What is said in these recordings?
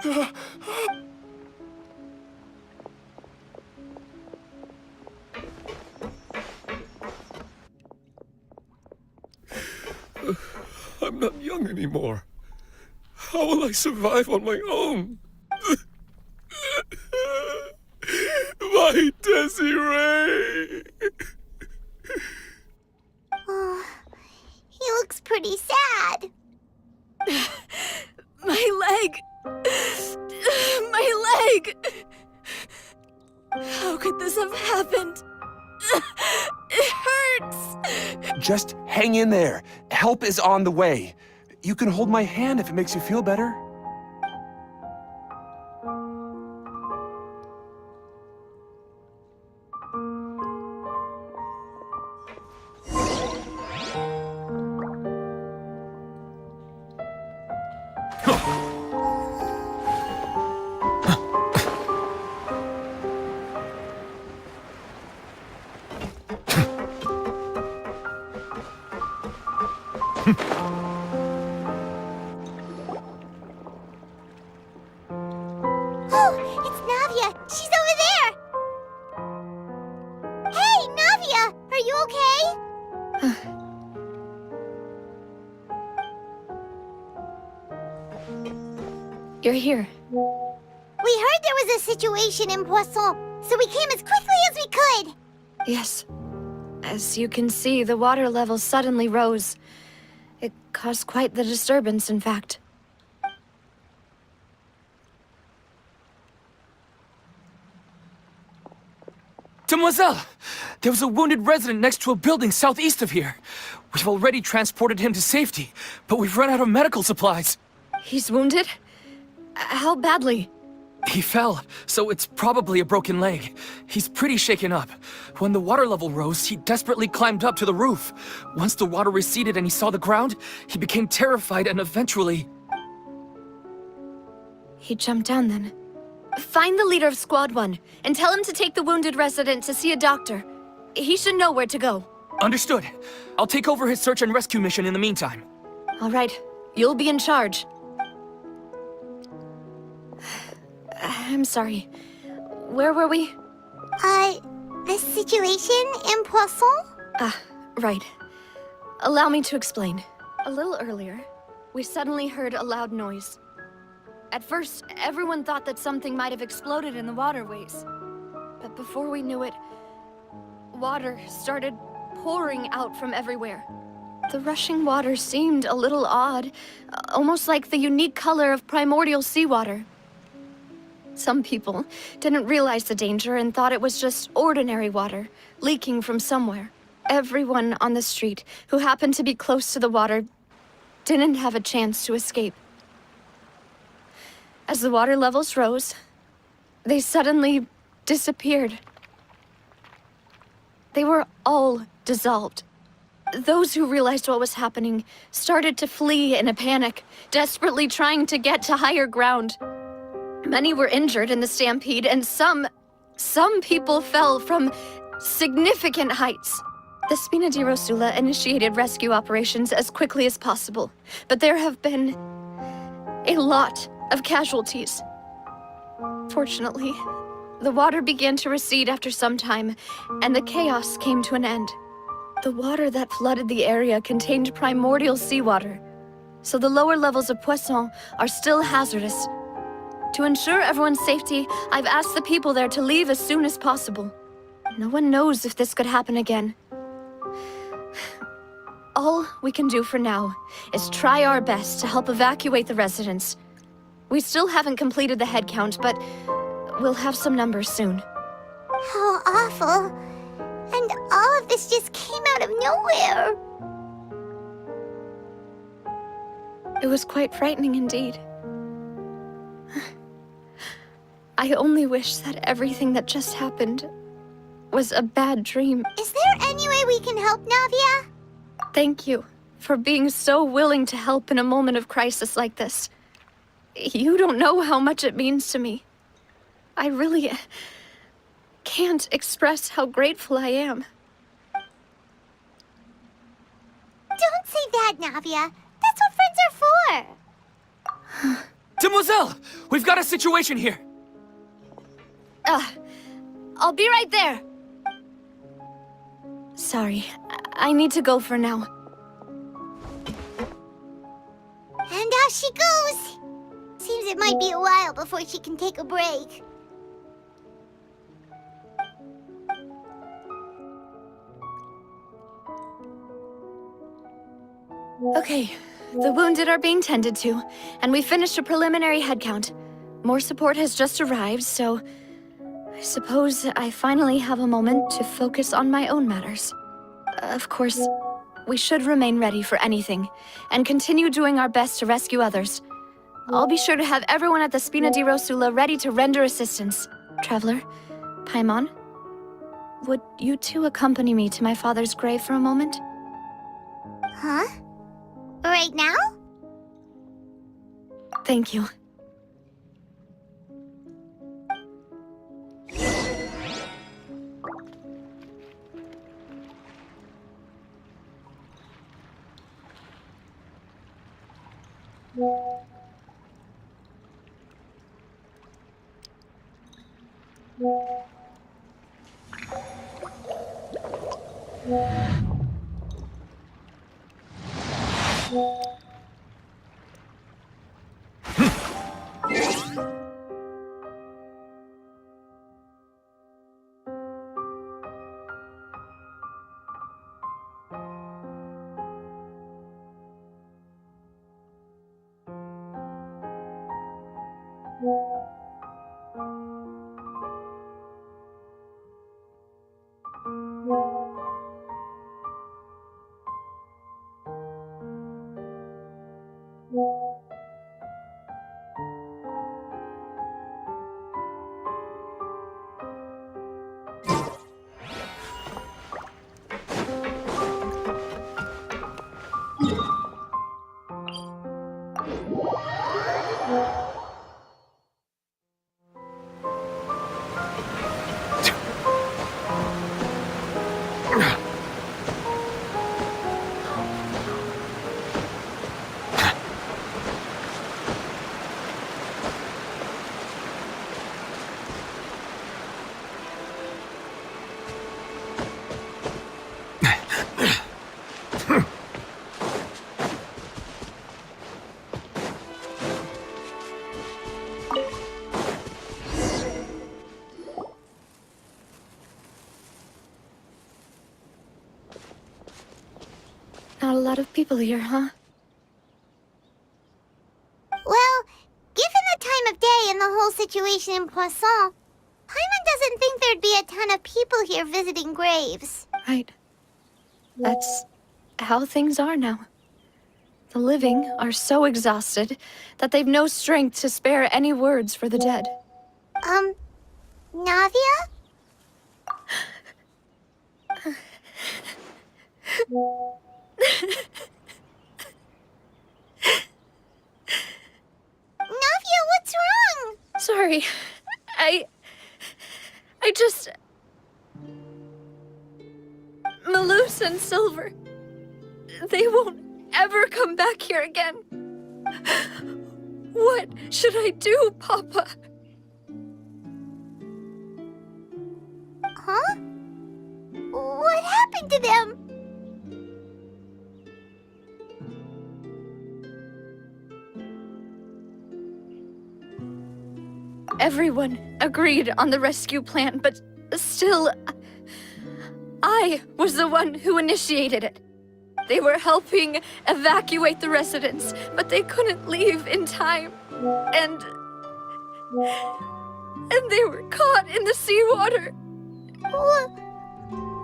I'm not young anymore. How will I survive on my own? My Desiree! Oh, he looks pretty sad. My leg! My leg! How could this have happened? It hurts! Just hang in there. Help is on the way. You can hold my hand if it makes you feel better. Oh, it's Navia! She's over there! Hey, Navia! Are you okay? You're here. We heard there was a situation in Poisson, so we came as quickly as we could! Yes. As you can see, the water level suddenly rose. It caused quite the disturbance, in fact. Demoiselle! There was a wounded resident next to a building southeast of here. We've already transported him to safety, but we've run out of medical supplies. He's wounded? How badly? He fell, so it's probably a broken leg. He's pretty shaken up. When the water level rose, he desperately climbed up to the roof. Once the water receded and he saw the ground, he became terrified and eventually... He jumped down then. Find the leader of Squad 1, and tell him to take the wounded resident to see a doctor. He should know where to go. Understood. I'll take over his search and rescue mission in the meantime. All right. You'll be in charge. I'm sorry. Where were we? The situation in Poisson? Right. Allow me to explain. A little earlier, we suddenly heard a loud noise. At first, everyone thought that something might have exploded in the waterways. But before we knew it, water started pouring out from everywhere. The rushing water seemed a little odd, almost like the unique color of primordial seawater. Some people didn't realize the danger and thought it was just ordinary water, leaking from somewhere. Everyone on the street who happened to be close to the water didn't have a chance to escape. As the water levels rose, they suddenly disappeared. They were all dissolved. Those who realized what was happening started to flee in a panic, desperately trying to get to higher ground. Many were injured in the stampede, and some people fell from significant heights. The Spina di Rosula initiated rescue operations as quickly as possible, but there have been a lot of casualties. Fortunately, the water began to recede after some time, and the chaos came to an end. The water that flooded the area contained primordial seawater, so the lower levels of Poisson are still hazardous. To ensure everyone's safety, I've asked the people there to leave as soon as possible. No one knows if this could happen again. All we can do for now is try our best to help evacuate the residents. We still haven't completed the head count, but we'll have some numbers soon. How awful. And all of this just came out of nowhere. It was quite frightening indeed. I only wish that everything that just happened was a bad dream. Is there any way we can help, Navia? Thank you for being so willing to help in a moment of crisis like this. You don't know how much it means to me. I really can't express how grateful I am. Don't say that, Navia. That's what friends are for. Demoiselle! We've got a situation here! I'll be right there. Sorry, I need to go for now. And off she goes. Seems it might be a while before she can take a break. Okay, the wounded are being tended to, and we finished a preliminary head count. More support has just arrived, so I suppose I finally have a moment to focus on my own matters. Of course, we should remain ready for anything, and continue doing our best to rescue others. I'll be sure to have everyone at the Spina di Rosula ready to render assistance. Traveler, Paimon, would you two accompany me to my father's grave for a moment? Huh? Right now? Thank you. Not a lot of people here, huh? Well, given the time of day and the whole situation in Poisson, Paimon doesn't think there'd be a ton of people here visiting graves. Right. That's how things are now. The living are so exhausted that they've no strength to spare any words for the dead. Navia? Navia, what's wrong? Sorry. I just... Malus and Silver. They won't ever come back here again. What should I do, Papa? Huh? What happened to them? Everyone agreed on the rescue plan, but still, I was the one who initiated it. They were helping evacuate the residents, but they couldn't leave in time. And they were caught in the seawater.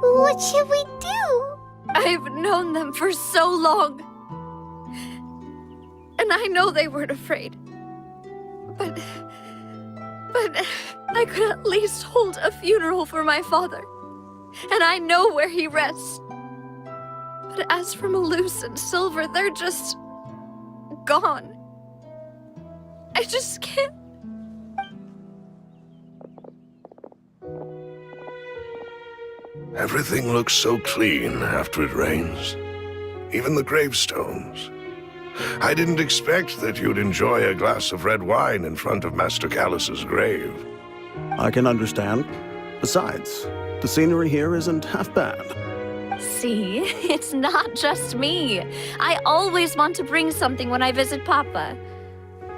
What should we do? I've known them for so long. And I know they weren't afraid. But I could at least hold a funeral for my father. And I know where he rests. But as for Malus and Silver, they're just... gone. I just can't... Everything looks so clean after it rains. Even the gravestones. I didn't expect that you'd enjoy a glass of red wine in front of Master Callus's grave. I can understand. Besides, the scenery here isn't half bad. See, it's not just me. I always want to bring something when I visit Papa.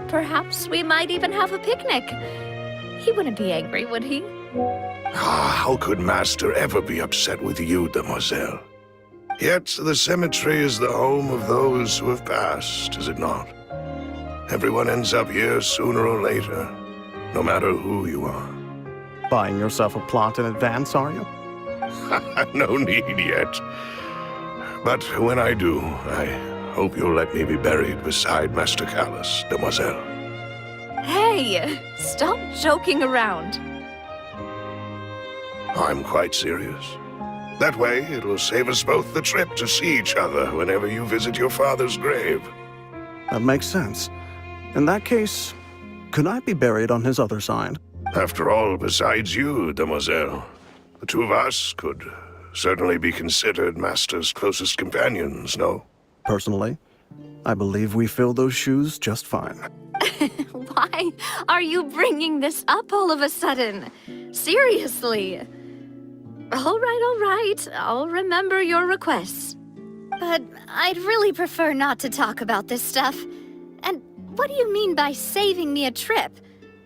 Perhaps we might even have a picnic. He wouldn't be angry, would he? How could Master ever be upset with you, demoiselle? Yet the cemetery is the home of those who have passed, is it not? Everyone ends up here sooner or later, no matter who you are. Buying yourself a plot in advance, are you? No need yet. But when I do, I hope you'll let me be buried beside Master Callus, demoiselle. Hey, stop joking around. I'm quite serious. That way, it will save us both the trip to see each other whenever you visit your father's grave. That makes sense. In that case, could I be buried on his other side? After all, besides you, demoiselle, the two of us could certainly be considered Master's closest companions, no? Personally, I believe we fill those shoes just fine. Why are you bringing this up all of a sudden? Seriously. All right. I'll remember your requests. But I'd really prefer not to talk about this stuff. And what do you mean by saving me a trip?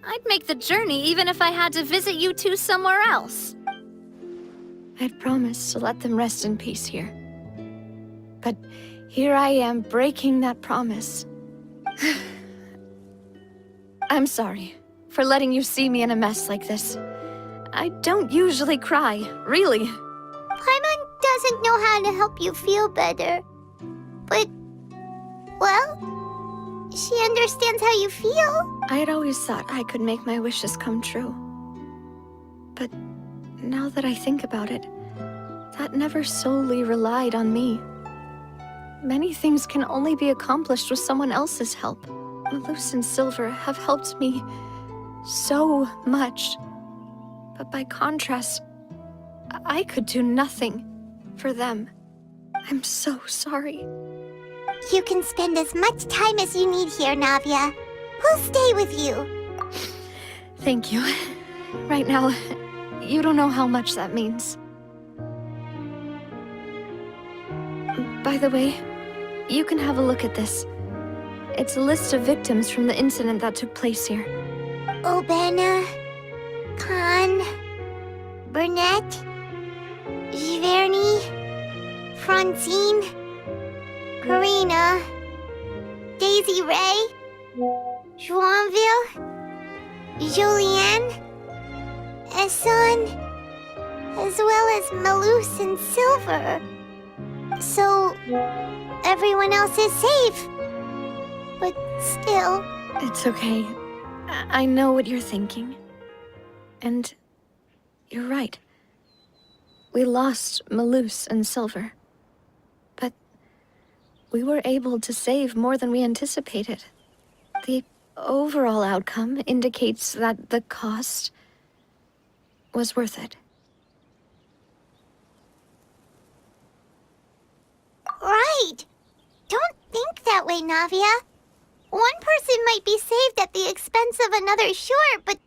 I'd make the journey even if I had to visit you two somewhere else. I'd promised to let them rest in peace here. But here I am breaking that promise. I'm sorry for letting you see me in a mess like this. I don't usually cry, really. Paimon doesn't know how to help you feel better. But, well, she understands how you feel. I had always thought I could make my wishes come true. But now that I think about it, that never solely relied on me. Many things can only be accomplished with someone else's help. Malus and Silver have helped me so much. But by contrast, I could do nothing for them. I'm so sorry. You can spend as much time as you need here, Navia. We'll stay with you. Thank you. Right now, you don't know how much that means. By the way, you can have a look at this. It's a list of victims from the incident that took place here. Obena, Khan, Burnett, Giverny, Francine, Karina, Daisy Ray, Joinville, Julianne, Esson, as well as Malus and Silver. So, everyone else is safe. But still... It's okay. I know what you're thinking. And you're right. We lost Malus and Silver. But we were able to save more than we anticipated. The overall outcome indicates that the cost was worth it. Right! Don't think that way, Navia. One person might be saved at the expense of another, sure, but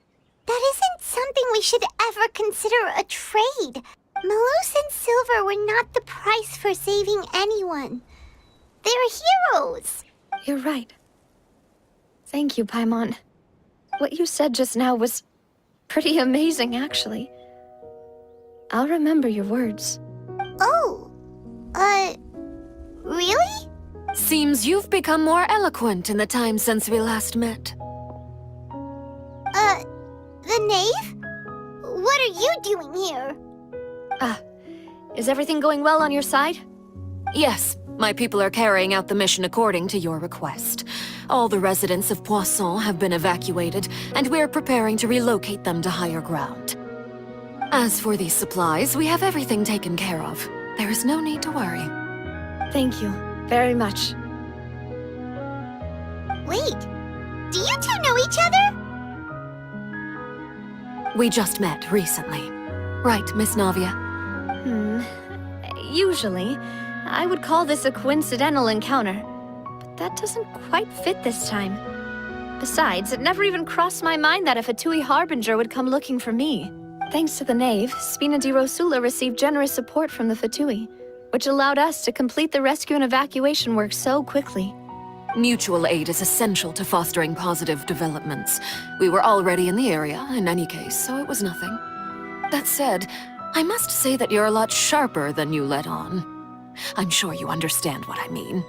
that isn't something we should ever consider a trade. Malus and Silver were not the price for saving anyone. They're heroes. You're right. Thank you, Paimon. What you said just now was pretty amazing, actually. I'll remember your words. Oh, really? Seems you've become more eloquent in the time since we last met. The knave? What are you doing here? Is everything going well on your side? Yes, my people are carrying out the mission according to your request. All the residents of Poisson have been evacuated, and we're preparing to relocate them to higher ground. As for these supplies, we have everything taken care of. There is no need to worry. Thank you very much. Wait, do you two know each other? We just met recently. Right, Miss Navia? Usually, I would call this a coincidental encounter. But that doesn't quite fit this time. Besides, it never even crossed my mind that a Fatui Harbinger would come looking for me. Thanks to the knave, Spina di Rosula received generous support from the Fatui, which allowed us to complete the rescue and evacuation work so quickly. Mutual aid is essential to fostering positive developments. We were already in the area, in any case, so it was nothing. That said, I must say that you're a lot sharper than you let on. I'm sure you understand what I mean.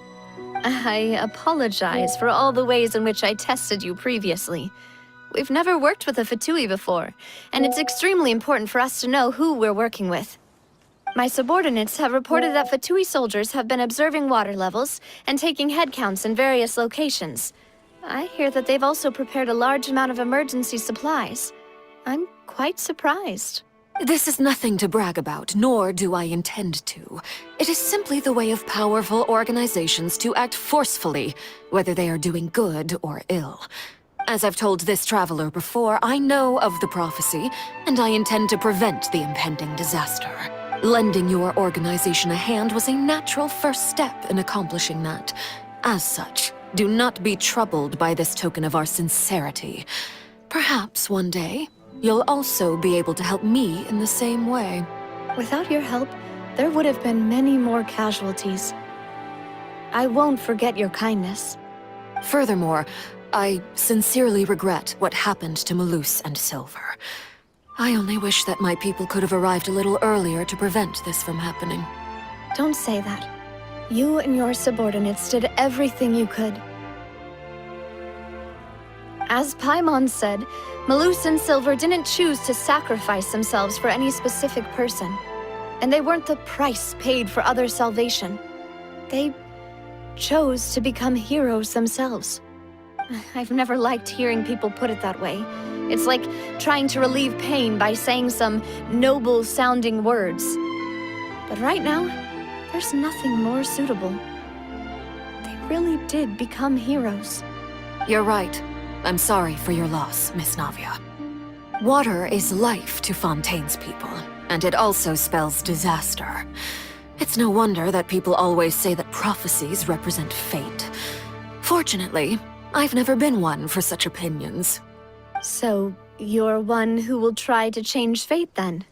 I apologize for all the ways in which I tested you previously. We've never worked with a Fatui before, and it's extremely important for us to know who we're working with. My subordinates have reported that Fatui soldiers have been observing water levels and taking head counts in various locations. I hear that they've also prepared a large amount of emergency supplies. I'm quite surprised. This is nothing to brag about, nor do I intend to. It is simply the way of powerful organizations to act forcefully, whether they are doing good or ill. As I've told this traveler before, I know of the prophecy, and I intend to prevent the impending disaster. Lending your organization a hand was a natural first step in accomplishing that. As such, do not be troubled by this token of our sincerity. Perhaps one day, you'll also be able to help me in the same way. Without your help, there would have been many more casualties. I won't forget your kindness. Furthermore, I sincerely regret what happened to Malus and Silver. I only wish that my people could have arrived a little earlier to prevent this from happening. Don't say that. You and your subordinates did everything you could. As Paimon said, Malus and Silver didn't choose to sacrifice themselves for any specific person. And they weren't the price paid for others' salvation. They chose to become heroes themselves. I've never liked hearing people put it that way. It's like trying to relieve pain by saying some noble-sounding words. But right now, there's nothing more suitable. They really did become heroes. You're right. I'm sorry for your loss, Miss Navia. Water is life to Fontaine's people, and it also spells disaster. It's no wonder that people always say that prophecies represent fate. Fortunately, I've never been one for such opinions. So, you're one who will try to change fate, then?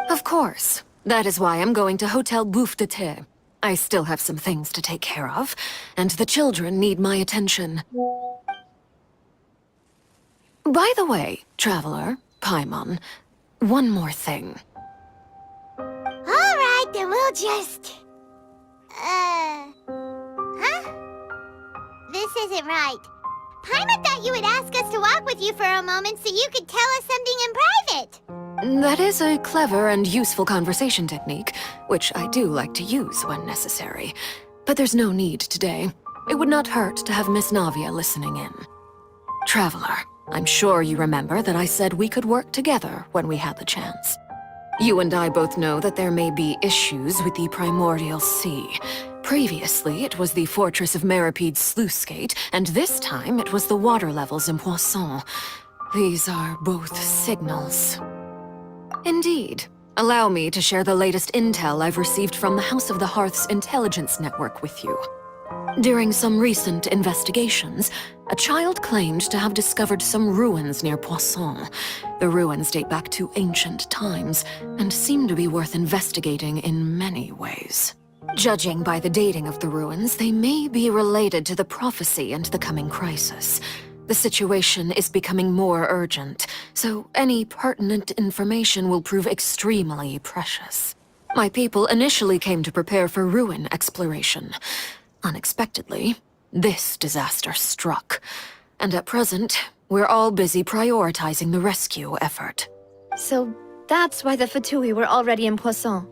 Of course. That is why I'm going to Hotel Bouffe de Thé. I still have some things to take care of, and the children need my attention. By the way, Traveler, Paimon, one more thing. Alright, then we'll just... Huh? This isn't right. Paimon thought you would ask us to walk with you for a moment so you could tell us something in private. That is a clever and useful conversation technique, which I do like to use when necessary. But there's no need today. It would not hurt to have Miss Navia listening in. Traveler, I'm sure you remember that I said we could work together when we had the chance. You and I both know that there may be issues with the Primordial Sea. Previously, it was the Fortress of Meripede's sluice gate, and this time it was the water levels in Poisson. These are both signals. Indeed. Allow me to share the latest intel I've received from the House of the Hearth's intelligence network with you. During some recent investigations, a child claimed to have discovered some ruins near Poisson. The ruins date back to ancient times, and seem to be worth investigating in many ways. Judging by the dating of the ruins, they may be related to the prophecy and the coming crisis. The situation is becoming more urgent, so any pertinent information will prove extremely precious. My people initially came to prepare for ruin exploration. Unexpectedly, this disaster struck, and at present, we're all busy prioritizing the rescue effort. So that's why the Fatui were already in Poisson.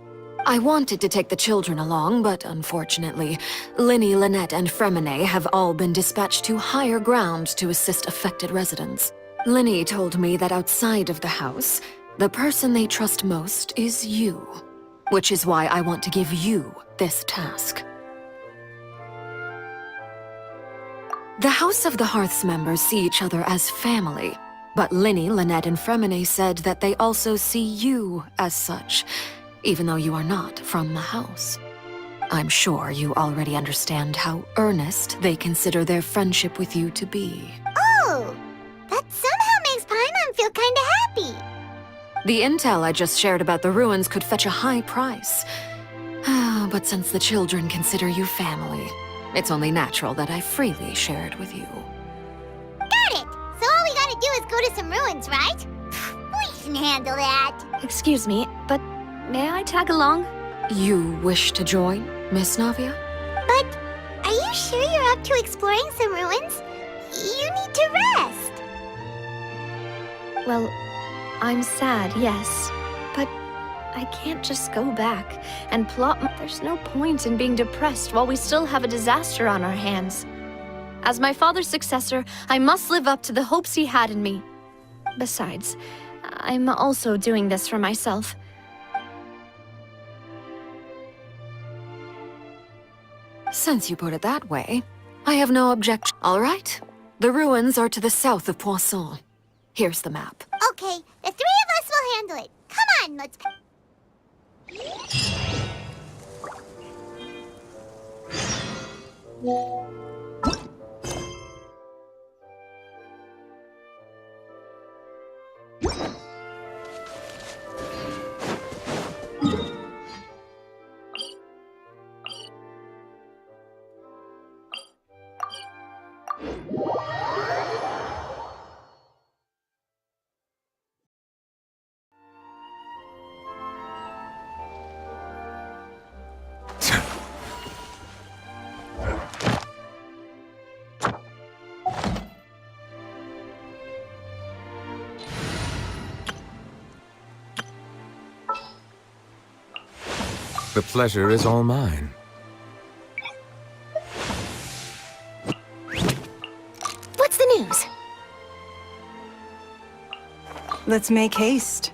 I wanted to take the children along, but unfortunately, Linny, Lynette, and Fremine have all been dispatched to higher ground to assist affected residents. Linny told me that outside of the house, the person they trust most is you, which is why I want to give you this task. The House of the Hearth's members see each other as family, but Linny, Lynette, and Fremine said that they also see you as such, even though you are not from the house. I'm sure you already understand how earnest they consider their friendship with you to be. Oh, that somehow makes Paimon feel kinda happy. The intel I just shared about the ruins could fetch a high price. But since the children consider you family, it's only natural that I freely share it with you. Got it! So all we gotta do is go to some ruins, right? We can handle that. Excuse me, but may I tag along? You wish to join, Miss Navia? But are you sure you're up to exploring some ruins? You need to rest. Well, I'm sad, yes, but I can't just go back and plot. There's no point in being depressed while we still have a disaster on our hands. As my father's successor, I must live up to the hopes he had in me. Besides, I'm also doing this for myself. Since you put it that way, I have no objection. All right. The ruins are to the south of Poisson. Here's the map. Okay, the three of us will handle it. Come on, let's... The pleasure is all mine. What's the news? Let's make haste.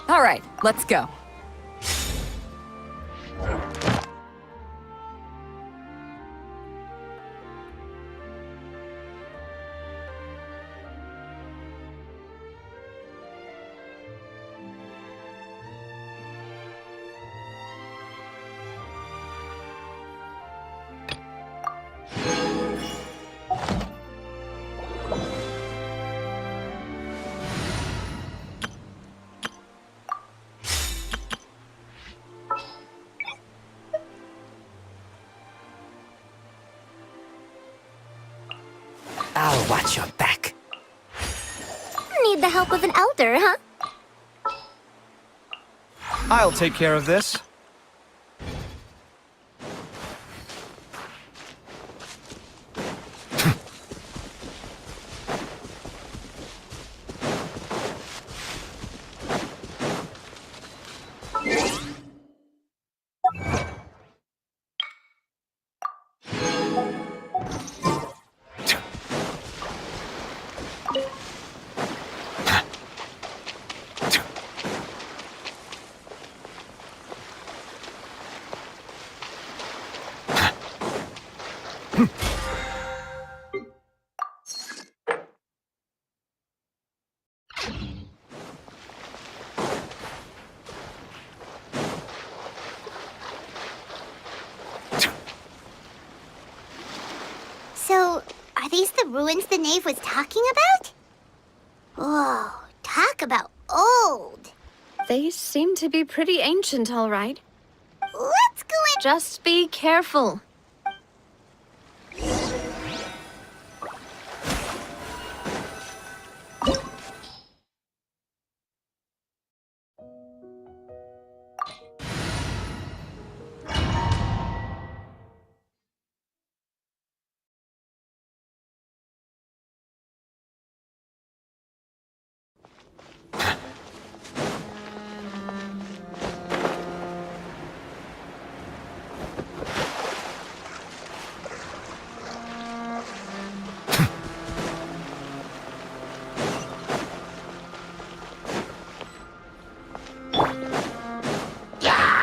All right, let's go. I'll watch your back. Need the help of an elder, huh? I'll take care of this. So, are these the ruins the knave was talking about? Whoa, talk about old. They seem to be pretty ancient, all right. Let's go in. Just be careful.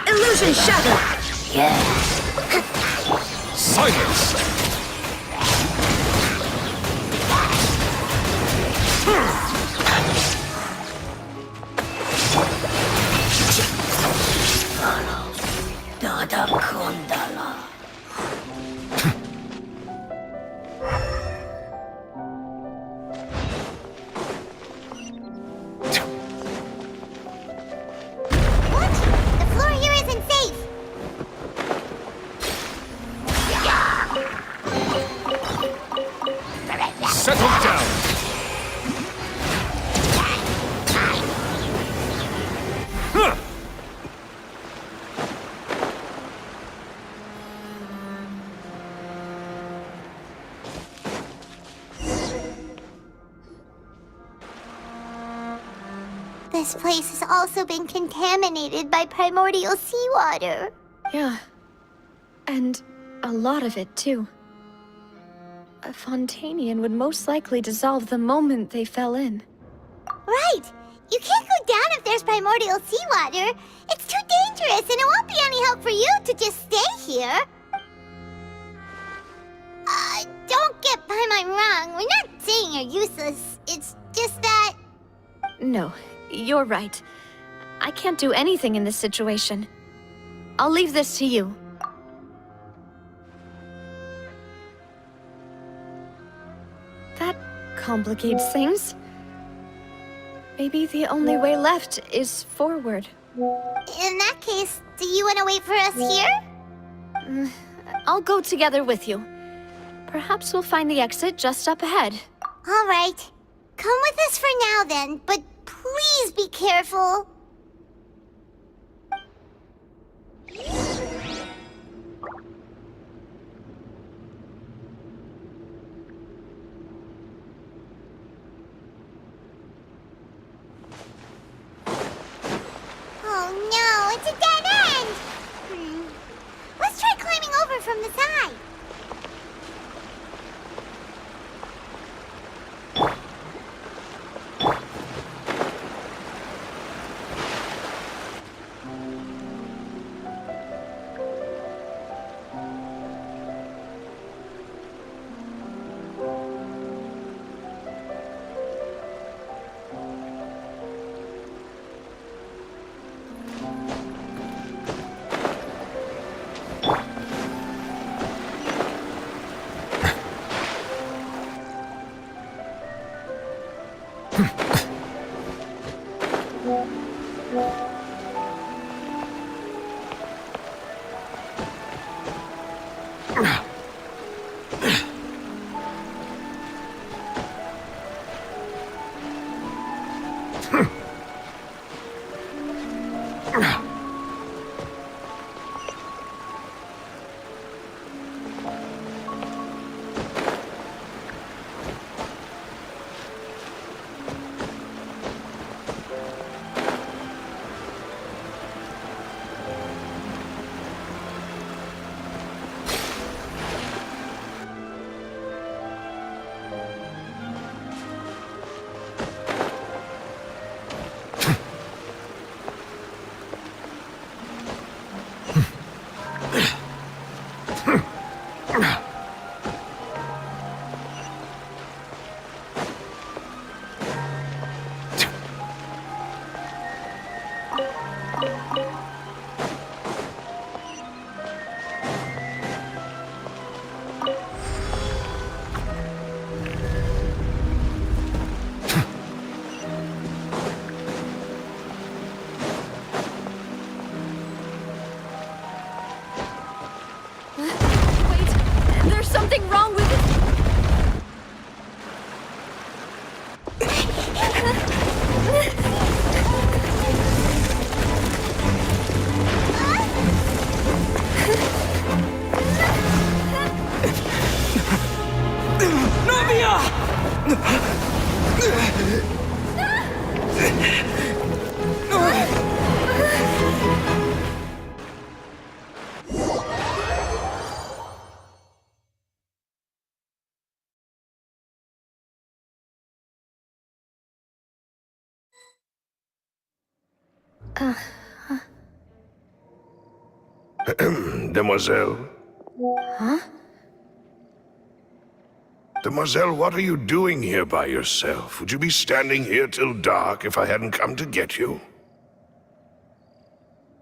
Illusion shattered! Silence! Dodakun. this place has also been contaminated by primordial seawater. Yeah. And a lot of it, too. A Fontainian would most likely dissolve the moment they fell in. Right! You can't go down if there's primordial seawater. It's too dangerous, and it won't be any help for you to just stay here. Don't get by my wrong. We're not saying you're useless. It's just that... No, you're right. I can't do anything in this situation. I'll leave this to you. That complicates things. Maybe the only way left is forward. In that case, do you want to wait for us here? I'll go together with you. Perhaps we'll find the exit just up ahead. All right. Come with us for now then, but please be careful. Oh no, it's a dead end! Let's try climbing over from the side. Something wrong with it. Demoiselle? Huh? Demoiselle, what are you doing here by yourself? Would you be standing here till dark if I hadn't come to get you?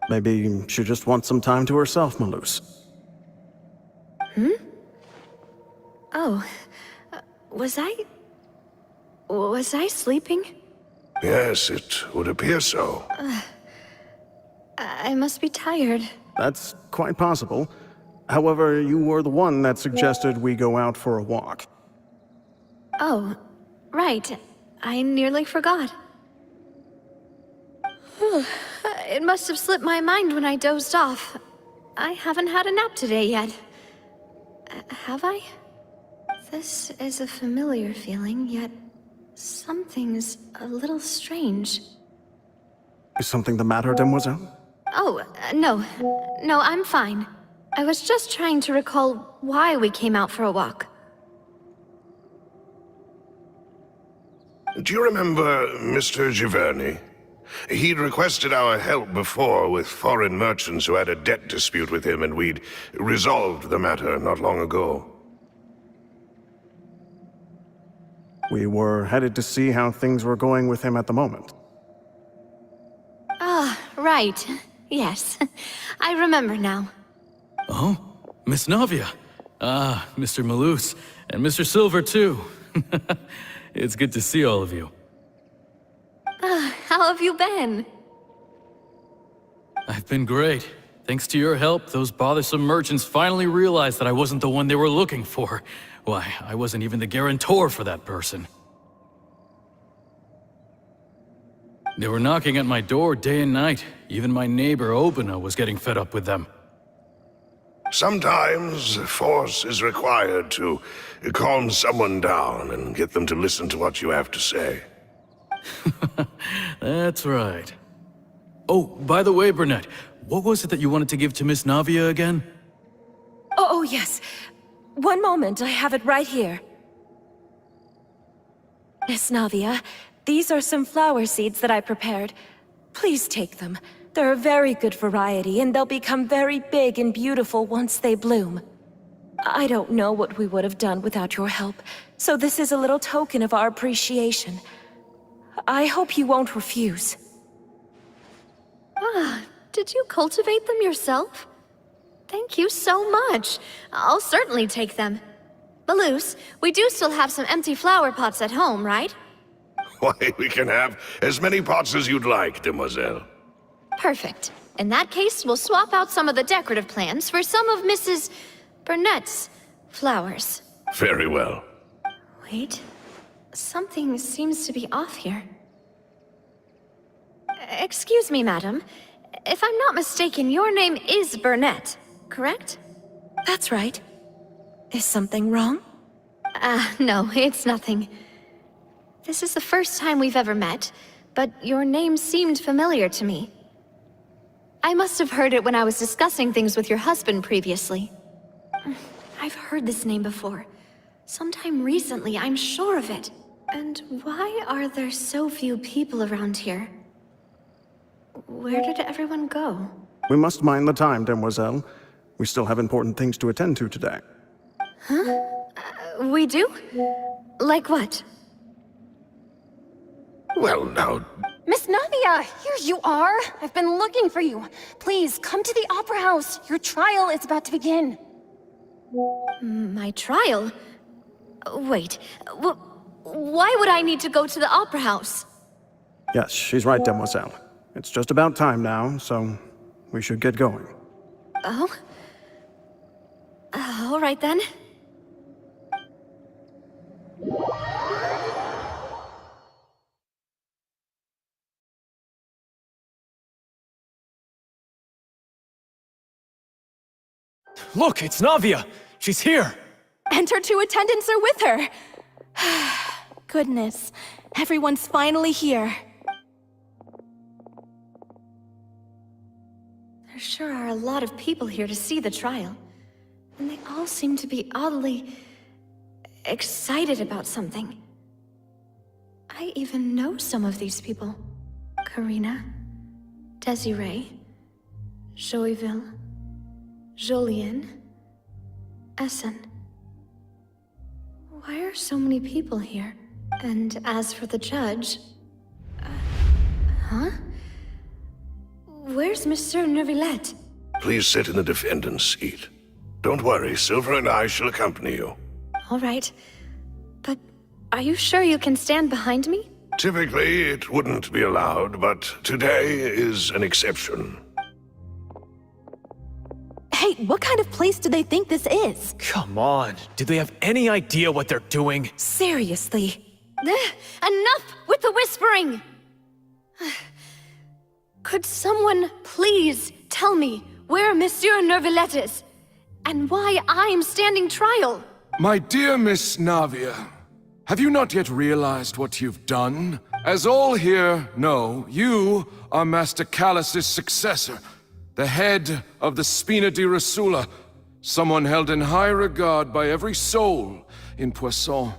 Maybe she just wants some time to herself, Maloose. Oh, was I sleeping? Yes, it would appear so. I must be tired. That's quite possible. However, you were the one that suggested we go out for a walk. Oh, right. I nearly forgot. It must have slipped my mind when I dozed off. I haven't had a nap today yet. Have I? This is a familiar feeling, yet something's a little strange. Is something the matter, Demoiselle? Oh, no. No, I'm fine. I was just trying to recall why we came out for a walk. Do you remember Mr. Giverny? He'd requested our help before with foreign merchants who had a debt dispute with him, and we'd resolved the matter not long ago. We were headed to see how things were going with him at the moment. Ah, right. Yes. I remember now. Oh, Miss Navia. Ah, Mr. Malus. And Mr. Silver, too. It's good to see all of you. How have you been? I've been great. Thanks to your help, those bothersome merchants finally realized that I wasn't the one they were looking for. Why, I wasn't even the guarantor for that person. They were knocking at my door day and night. Even my neighbor, Obina, was getting fed up with them. Sometimes force is required to calm someone down and get them to listen to what you have to say. That's right. Oh, by the way, Burnett, what was it that you wanted to give to Miss Navia again? Oh, yes. One moment, I have it right here. Miss Navia, these are some flower seeds that I prepared. Please take them. They're a very good variety, and they'll become very big and beautiful once they bloom. I don't know what we would have done without your help, so this is a little token of our appreciation. I hope you won't refuse. Ah, did you cultivate them yourself? Thank you so much. I'll certainly take them. Malus, we do still have some empty flower pots at home, right? Why, we can have as many pots as you'd like, Demoiselle. Perfect. In that case, we'll swap out some of the decorative plants for some of Mrs. Burnett's flowers. Very well. Wait. Something seems to be off here. Excuse me, madam. If I'm not mistaken, your name is Burnett, correct? That's right. Is something wrong? No, it's nothing. This is the first time we've ever met, but your name seemed familiar to me. I must have heard it when I was discussing things with your husband previously. I've heard this name before. Sometime recently, I'm sure of it. And why are there so few people around here? Where did everyone go? We must mind the time, Demoiselle. We still have important things to attend to today. Huh? We do? Like what? Well, now... Miss Navia, here you are! I've been looking for you. Please, come to the Opera House. Your trial is about to begin. My trial? Wait, why would I need to go to the Opera House? Yes, she's right, Demoiselle. It's just about time now, so we should get going. Oh? All right then. Look, it's Navia! She's here! And her two attendants are with her! Goodness, everyone's finally here. There sure are a lot of people here to see the trial. And they all seem to be oddly... excited about something. I even know some of these people. Karina, Desiree, Joyville, Jolien, Essen. Why are so many people here? And as for the judge... huh? Where's Monsieur Neuvillette? Please sit in the defendant's seat. Don't worry, Silver and I shall accompany you. All right. But are you sure you can stand behind me? Typically, it wouldn't be allowed, but today is an exception. Hey, what kind of place do they think this is? Come on, do they have any idea what they're doing? Seriously. Enough with the whispering! Could someone please tell me where Monsieur Neuvillette is? And why I'm standing trial? My dear Miss Navia, Have you not yet realized what you've done? As all here know, you are Master Callus's successor, the head of the Spina di Rosula, someone held in high regard by every soul in Poisson.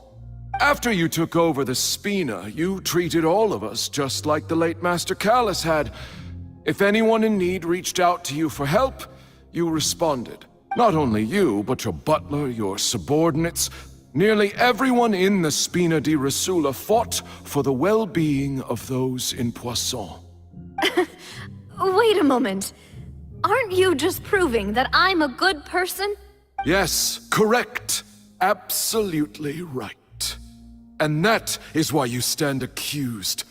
After you took over the Spina, you treated all of us just like the late Master Callus had. If anyone in need reached out to you for help, you responded. Not only you, but your butler, your subordinates, nearly everyone in the Spina di Rosula fought for the well-being of those in Poisson. Wait a moment. Aren't you just proving that I'm a good person? Yes, correct. Absolutely right. And that is why you stand accused.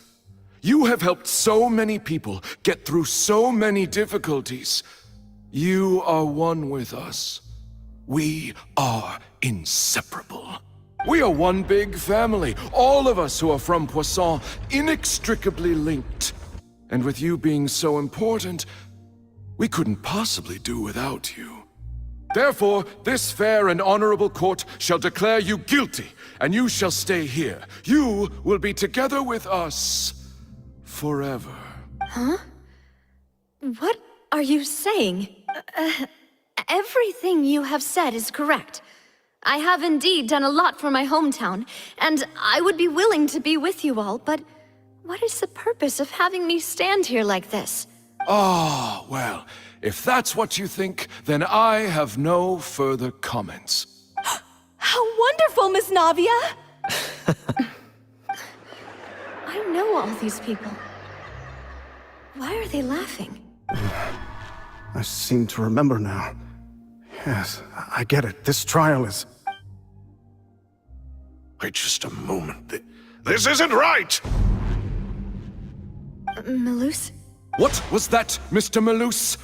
You have helped so many people get through so many difficulties. You are one with us. We are inseparable. We are one big family, all of us who are from Poisson, inextricably linked. And with you being so important, we couldn't possibly do without you. Therefore, this fair and honorable court shall declare you guilty, and you shall stay here. You will be together with us forever. Huh? What are you saying? Everything you have said is correct. I have indeed done a lot for my hometown, and I would be willing to be with you all, but what is the purpose of having me stand here like this? Ah, well, if that's what you think, then I have no further comments. How wonderful, Miss Navia! I know all these people. Why are they laughing? I seem to remember now. Yes, I get it. This trial is... Wait just a moment. This isn't right! Malus? What was that, Mr. Malus?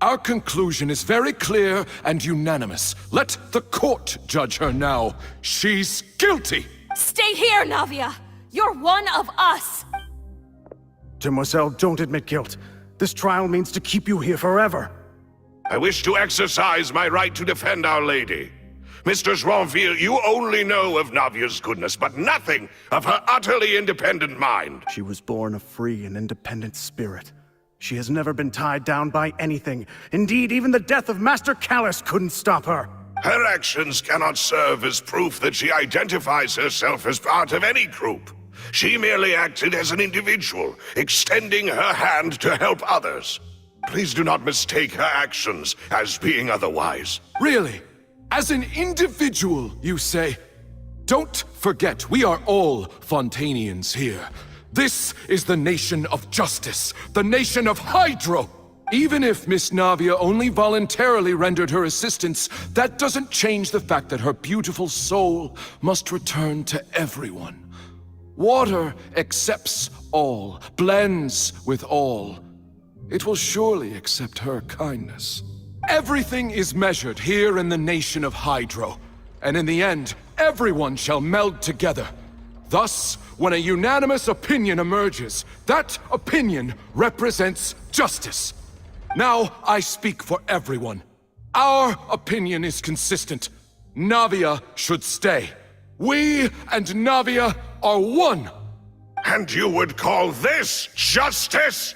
Our conclusion is very clear and unanimous. Let the court judge her now. She's guilty! Stay here, Navia! You're one of us! Demoiselle, don't admit guilt. This trial means to keep you here forever. I wish to exercise my right to defend Our Lady. Mr. Joinville, you only know of Navia's goodness, but nothing of her utterly independent mind. She was born a free and independent spirit. She has never been tied down by anything. Indeed, even the death of Master Callus couldn't stop her. Her actions cannot serve as proof that she identifies herself as part of any group. She merely acted as an individual, extending her hand to help others. Please do not mistake her actions as being otherwise. Really? As an individual, you say? Don't forget, we are all Fontainians here. This is the nation of justice, the nation of Hydro. Even if Miss Navia only voluntarily rendered her assistance, that doesn't change the fact that her beautiful soul must return to everyone. Water accepts all, blends with all. It will surely accept her kindness. Everything is measured here in the nation of Hydro, and in the end, everyone shall meld together. Thus, when a unanimous opinion emerges, that opinion represents justice. Now, I speak for everyone. Our opinion is consistent. Navia should stay. We and Navia are one. And you would call this justice?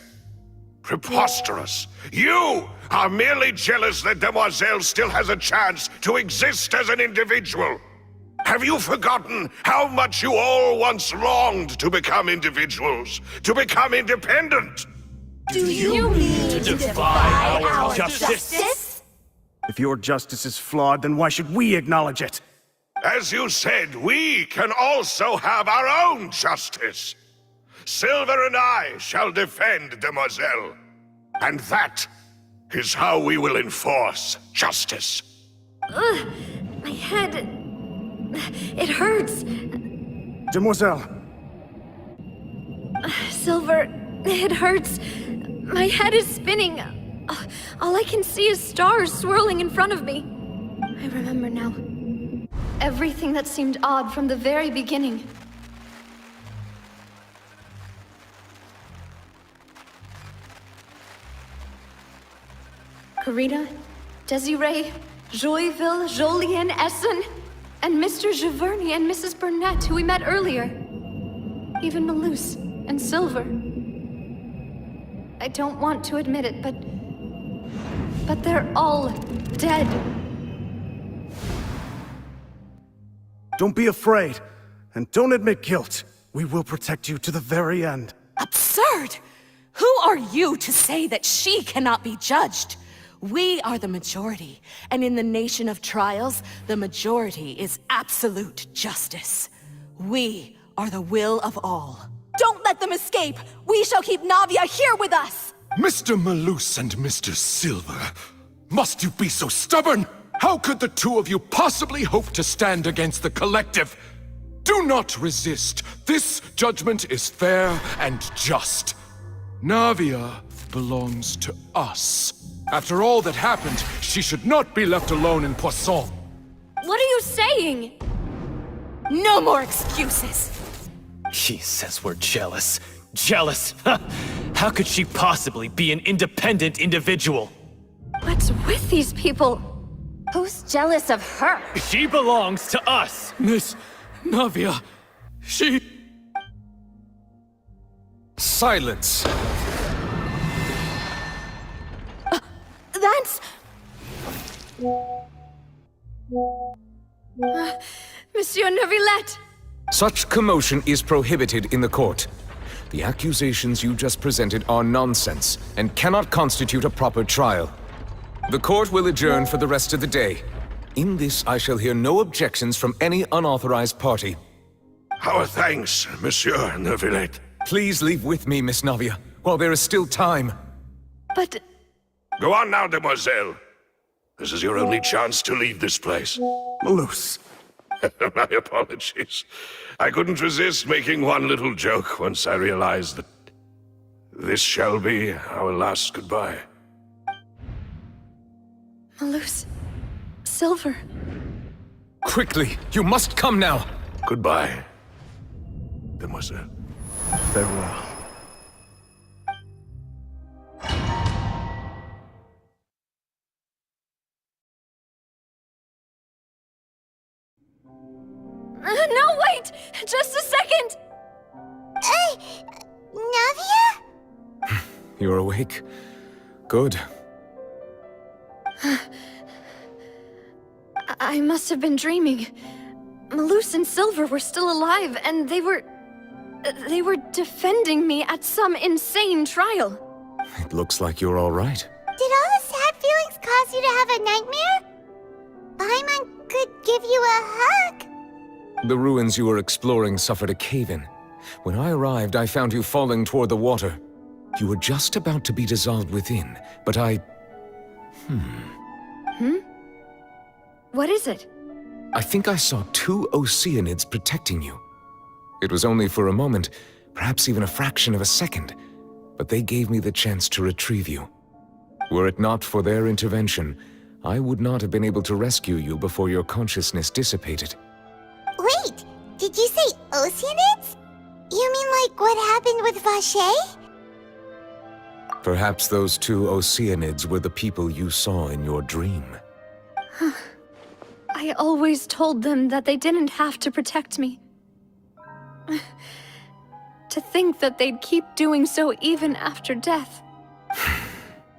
Preposterous. You are merely jealous that Demoiselle still has a chance to exist as an individual. Have you forgotten how much you all once longed to become individuals, to become independent? Do you mean to defy our justice? If your justice is flawed, then why should we acknowledge it? As you said, we can also have our own justice. Silver and I shall defend Demoiselle. And that is how we will enforce justice. Ugh, my head... it hurts. Demoiselle! Silver, it hurts. My head is spinning. All I can see is stars swirling in front of me. I remember now. Everything that seemed odd from the very beginning. Karina, Desiree, Joyville, Jolien, Essen. And Mr. Giverny and Mrs. Burnett, who we met earlier. Even Malus and Silver. I don't want to admit it, but they're all dead. Don't be afraid, and don't admit guilt. We will protect you to the very end. Absurd! Who are you to say that she cannot be judged? We are the majority, and in the nation of trials, the majority is absolute justice. We are the will of all. Don't let them escape! We shall keep Navia here with us! Mr. Malus and Mr. Silver, must you be so stubborn? How could the two of you possibly hope to stand against the collective? Do not resist. This judgment is fair and just. Navia belongs to us. After all that happened, she should not be left alone in Poisson. What are you saying? No more excuses! She says we're jealous. Jealous? How could she possibly be an independent individual? What's with these people? Who's jealous of her? She belongs to us! Miss Navia, she... Silence! That's... Monsieur Neuvillette! Such commotion is prohibited in the court. The accusations you just presented are nonsense and cannot constitute a proper trial. The court will adjourn for the rest of the day. In this, I shall hear no objections from any unauthorized party. Our thanks, Monsieur Neuvillette. Please leave with me, Miss Navia, while there is still time. But... Go on now, demoiselle. This is your only chance to leave this place. Malus. My apologies. I couldn't resist making one little joke once I realized that this shall be our last goodbye. Malus... Silver... Quickly, you must come now! Goodbye, demoiselle. Farewell. No, wait! Just a second! Navia? You're awake? Good. I must have been dreaming. Malus and Silver were still alive, and they were defending me at some insane trial. It looks like you're all right. Did all the sad feelings cause you to have a nightmare? Paimon could give you a hug. The ruins you were exploring suffered a cave-in. When I arrived, I found you falling toward the water. You were just about to be dissolved within, but I... What is it? I think I saw 2 Oceanids protecting you. It was only for a moment, perhaps even a fraction of a second, but they gave me the chance to retrieve you. Were it not for their intervention, I would not have been able to rescue you before your consciousness dissipated. Wait, did you say Oceanids? You mean like what happened with Vache? Perhaps those 2 Oceanids were the people you saw in your dream. I always told them that they didn't have to protect me. To think that they'd keep doing so even after death.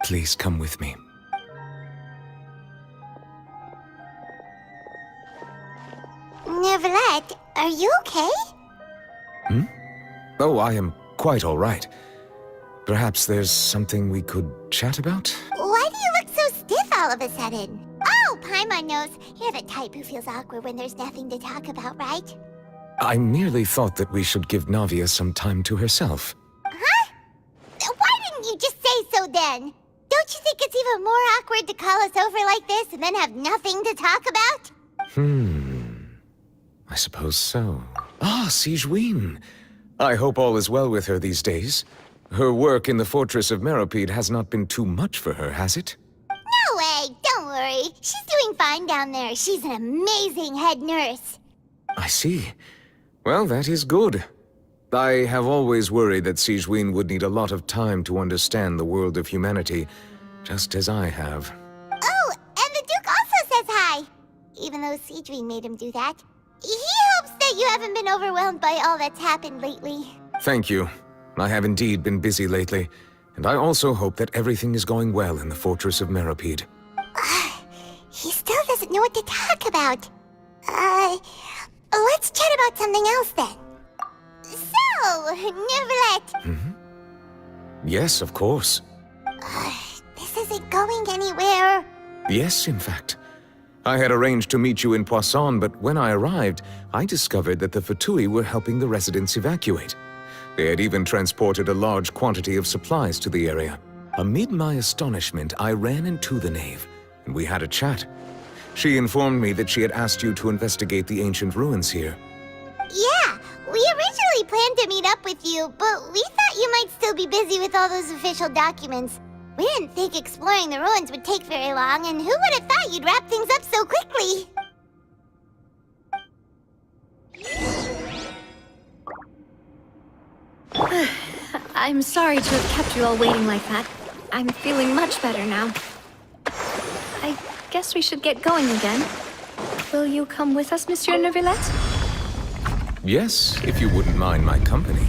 Please come with me. Neuvillette, are you okay? Oh, I am quite all right. Perhaps there's something we could chat about? Why do you look so stiff all of a sudden? Oh, Paimon knows. You're the type who feels awkward when there's nothing to talk about, right? I merely thought that we should give Navia some time to herself. Huh? Why didn't you just say so then? Don't you think it's even more awkward to call us over like this and then have nothing to talk about? I suppose so. Ah, Sigewinne. I hope all is well with her these days. Her work in the Fortress of Meropide has not been too much for her, has it? No way, don't worry. She's doing fine down there. She's an amazing head nurse. I see. Well, that is good. I have always worried that Sigewinne would need a lot of time to understand the world of humanity, just as I have. Oh, and the Duke also says hi. even though Seedream made him do that. He hopes that you haven't been overwhelmed by all that's happened lately. Thank you. I have indeed been busy lately, and I also hope that everything is going well in the Fortress of Meropide. He still doesn't know what to talk about. Let's chat about something else then. So, Neverlet. Yes, of course. This isn't going anywhere. Yes, in fact. I had arranged to meet you in Poisson, but when I arrived, I discovered that the Fatui were helping the residents evacuate. They had even transported a large quantity of supplies to the area. Amid my astonishment, I ran into the knave, and we had a chat. She informed me that she had asked you to investigate the ancient ruins here. Yeah, we originally planned to meet up with you, but we thought you might still be busy with all those official documents. We didn't think exploring the ruins would take very long, and who would have thought you'd wrap things up so quickly? I'm sorry to have kept you all waiting like that. I'm feeling much better now. I guess we should get going again. Will you come with us, Monsieur Neuvillette? Yes, if you wouldn't mind my company.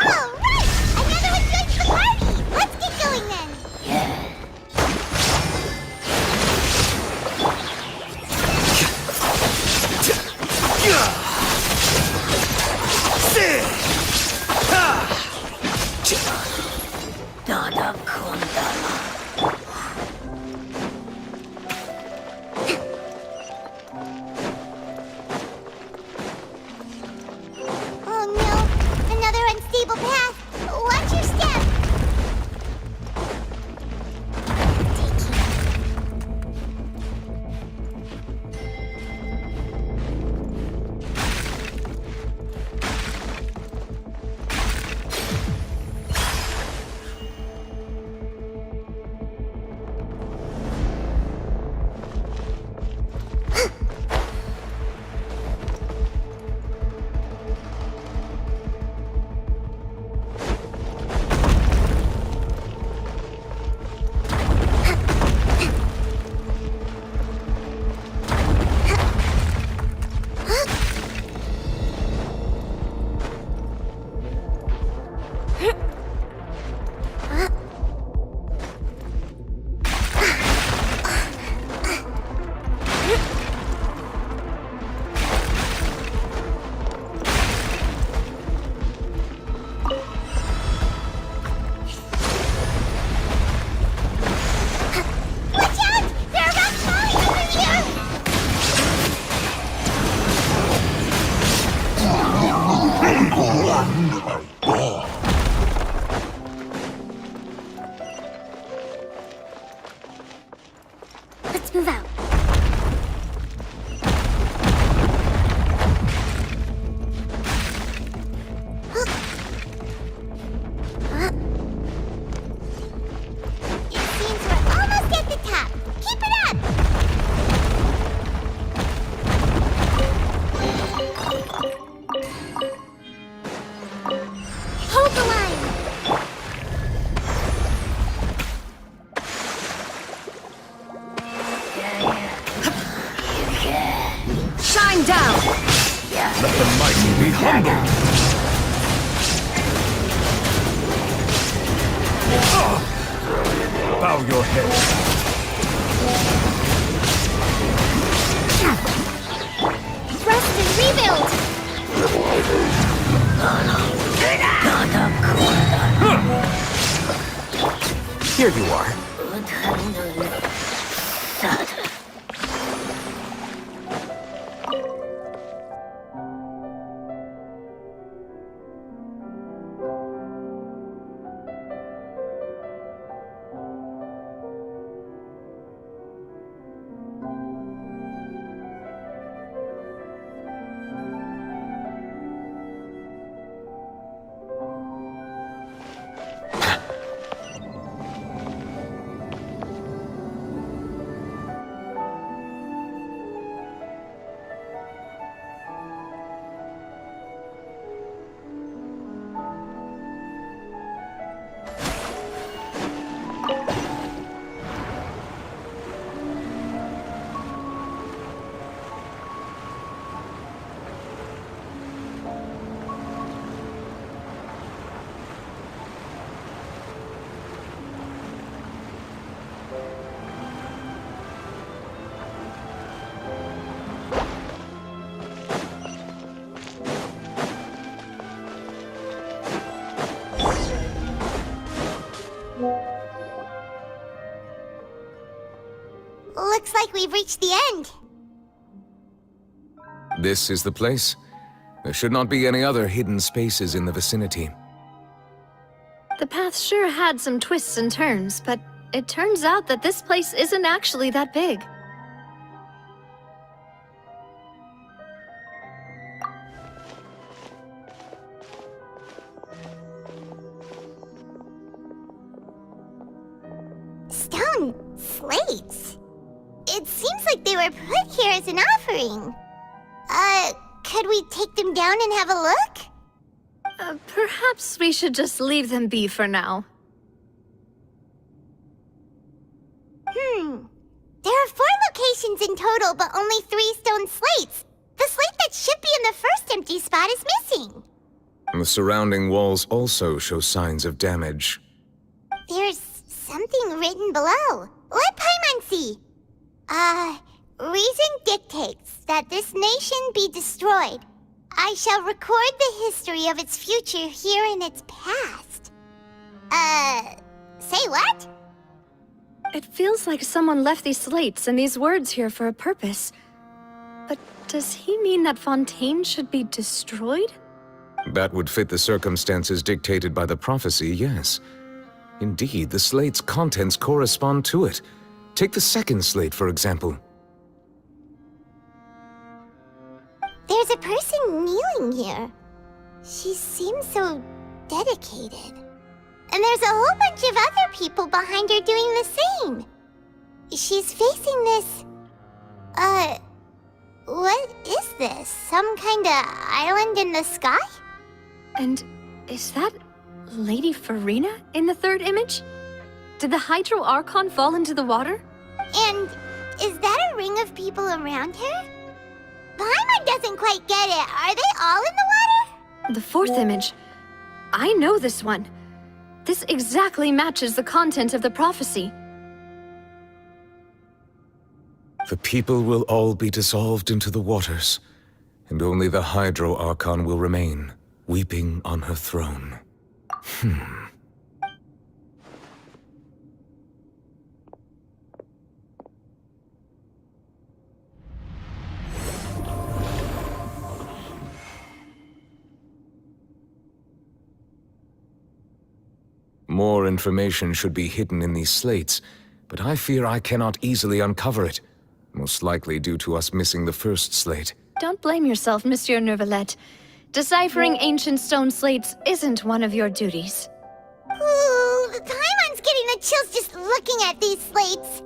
All right! Another one joins the party! Let's get going then! Oh no! Another unstable path! Watch your step! Let's move out. It seems we're almost at the top. Keep it up! Hold the line! Shine down! Let the mighty be humbled! Bow your head. Rest and rebuild! Here you are. Looks like we've reached the end. This is the place? There should not be any other hidden spaces in the vicinity. The path sure had some twists and turns, but it turns out that this place isn't actually that big. Stone slates? It seems like they were put here as an offering. Could we take them down and have a look? Perhaps we should just leave them be for now. There are 4 locations in total, but only 3 stone slates. The slate that should be in the first empty spot is missing. The surrounding walls also show signs of damage. There's something written below. Let Paimon see. Reason dictates that this nation be destroyed. I shall record the history of its future here in its past. Say what? It feels like someone left these slates and these words here for a purpose. But does he mean that Fontaine should be destroyed? That would fit the circumstances dictated by the prophecy, yes. Indeed, the slate's contents correspond to it. Take the second slate, for example. There's a person kneeling here. She seems so dedicated. And there's a whole bunch of other people behind her doing the same. She's facing this... what is this? Some kind of island in the sky? And is that Lady Farina in the third image? Did the Hydro Archon fall into the water? And is that a ring of people around her? Paimon doesn't quite get it. Are they all in the water? The fourth image. I know this one. This exactly matches the content of the prophecy. The people will all be dissolved into the waters, and only the Hydro Archon will remain, weeping on her throne. More information should be hidden in these slates, but I fear I cannot easily uncover it, most likely due to us missing the first slate. Don't blame yourself, Monsieur Neuvillette. Deciphering ancient stone slates isn't one of your duties. Ooh, Paimon's getting the chills just looking at these slates.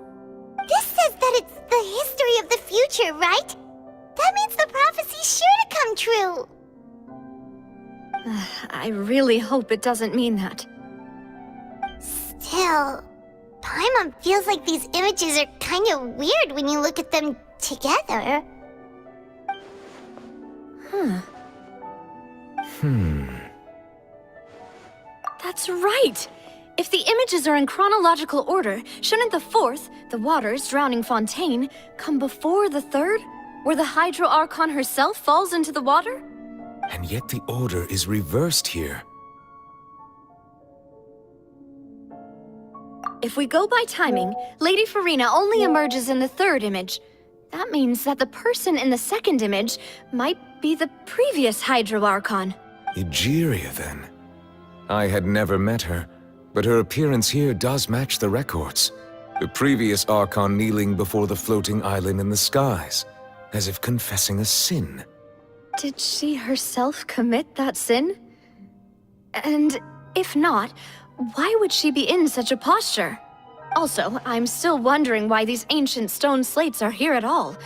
This says that it's the history of the future, right? That means the prophecy's sure to come true. I really hope it doesn't mean that. Still, Paimon feels like these images are kind of weird when you look at them together. That's right! If the images are in chronological order, shouldn't the fourth, the waters drowning Fontaine, come before the third, where the Hydro Archon herself falls into the water? And yet the order is reversed here. If we go by timing, Lady Farina only emerges in the third image. That means that the person in the second image might be the previous Hydro Archon. Egeria, then. I had never met her, but her appearance here does match the records. The previous Archon kneeling before the floating island in the skies, as if confessing a sin. Did she herself commit that sin? And if not, why would she be in such a posture? Also, I'm still wondering why these ancient stone slates are here at all.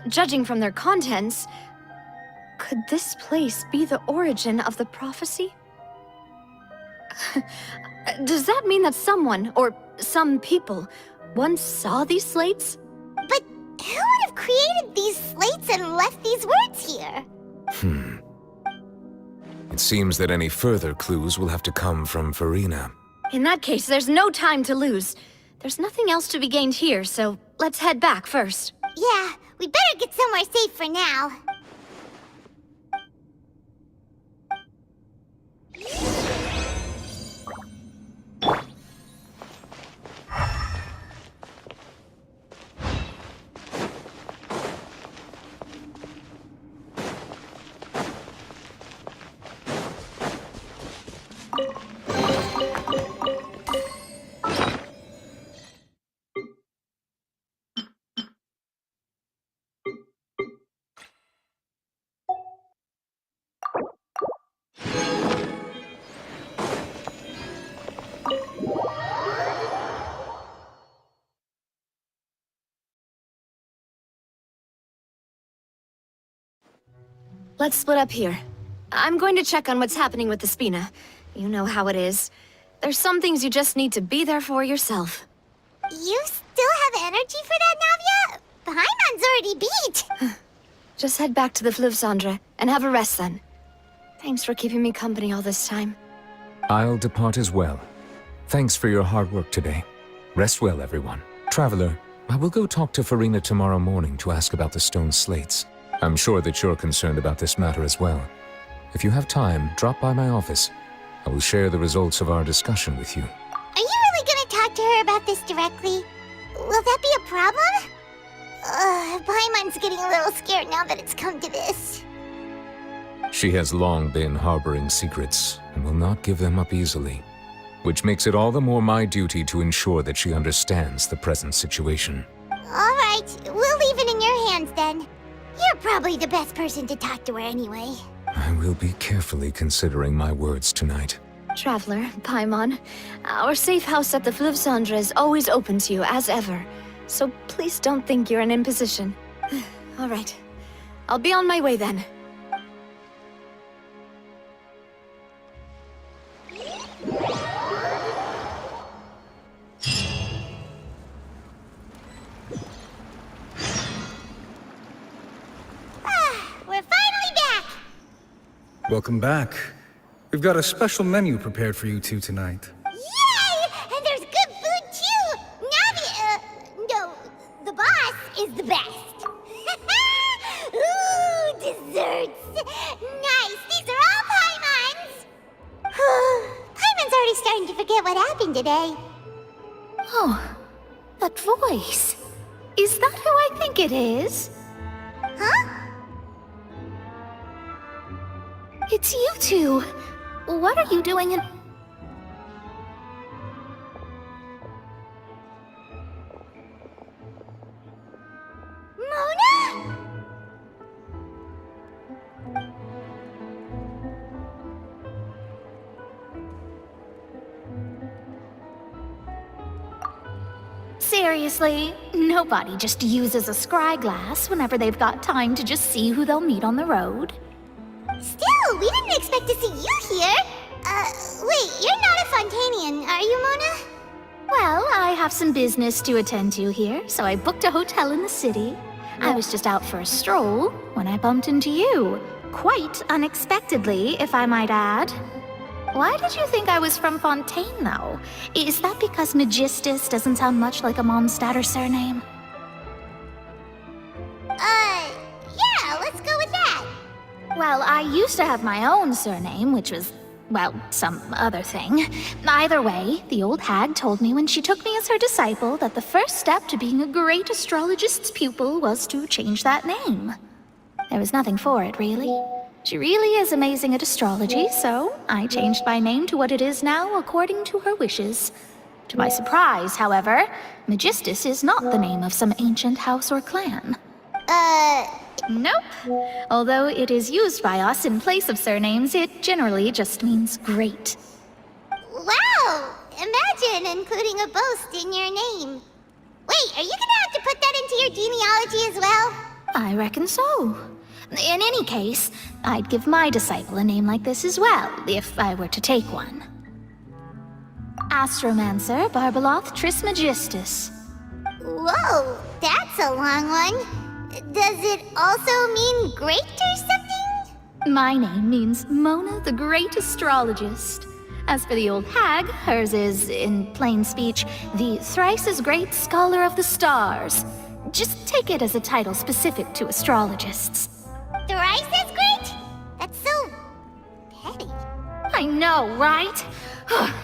Judging from their contents, could this place be the origin of the prophecy? Does that mean that someone, or some people, once saw these slates? But who would have created these slates and left these words here? It seems that any further clues will have to come from Farina. In that case, there's no time to lose. There's nothing else to be gained here, so let's head back first. Yeah, we better get somewhere safe for now. let's split up here. I'm going to check on what's happening with the Spina. You know how it is. There's some things you just need to be there for yourself. You still have energy for that, Navia? Paimon's already beat! Just head back to the Fleuve Cendre and have a rest then. Thanks for keeping me company all this time. I'll depart as well. Thanks for your hard work today. Rest well, everyone. Traveler, I will go talk to Farina tomorrow morning to ask about the stone slates. I'm sure that you're concerned about this matter as well. If you have time, drop by my office. I will share the results of our discussion with you. Are you really gonna talk to her about this directly? Will that be a problem? Paimon's getting a little scared now that it's come to this. She has long been harboring secrets and will not give them up easily, which makes it all the more my duty to ensure that she understands the present situation. All right, we'll leave it in your hands then. You're probably the best person to talk to her anyway. I will be carefully considering my words tonight. Traveler, Paimon, our safe house at the Fleuve Cendre is always open to you, as ever. So please don't think you're an imposition. All right. I'll be on my way then. We're finally back! Welcome back. We've got a special menu prepared for you two tonight. Yay! And there's good food too! Navia, no, the boss is the best. Ooh, desserts! Nice, these are all Paimon's! Paimon's already starting to forget what happened today. Oh, that voice. Is that who I think it is? Huh? It's you two. What are you doing in... Mona? Seriously, nobody just uses a scry glass whenever they've got time to just see who they'll meet on the road. Still, we didn't expect to see you here. Wait, you're not a Fontainian, are you, Mona? Well, I have some business to attend to here, so I booked a hotel in the city. I was just out for a stroll when I bumped into you. Quite unexpectedly, if I might add. Why did you think I was from Fontaine, though? Is that because Magistus doesn't sound much like a Mondstadter surname? Yeah, let's go with that. Well, I used to have my own surname, which was, well, some other thing. Either way, the old hag told me when she took me as her disciple that the first step to being a great astrologist's pupil was to change that name. There was nothing for it, really. She really is amazing at astrology, so I changed my name to what it is now according to her wishes. To my surprise, however, Magistus is not the name of some ancient house or clan. Nope. Although it is used by us in place of surnames, it generally just means great. Wow! Imagine including a boast in your name. Wait, are you gonna have to put that into your genealogy as well? I reckon so. In any case, I'd give my disciple a name like this as well, if I were to take one. Astromancer Barbeloth Trismegistus. Whoa, that's a long one. Does it also mean great or something? My name means Mona the Great Astrologist. As for the old hag, hers is, in plain speech, the thrice-as-great Scholar of the Stars. Just take it as a title specific to astrologists. Thrice as great? That's so petty. I know, right?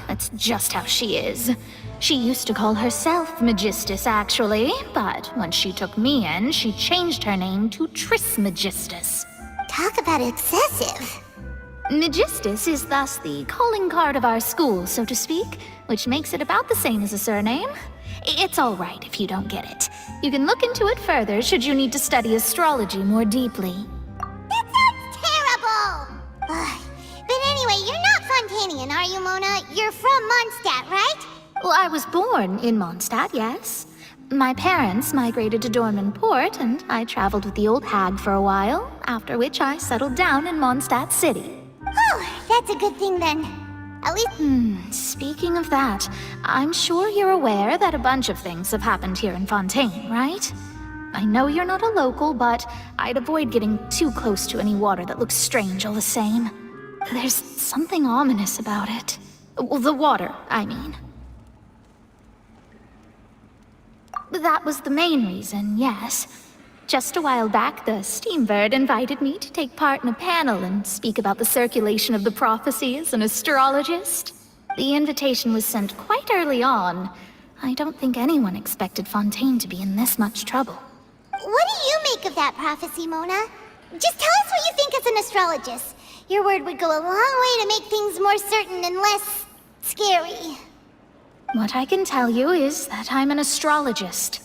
That's just how she is. She used to call herself Magistus, actually, but when she took me in, she changed her name to Trismegistus. Talk about excessive. Magistus is thus the calling card of our school, so to speak, which makes it about the same as a surname. It's all right if you don't get it. You can look into it further should you need to study astrology more deeply. That sounds terrible! But anyway, you're not Fontainian, are you, Mona? You're from Mondstadt, right? Well, I was born in Mondstadt, yes. My parents migrated to Dorman Port, and I traveled with the old hag for a while, after which I settled down in Mondstadt City. Oh, that's a good thing then. At least... Speaking of that, I'm sure you're aware that a bunch of things have happened here in Fontaine, right? I know you're not a local, but I'd avoid getting too close to any water that looks strange all the same. There's something ominous about it. Well, the water, I mean. That was the main reason, yes. Just a while back, the Steambird invited me to take part in a panel and speak about the circulation of the prophecy as an astrologist. The invitation was sent quite early on. I don't think anyone expected Fontaine to be in this much trouble. What do you make of that prophecy, Mona? Just tell us what you think as an astrologist. Your word would go a long way to make things more certain and less... scary. What I can tell you is that I'm an astrologist,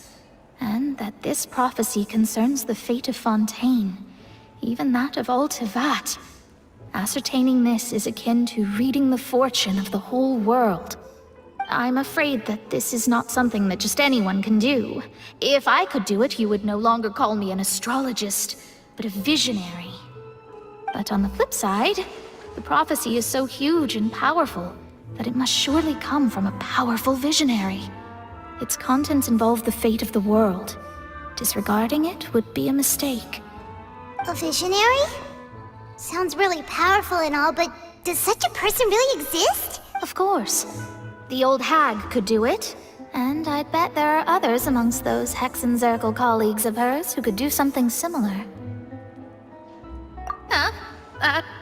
and that this prophecy concerns the fate of Fontaine, even that of all Tevat. Ascertaining this is akin to reading the fortune of the whole world. I'm afraid that this is not something that just anyone can do. If I could do it, you would no longer call me an astrologist, but a visionary. But on the flip side, the prophecy is so huge and powerful that it must surely come from a powerful visionary. Its contents involve the fate of the world. Disregarding it would be a mistake. A visionary? Sounds really powerful and all, but does such a person really exist? Of course. The old hag could do it, and I'd bet there are others amongst those Hexenzirkel colleagues of hers who could do something similar.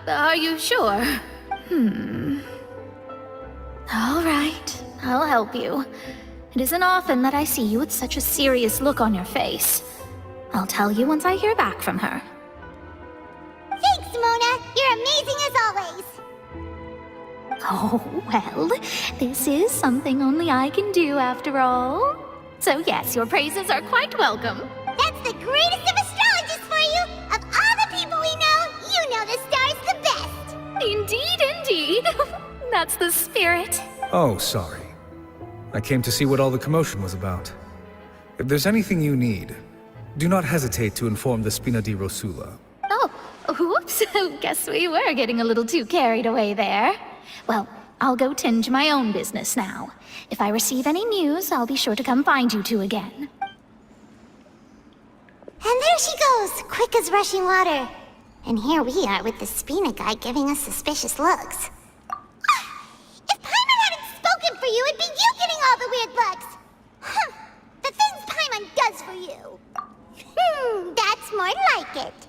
Are you sure? All right, I'll help you. It isn't often that I see you with such a serious look on your face. I'll tell you once I hear back from her. Thanks, Mona! You're amazing as always! Oh, well, this is something only I can do after all. So yes, your praises are quite welcome. That's the greatest of astrologists for you! Of all the people we know, you know the star's the best! Indeed, indeed. That's the spirit. Oh, sorry. I came to see what all the commotion was about. If there's anything you need, do not hesitate to inform the Spina di Rosula. Oh, whoops. Guess we were getting a little too carried away there. Well, I'll go tend to my own business now. If I receive any news, I'll be sure to come find you two again. And there she goes, quick as rushing water. And here we are with the Spina guy giving us suspicious looks. If Paimon hadn't spoken for you, it'd be you getting all the weird looks. The things Paimon does for you. That's more like it.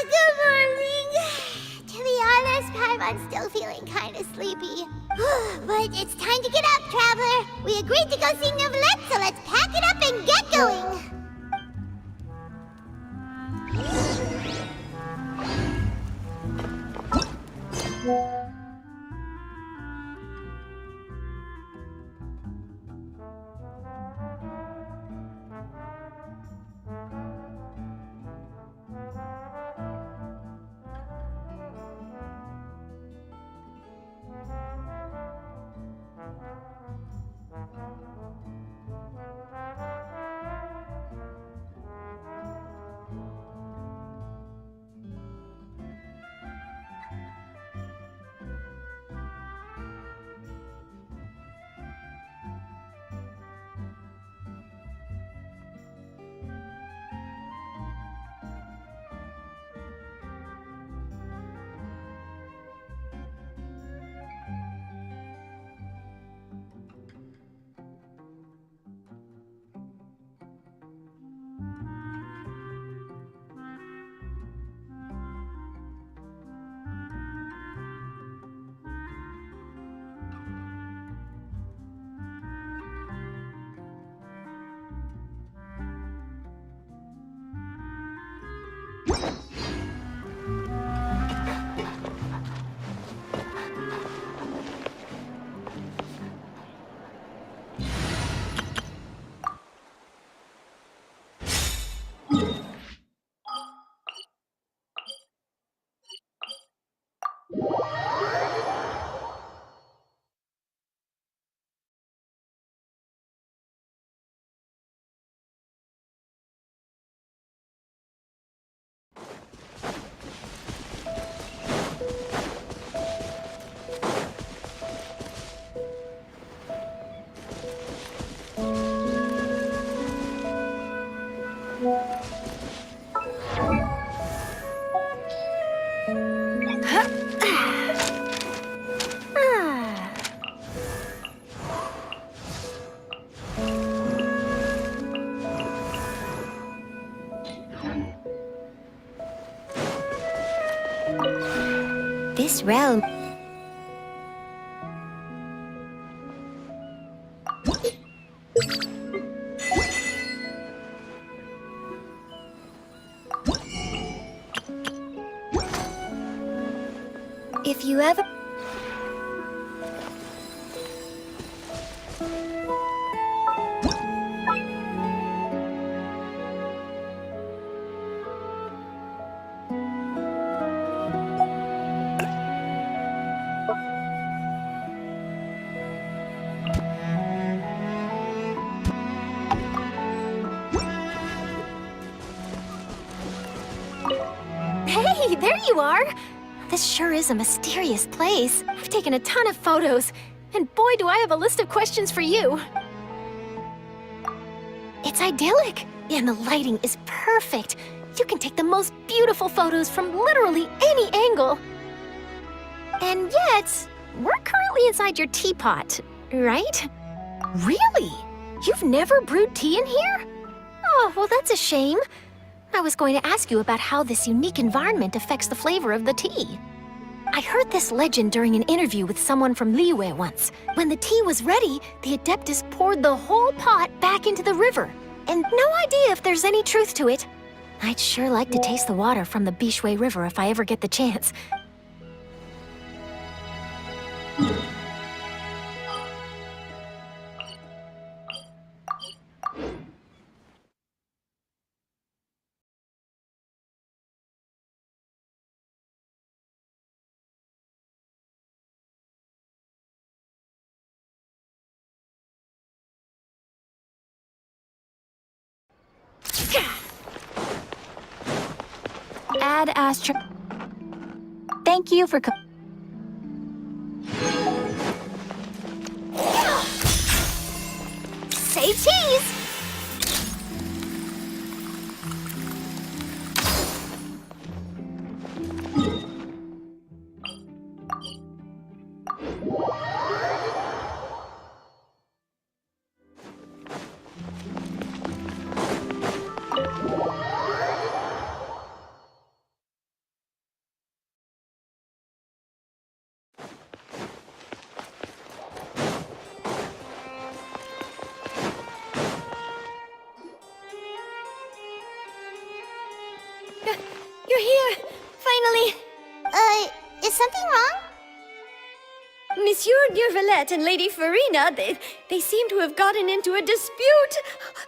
Good morning. To be honest, Paimon's still feeling kind of sleepy. But it's time to get up, traveler. We agreed to go see Novelet, so let's pack it up and get going. This realm... If you ever... Hey, there you are! This sure is a mysterious place. I've taken a ton of photos, and boy do I have a list of questions for you. It's idyllic, and the lighting is perfect. You can take the most beautiful photos from literally any angle. And yet, we're currently inside your teapot, right? Really? You've never brewed tea in here? Oh, well that's a shame. I was going to ask you about how this unique environment affects the flavor of the tea. I heard this legend during an interview with someone from Liyue once. When the tea was ready, the Adeptus poured the whole pot back into the river. And no idea if there's any truth to it. I'd sure like to taste the water from the Bishui River if I ever get the chance. Ad Astra. Thank you for Say cheese! You're here! Finally! Is something wrong? Monsieur Neurvalette and Lady Farina, they seem to have gotten into a dispute.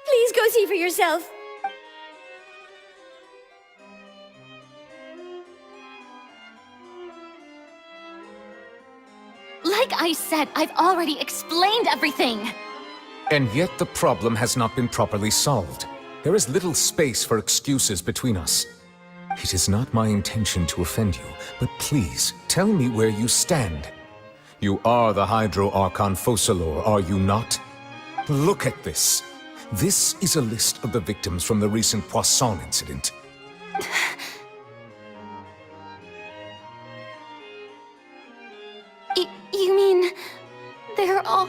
Please go see for yourself. Like I said, I've already explained everything. And yet the problem has not been properly solved. There is little space for excuses between us. It is not my intention to offend you, but please, tell me where you stand. You are the Hydro Archon Focalors, are you not? Look at this. This is a list of the victims from the recent Poisson incident. You mean... they're all...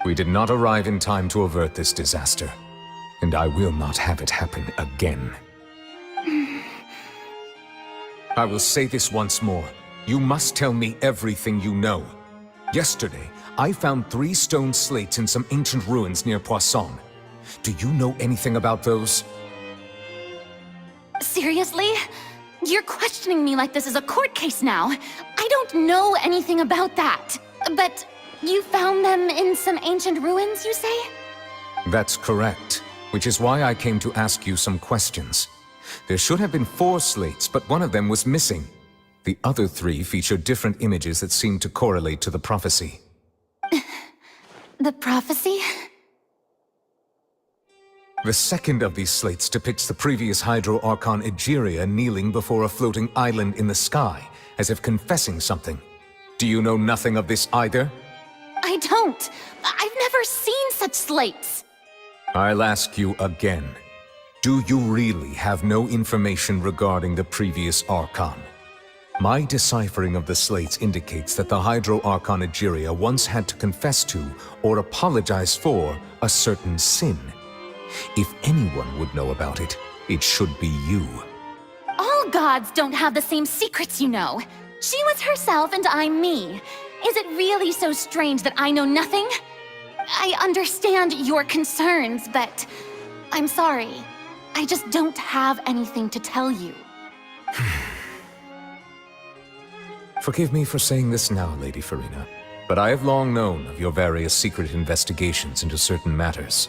We did not arrive in time to avert this disaster, and I will not have it happen again. I will say this once more. You must tell me everything you know. Yesterday, I found 3 stone slates in some ancient ruins near Poisson. Do you know anything about those? Seriously? You're questioning me like this is a court case now. I don't know anything about that. But you found them in some ancient ruins, you say? That's correct, which is why I came to ask you some questions. There should have been 4 slates, but one of them was missing. The other 3 feature different images that seem to correlate to the prophecy. The prophecy? The second of these slates depicts the previous Hydro Archon Egeria kneeling before a floating island in the sky, as if confessing something. Do you know nothing of this either? I don't. I've never seen such slates. I'll ask you again. Do you really have no information regarding the previous Archon? My deciphering of the slates indicates that the Hydro Archon Egeria once had to confess to, or apologize for, a certain sin. If anyone would know about it, it should be you. All gods don't have the same secrets, you know. She was herself and I'm me. Is it really so strange that I know nothing? I understand your concerns, but I'm sorry. I just don't have anything to tell you. Forgive me for saying this now, Lady Furina, but I have long known of your various secret investigations into certain matters.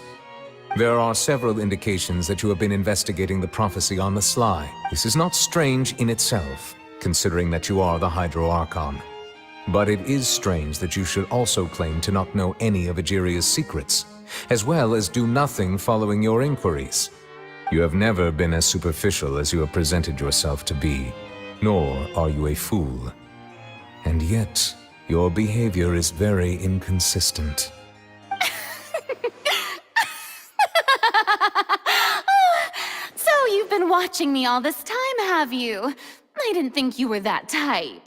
There are several indications that you have been investigating the prophecy on the sly. This is not strange in itself, considering that you are the Hydro Archon. But it is strange that you should also claim to not know any of Egeria's secrets, as well as do nothing following your inquiries. You have never been as superficial as you have presented yourself to be, nor are you a fool. And yet, your behavior is very inconsistent. So you've been watching me all this time, have you? I didn't think you were that type.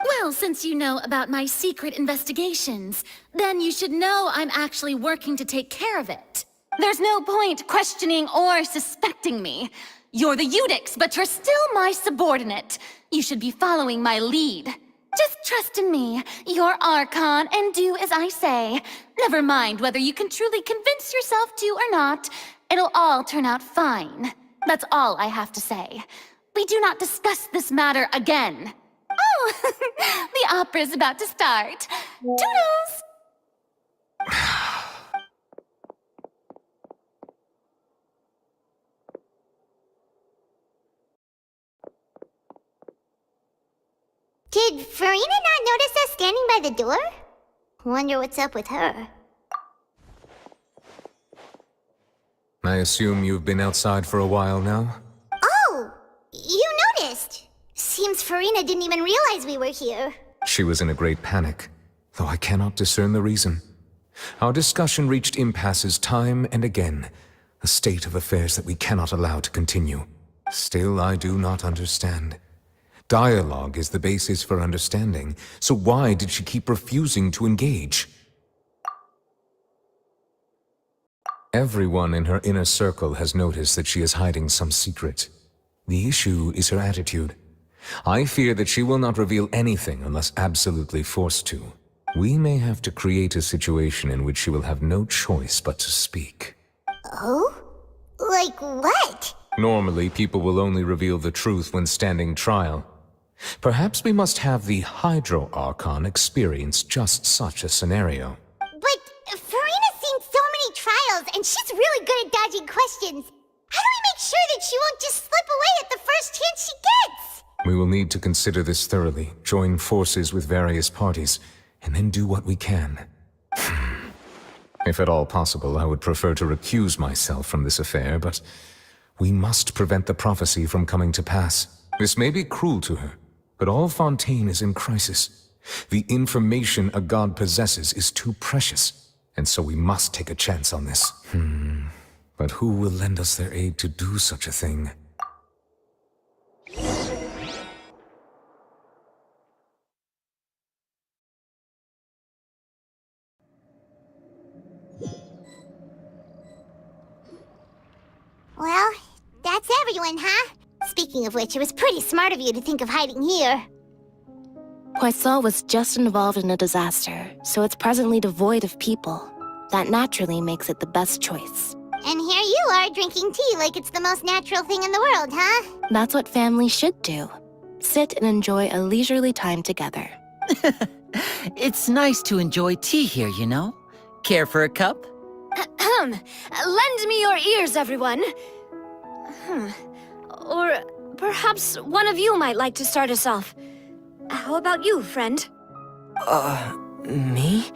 Well, since you know about my secret investigations, then you should know I'm actually working to take care of it. There's no point questioning or suspecting me. You're the Eudix, but you're still my subordinate. You should be following my lead. Just trust in me, your Archon, and do as I say. Never mind whether you can truly convince yourself to or not. It'll all turn out fine. That's all I have to say. We do not discuss this matter again. Oh, the opera's about to start. Toodles! Did Furina not notice us standing by the door? Wonder what's up with her. I assume you've been outside for a while now? Oh! You noticed! Seems Furina didn't even realize we were here. She was in a great panic, though I cannot discern the reason. Our discussion reached impasses time and again, a state of affairs that we cannot allow to continue. Still, I do not understand. Dialogue is the basis for understanding, so why did she keep refusing to engage? Everyone in her inner circle has noticed that she is hiding some secret. The issue is her attitude. I fear that she will not reveal anything unless absolutely forced to. We may have to create a situation in which she will have no choice but to speak. Oh? Like what? Normally, people will only reveal the truth when standing trial. Perhaps we must have the Hydro Archon experience just such a scenario. But Furina's seen so many trials, and she's really good at dodging questions. How do we make sure that she won't just slip away at the first chance she gets? We will need to consider this thoroughly, join forces with various parties, and then do what we can. If at all possible, I would prefer to recuse myself from this affair, but we must prevent the prophecy from coming to pass. This may be cruel to her, but all Fontaine is in crisis. The information a god possesses is too precious, and so we must take a chance on this. But who will lend us their aid to do such a thing? Well, that's everyone, huh? Speaking of which, it was pretty smart of you to think of hiding here. Poisson was just involved in a disaster, so it's presently devoid of people. That naturally makes it the best choice. And here you are drinking tea like it's the most natural thing in the world, huh? That's what family should do. Sit and enjoy a leisurely time together. It's nice to enjoy tea here, you know? Care for a cup? Lend me your ears, everyone. Or perhaps one of you might like to start us off. How about you, friend? Me?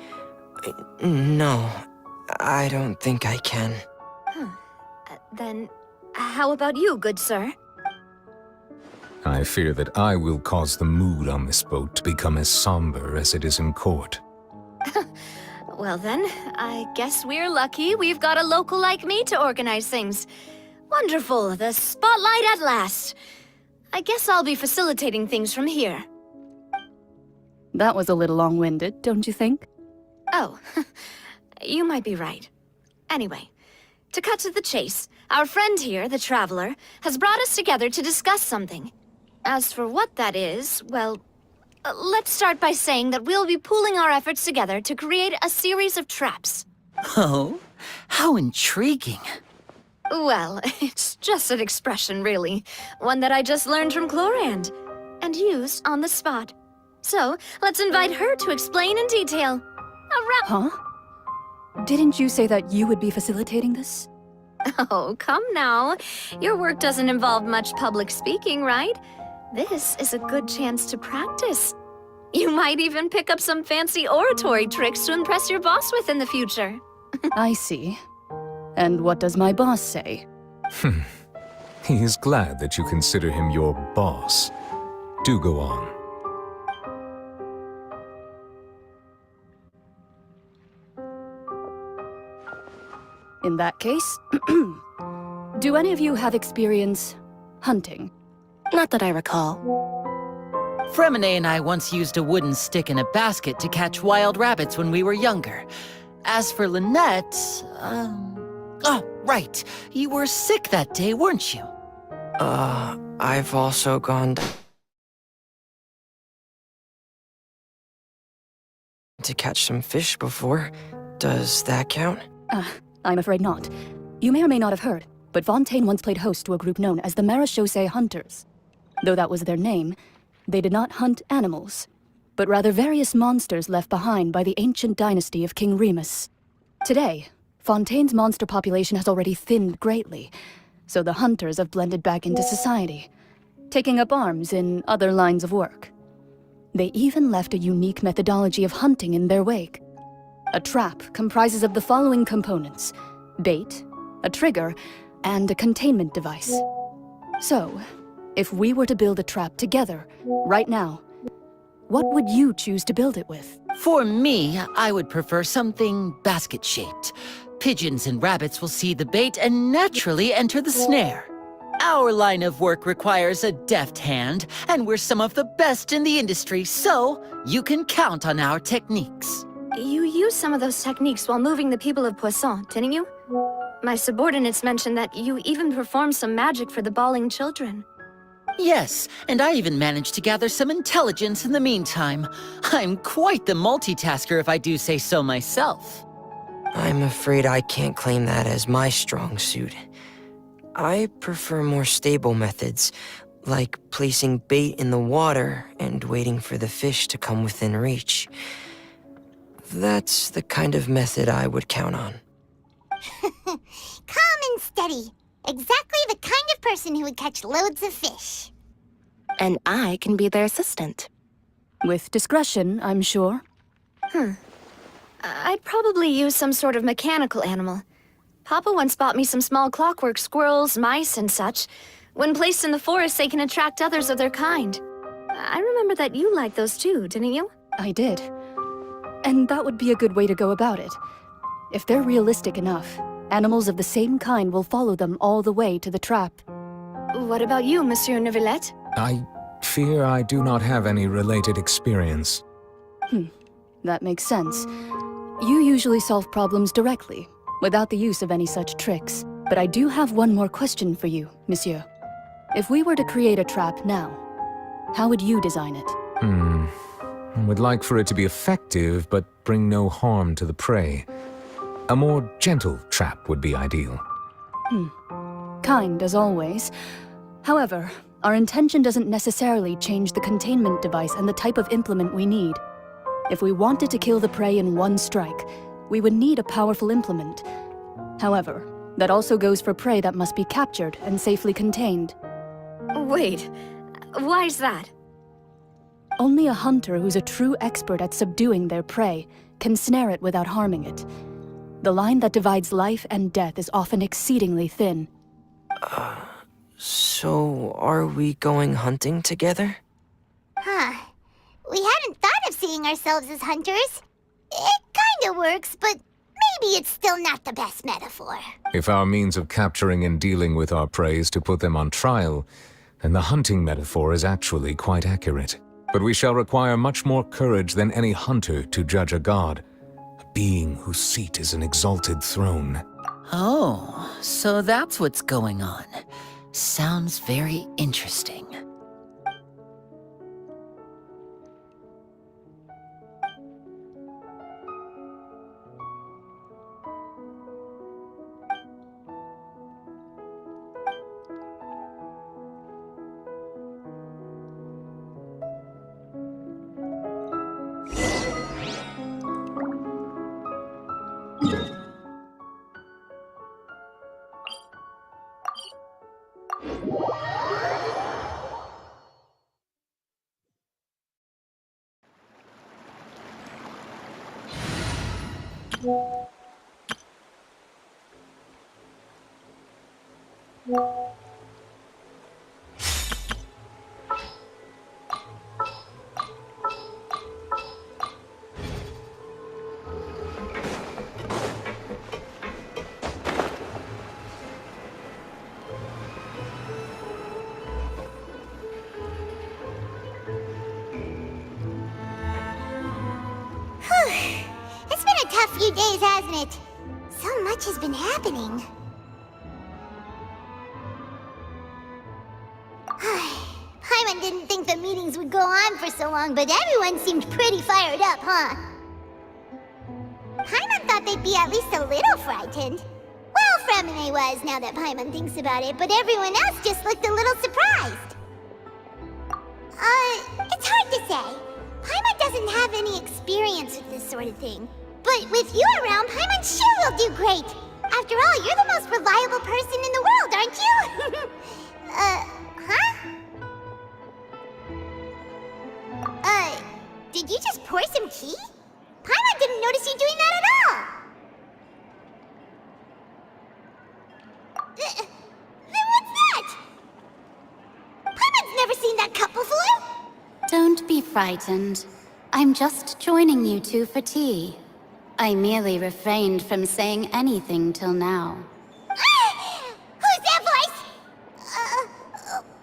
No, I don't think I can. Then, how about you, good sir? I fear that I will cause the mood on this boat to become as somber as it is in court. Well then, I guess we're lucky we've got a local like me to organize things. Wonderful, the spotlight at last. I guess I'll be facilitating things from here. That was a little long-winded, don't you think? Oh, you might be right. Anyway, to cut to the chase, our friend here, the Traveler, has brought us together to discuss something. As for what that is, well, let's start by saying that we'll be pooling our efforts together to create a series of traps. Oh, how intriguing. Well, it's just an expression, really. One that I just learned from Chlorand, and used on the spot. So, let's invite her to explain in detail. Huh? Didn't you say that you would be facilitating this? Oh, come now. Your work doesn't involve much public speaking, right? This is a good chance to practice. You might even pick up some fancy oratory tricks to impress your boss with in the future. I see. And what does my boss say? He is glad that you consider him your boss. Do go on. In that case, do any of you have experience hunting? Not that I recall. Fremine and I once used a wooden stick in a basket to catch wild rabbits when we were younger. As for Lynette, oh, right. You were sick that day, weren't you? I've also gone to catch some fish before. Does that count? I'm afraid not. You may or may not have heard, but Fontaine once played host to a group known as the Marechaussee Hunters. Though that was their name, they did not hunt animals, but rather various monsters left behind by the ancient dynasty of King Remus. Today, Fontaine's monster population has already thinned greatly, so the hunters have blended back into society, taking up arms in other lines of work. They even left a unique methodology of hunting in their wake. A trap comprises of the following components: bait, a trigger, and a containment device. So, if we were to build a trap together, right now, what would you choose to build it with? For me, I would prefer something basket-shaped. Pigeons and rabbits will see the bait and naturally enter the snare. Our line of work requires a deft hand, and we're some of the best in the industry, so you can count on our techniques. You used some of those techniques while moving the people of Poisson, didn't you? My subordinates mentioned that you even performed some magic for the bawling children. Yes, and I even managed to gather some intelligence in the meantime. I'm quite the multitasker if I do say so myself. I'm afraid I can't claim that as my strong suit. I prefer more stable methods, like placing bait in the water and waiting for the fish to come within reach. That's the kind of method I would count on. Calm and steady. Exactly the kind of person who would catch loads of fish. And I can be their assistant. With discretion, I'm sure. I'd probably use some sort of mechanical animal. Papa once bought me some small clockwork squirrels, mice, and such. When placed in the forest, they can attract others of their kind. I remember that you liked those too, didn't you? I did. And that would be a good way to go about it. If they're realistic enough, animals of the same kind will follow them all the way to the trap. What about you, Monsieur Neuvillette? I fear I do not have any related experience. That makes sense. You usually solve problems directly, without the use of any such tricks. But I do have one more question for you, Monsieur. If we were to create a trap now, how would you design it? I would like for it to be effective, but bring no harm to the prey. A more gentle trap would be ideal. Kind as always. However, our intention doesn't necessarily change the containment device and the type of implement we need. If we wanted to kill the prey in one strike, we would need a powerful implement. However, that also goes for prey that must be captured and safely contained. Wait, why's that? Only a hunter who's a true expert at subduing their prey can snare it without harming it. The line that divides life and death is often exceedingly thin. So are we going hunting together? We hadn't thought of seeing ourselves as hunters. It kinda works, but maybe it's still not the best metaphor. If our means of capturing and dealing with our prey is to put them on trial, then the hunting metaphor is actually quite accurate. But we shall require much more courage than any hunter to judge a god, a being whose seat is an exalted throne. Oh, so that's what's going on. Sounds very interesting. It's been a tough few days, hasn't it? So much has been happening. Paimon didn't think the meetings would go on for so long, but everyone seemed pretty fired up, huh? Paimon thought they'd be at least a little frightened. Well, Fremine was, now that Paimon thinks about it, but everyone else just looked a little surprised. It's hard to say. Paimon doesn't have any experience with this sort of thing. But with you around, Paimon sure will do great. After all, you're the most reliable person in the world, aren't you? Did you just pour some tea? Paimon didn't notice you doing that at all. Then what's that? Paimon's never seen that cup before. Don't be frightened. I'm just joining you two for tea. I merely refrained from saying anything till now. Who's that voice?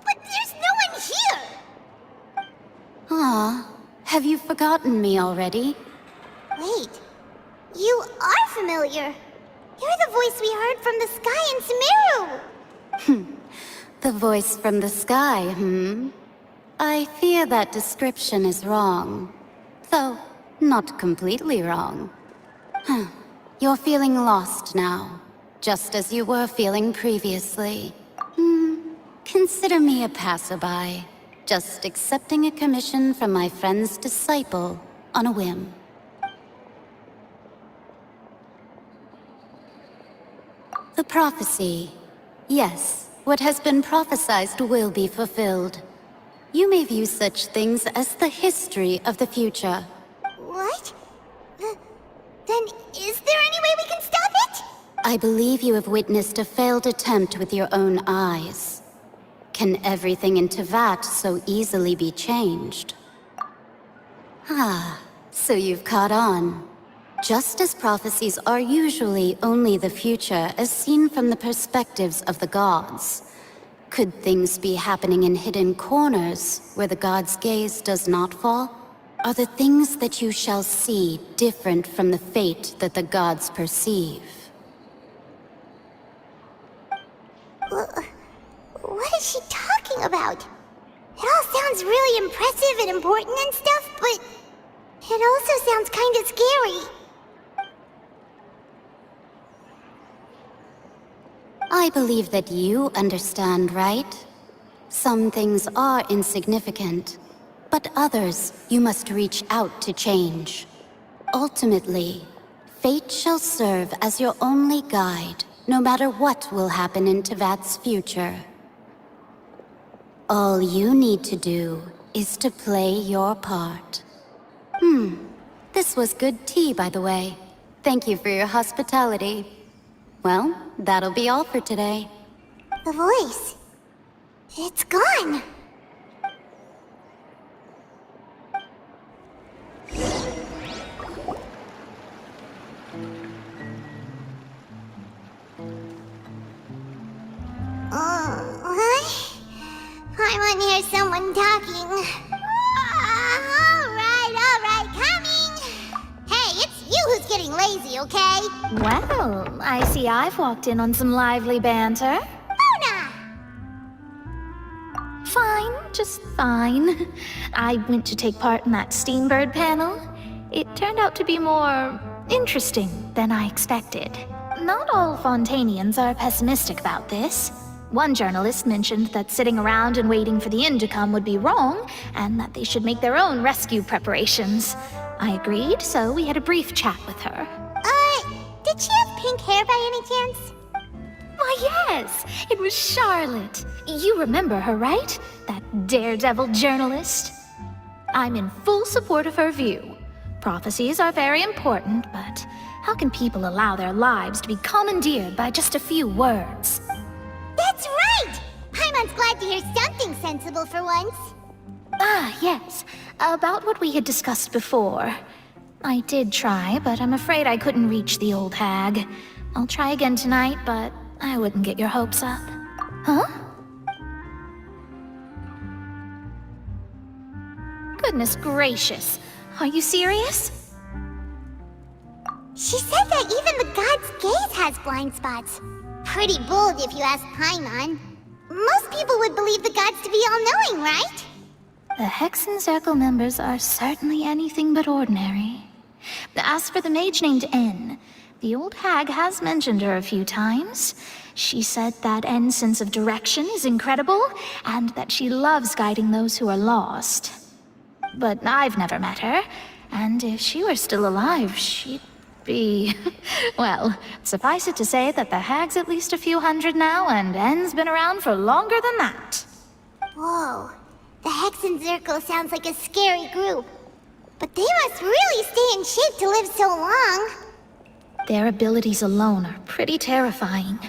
But there's no one here. Aw, have you forgotten me already? Wait, you are familiar. You're the voice we heard from the sky in Sumeru. The voice from the sky, I fear that description is wrong. Though, not completely wrong. You're feeling lost now, just as you were feeling previously. Consider me a passerby, just accepting a commission from my friend's disciple on a whim. The prophecy. Yes, what has been prophesied will be fulfilled. You may view such things as the history of the future. What? Then is there any way we can stop it? I believe you have witnessed a failed attempt with your own eyes. Can everything in Teyvat so easily be changed? So you've caught on. Just as prophecies are usually only the future as seen from the perspectives of the gods, could things be happening in hidden corners where the gods' gaze does not fall? Are the things that you shall see different from the fate that the gods perceive? What is she talking about? It all sounds really impressive and important and stuff, but it also sounds kind of scary. I believe that you understand, right? Some things are insignificant, but others you must reach out to change. Ultimately, fate shall serve as your only guide, no matter what will happen in Teyvat's future. All you need to do is to play your part. This was good tea, by the way. Thank you for your hospitality. Well, that'll be all for today. The voice. It's gone. someone talking. Alright, coming! Hey, it's you who's getting lazy, okay? Well, I see I've walked in on some lively banter. Mona! Fine, just fine. I went to take part in that Steambird panel. It turned out to be more interesting than I expected. Not all Fontainians are pessimistic about this. One journalist mentioned that sitting around and waiting for the end to come would be wrong, and that they should make their own rescue preparations. I agreed, so we had a brief chat with her. Did she have pink hair by any chance? Why, yes! It was Charlotte. You remember her, right? That daredevil journalist? I'm in full support of her view. Prophecies are very important, but how can people allow their lives to be commandeered by just a few words? That's right! Paimon's glad to hear something sensible for once. Ah, yes. About what we had discussed before. I did try, but I'm afraid I couldn't reach the old hag. I'll try again tonight, but I wouldn't get your hopes up. Huh? Goodness gracious. Are you serious? She said that even the god's gaze has blind spots. Pretty bold if you ask Paimon. Most people would believe the gods to be all-knowing, right? The Hexen Circle members are certainly anything but ordinary. As for the mage named N, the old hag has mentioned her a few times. She said that N's sense of direction is incredible, and that she loves guiding those who are lost. But I've never met her, and if she were still alive, she'd be... Well, suffice it to say that the hag's at least a few hundred now, and N's been around for longer than that. Whoa. The Hexen Circle sounds like a scary group. But they must really stay in shape to live so long. Their abilities alone are pretty terrifying.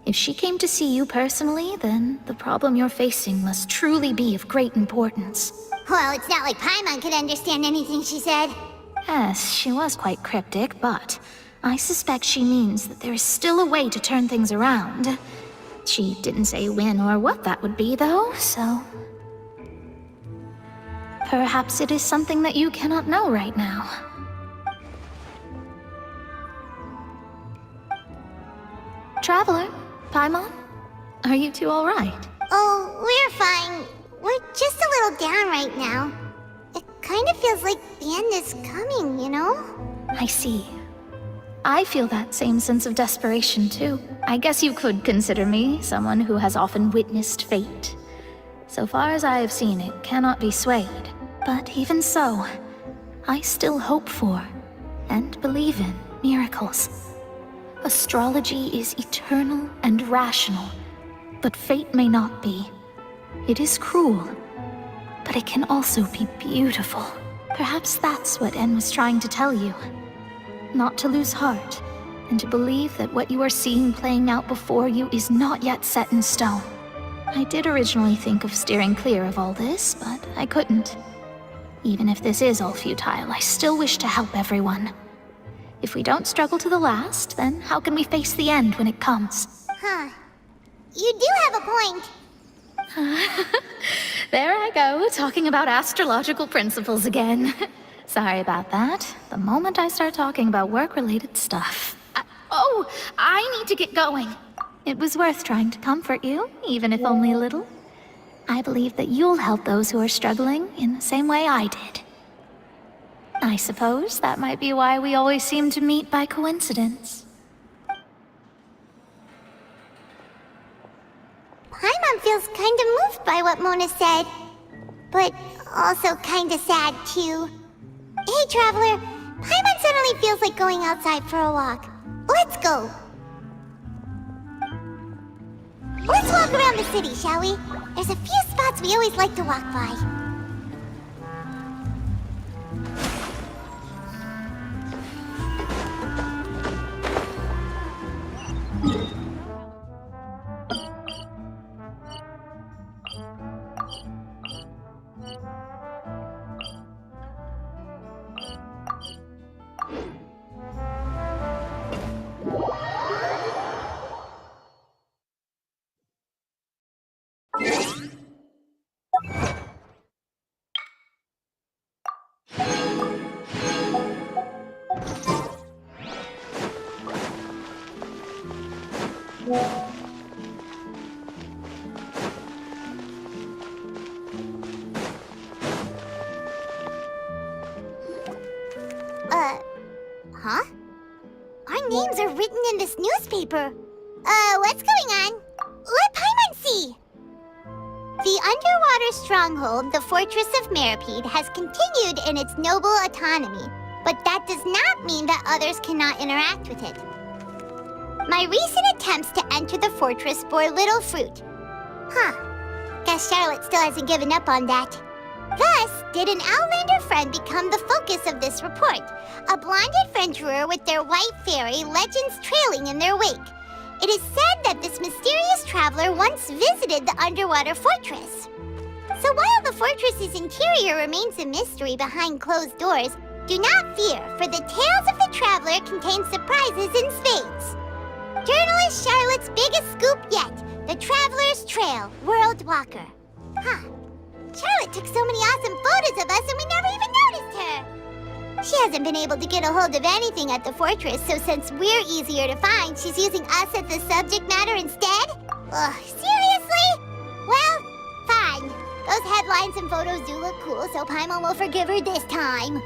If she came to see you personally, then the problem you're facing must truly be of great importance. Well, it's not like Paimon could understand anything she said. Yes, she was quite cryptic, but I suspect she means that there is still a way to turn things around. She didn't say when or what that would be, though, so... Perhaps it is something that you cannot know right now. Traveler, Paimon, are you two all right? Oh, we're fine. We're just a little down right now. It kind of feels like the end is coming, you know? I see. I feel that same sense of desperation, too. I guess you could consider me someone who has often witnessed fate. So far as I have seen, it cannot be swayed. But even so, I still hope for, and believe in, miracles. Astrology is eternal and rational, but fate may not be. It is cruel, but it can also be beautiful. Perhaps that's what En was trying to tell you. Not to lose heart, and to believe that what you are seeing playing out before you is not yet set in stone. I did originally think of steering clear of all this, but I couldn't. Even if this is all futile, I still wish to help everyone. If we don't struggle to the last, then how can we face the end when it comes? Huh. You do have a point. There I go, talking about astrological principles again. Sorry about that. The moment I start talking about work-related stuff... I need to get going. It was worth trying to comfort you, even if only a little. I believe that you'll help those who are struggling in the same way I did. I suppose that might be why we always seem to meet by coincidence. Paimon feels kind of moved by what Mona said. But also kind of sad, too. Hey, Traveler. Paimon suddenly feels like going outside for a walk. Let's go. Let's walk around the city, shall we? There's a few spots we always like to walk by. newspaper. What's going on? Let Paimon see! The underwater stronghold, the Fortress of Meripede, has continued in its noble autonomy, but that does not mean that others cannot interact with it. My recent attempts to enter the fortress bore little fruit. Guess Charlotte still hasn't given up on that. Thus, did an Outlander friend become the focus of this report, a blonde adventurer with their white fairy legends trailing in their wake. It is said that this mysterious traveler once visited the underwater fortress. So while the fortress's interior remains a mystery behind closed doors, do not fear, for the tales of the traveler contain surprises in spades. Journalist Charlotte's biggest scoop yet, the Traveler's Trail, World Walker. Charlotte took so many awesome photos of us and we never even noticed her. She hasn't been able to get a hold of anything at the fortress, so since we're easier to find, she's using us as the subject matter instead? Ugh, seriously? Well, fine. Those headlines and photos do look cool, so Paimon will forgive her this time.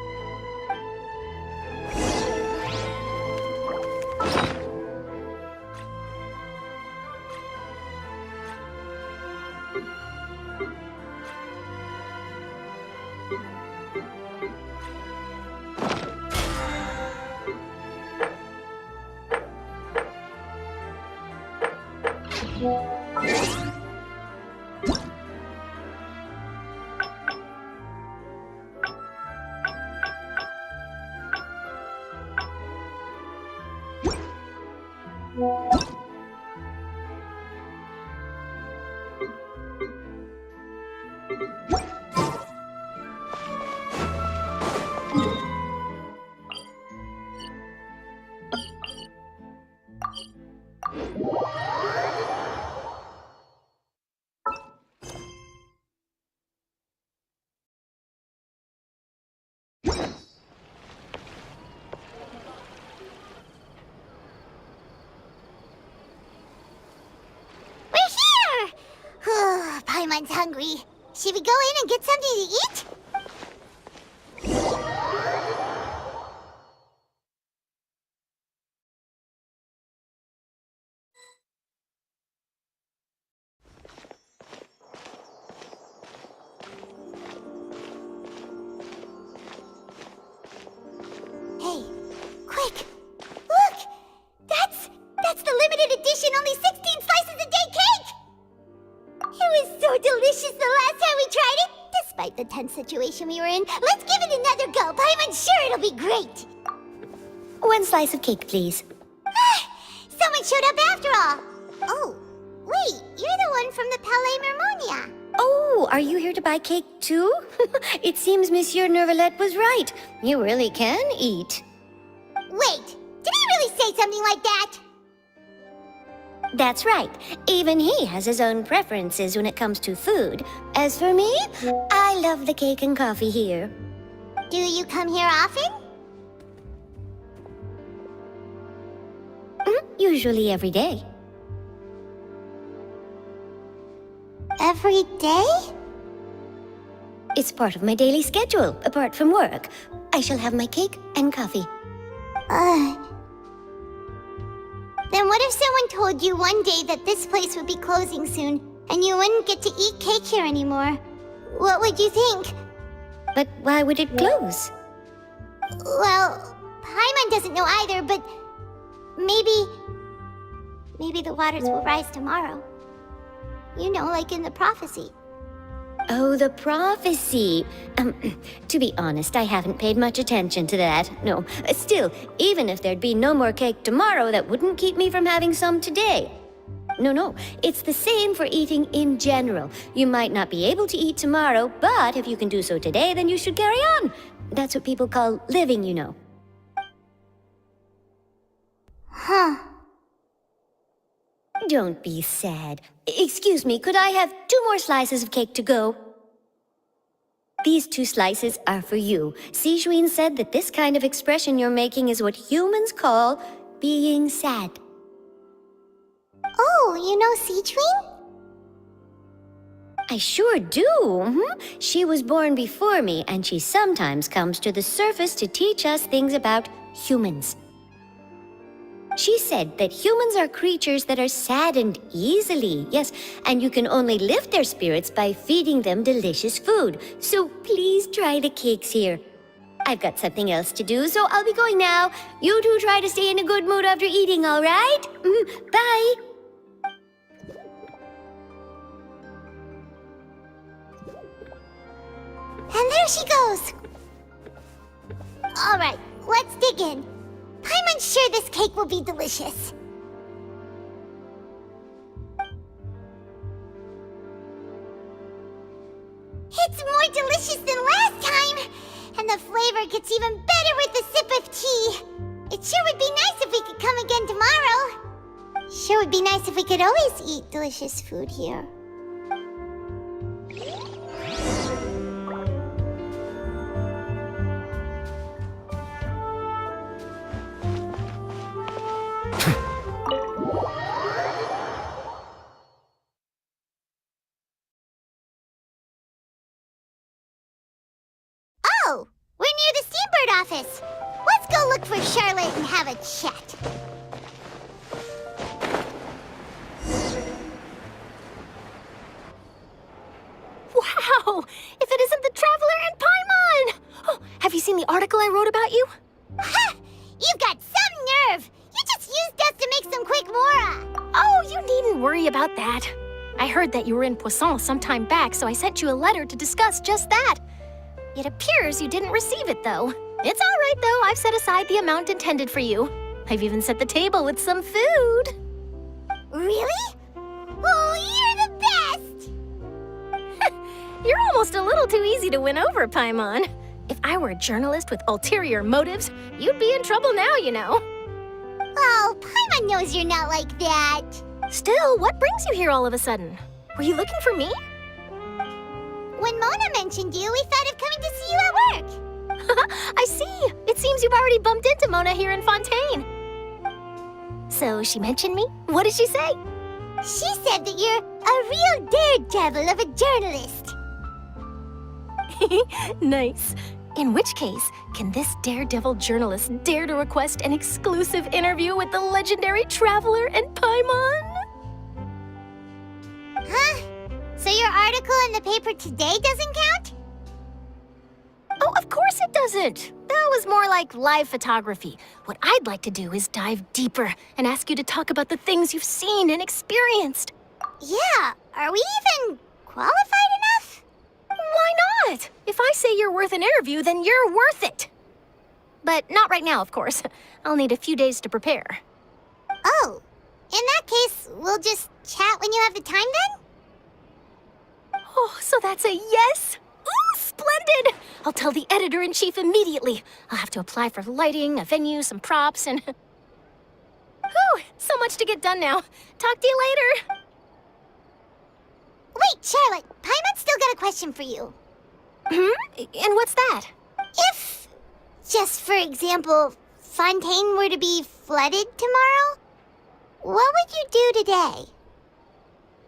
Paimon's hungry. Should we go in and get something to eat? Hey, quick! Look! That's the limited edition, only 16 slices a day cake! It was so delicious the last time we tried it! Despite the tense situation we were in, let's give it another go! Paimon's sure it'll be great! 1 slice of cake, please. Someone showed up after all! Oh, wait, you're the one from the Palais Mermonia! Oh, are you here to buy cake too? It seems Monsieur Nervalette was right. You really can eat. Wait, did he really say something like that? That's right. Even he has his own preferences when it comes to food. As for me, I love the cake and coffee here. Do you come here often? Usually every day. Every day? It's part of my daily schedule, apart from work. I shall have my cake and coffee. Then what if someone told you one day that this place would be closing soon, and you wouldn't get to eat cake here anymore? What would you think? But why would it close? Well, Paimon doesn't know either, but maybe the waters will rise tomorrow. You know, like in the prophecy. Oh, the prophecy. To be honest, I haven't paid much attention to that. No, still, even if there'd be no more cake tomorrow, that wouldn't keep me from having some today. No, it's the same for eating in general. You might not be able to eat tomorrow, but if you can do so today, then you should carry on. That's what people call living, you know. Don't be sad. Excuse me, could I have 2 more slices of cake to go? These 2 slices are for you. Sijuin said that this kind of expression you're making is what humans call being sad. Oh, you know Sijuin? I sure do. She was born before me, and she sometimes comes to the surface to teach us things about humans. She said that humans are creatures that are saddened easily, yes, and you can only lift their spirits by feeding them delicious food. So please try the cakes here. I've got something else to do, so I'll be going now. You two try to stay in a good mood after eating, all right? Bye! And there she goes. All right, let's dig in. Paimon's sure this cake will be delicious. It's more delicious than last time, and the flavor gets even better with a sip of tea. It sure would be nice if we could come again tomorrow. Sure would be nice if we could always eat delicious food here. Oh, we're near the Steambird office. Let's go look for Charlotte and have a chat. Wow! If it isn't the Traveler and Paimon! Oh, have you seen the article I wrote about you? Ha! You've got some nerve! You just used us to make some quick mora! Oh, you needn't worry about that. I heard that you were in Poisson some time back, so I sent you a letter to discuss just that. It appears you didn't receive it, though. It's all right, though. I've set aside the amount intended for you. I've even set the table with some food. Really? Oh, you're the best! You're almost a little too easy to win over, Paimon. If I were a journalist with ulterior motives, you'd be in trouble now, you know. Oh, Paimon knows you're not like that. Still, what brings you here all of a sudden? Were you looking for me? When Mona mentioned you, we thought of coming to see you at work. I see. It seems you've already bumped into Mona here in Fontaine. So she mentioned me? What did she say? She said that you're a real daredevil of a journalist. Nice. In which case, can this daredevil journalist dare to request an exclusive interview with the legendary Traveler and Paimon? Huh? So your article in the paper today doesn't count? Oh, of course it doesn't. That was more like live photography. What I'd like to do is dive deeper and ask you to talk about the things you've seen and experienced. Yeah, are we even qualified enough? Why not? If I say you're worth an interview, then you're worth it. But not right now, of course. I'll need a few days to prepare. Oh, in that case, we'll just chat when you have the time then? Oh, so that's a yes? Ooh, splendid! I'll tell the editor-in-chief immediately. I'll have to apply for lighting, a venue, some props, and... Whew, so much to get done now. Talk to you later. Wait, Charlotte, Paimon's still got a question for you. And what's that? If, just for example, Fontaine were to be flooded tomorrow, what would you do today?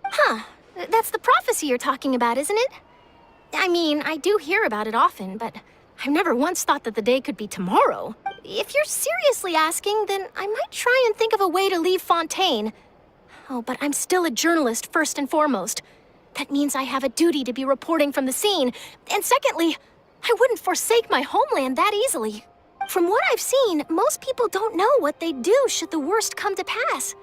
Huh. That's the prophecy you're talking about, isn't it? I mean, I do hear about it often, but I've never once thought that the day could be tomorrow. If you're seriously asking, then I might try and think of a way to leave Fontaine. Oh, but I'm still a journalist first and foremost. That means I have a duty to be reporting from the scene. And secondly, I wouldn't forsake my homeland that easily. From what I've seen, most people don't know what they'd do should the worst come to pass.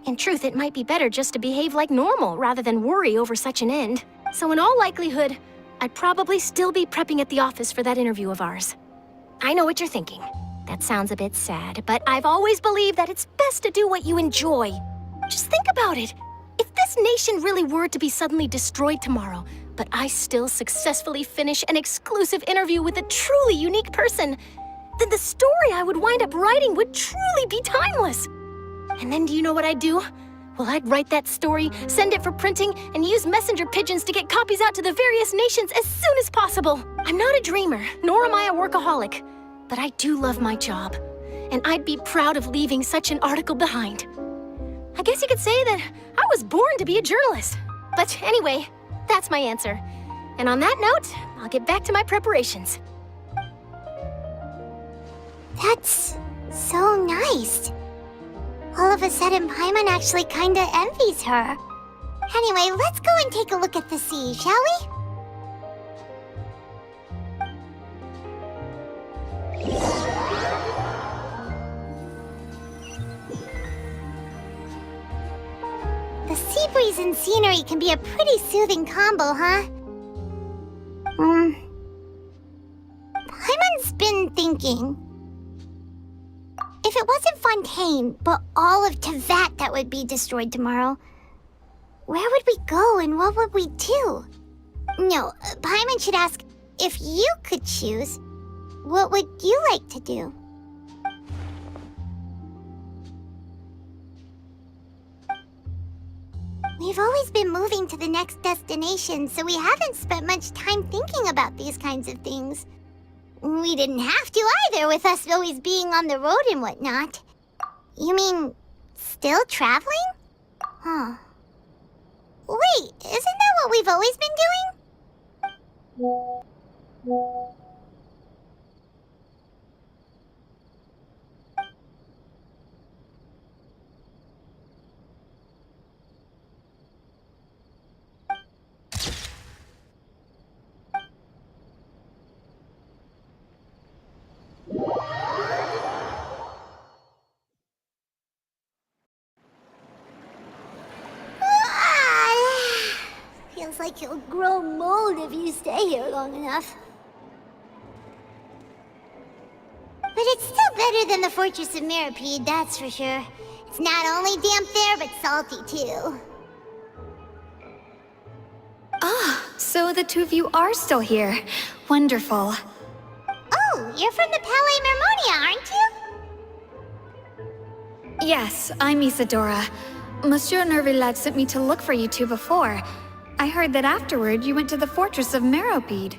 In truth, it might be better just to behave like normal rather than worry over such an end. So in all likelihood, I'd probably still be prepping at the office for that interview of ours. I know what you're thinking. That sounds a bit sad, but I've always believed that it's best to do what you enjoy. Just think about it. If this nation really were to be suddenly destroyed tomorrow, but I still successfully finish an exclusive interview with a truly unique person, then the story I would wind up writing would truly be timeless. And then do you know what I'd do? Well, I'd write that story, send it for printing, and use messenger pigeons to get copies out to the various nations as soon as possible. I'm not a dreamer, nor am I a workaholic, but I do love my job, and I'd be proud of leaving such an article behind. I guess you could say that I was born to be a journalist. But anyway, that's my answer. And on that note, I'll get back to my preparations. That's so nice. All of a sudden, Paimon actually kinda envies her. Anyway, let's go and take a look at the sea, shall we? The sea breeze and scenery can be a pretty soothing combo, huh? Paimon's been thinking. If it wasn't Fontaine, but all of Tevat that would be destroyed tomorrow, where would we go and what would we do? No, Paimon should ask, if you could choose, what would you like to do? We've always been moving to the next destination, so we haven't spent much time thinking about these kinds of things. We didn't have to either, with us always being on the road and whatnot. You mean, still traveling? Huh. Wait, isn't that what we've always been doing? Feels like you'll grow mold if you stay here long enough. But it's still better than the Fortress of Meropide, that's for sure. It's not only damp there, but salty too. Ah, so the two of you are still here. Wonderful. Oh, you're from the Palais Mermonia, aren't you? Yes, I'm Isadora. Monsieur Nervillet sent me to look for you two before. I heard that afterward you went to the Fortress of Meropide.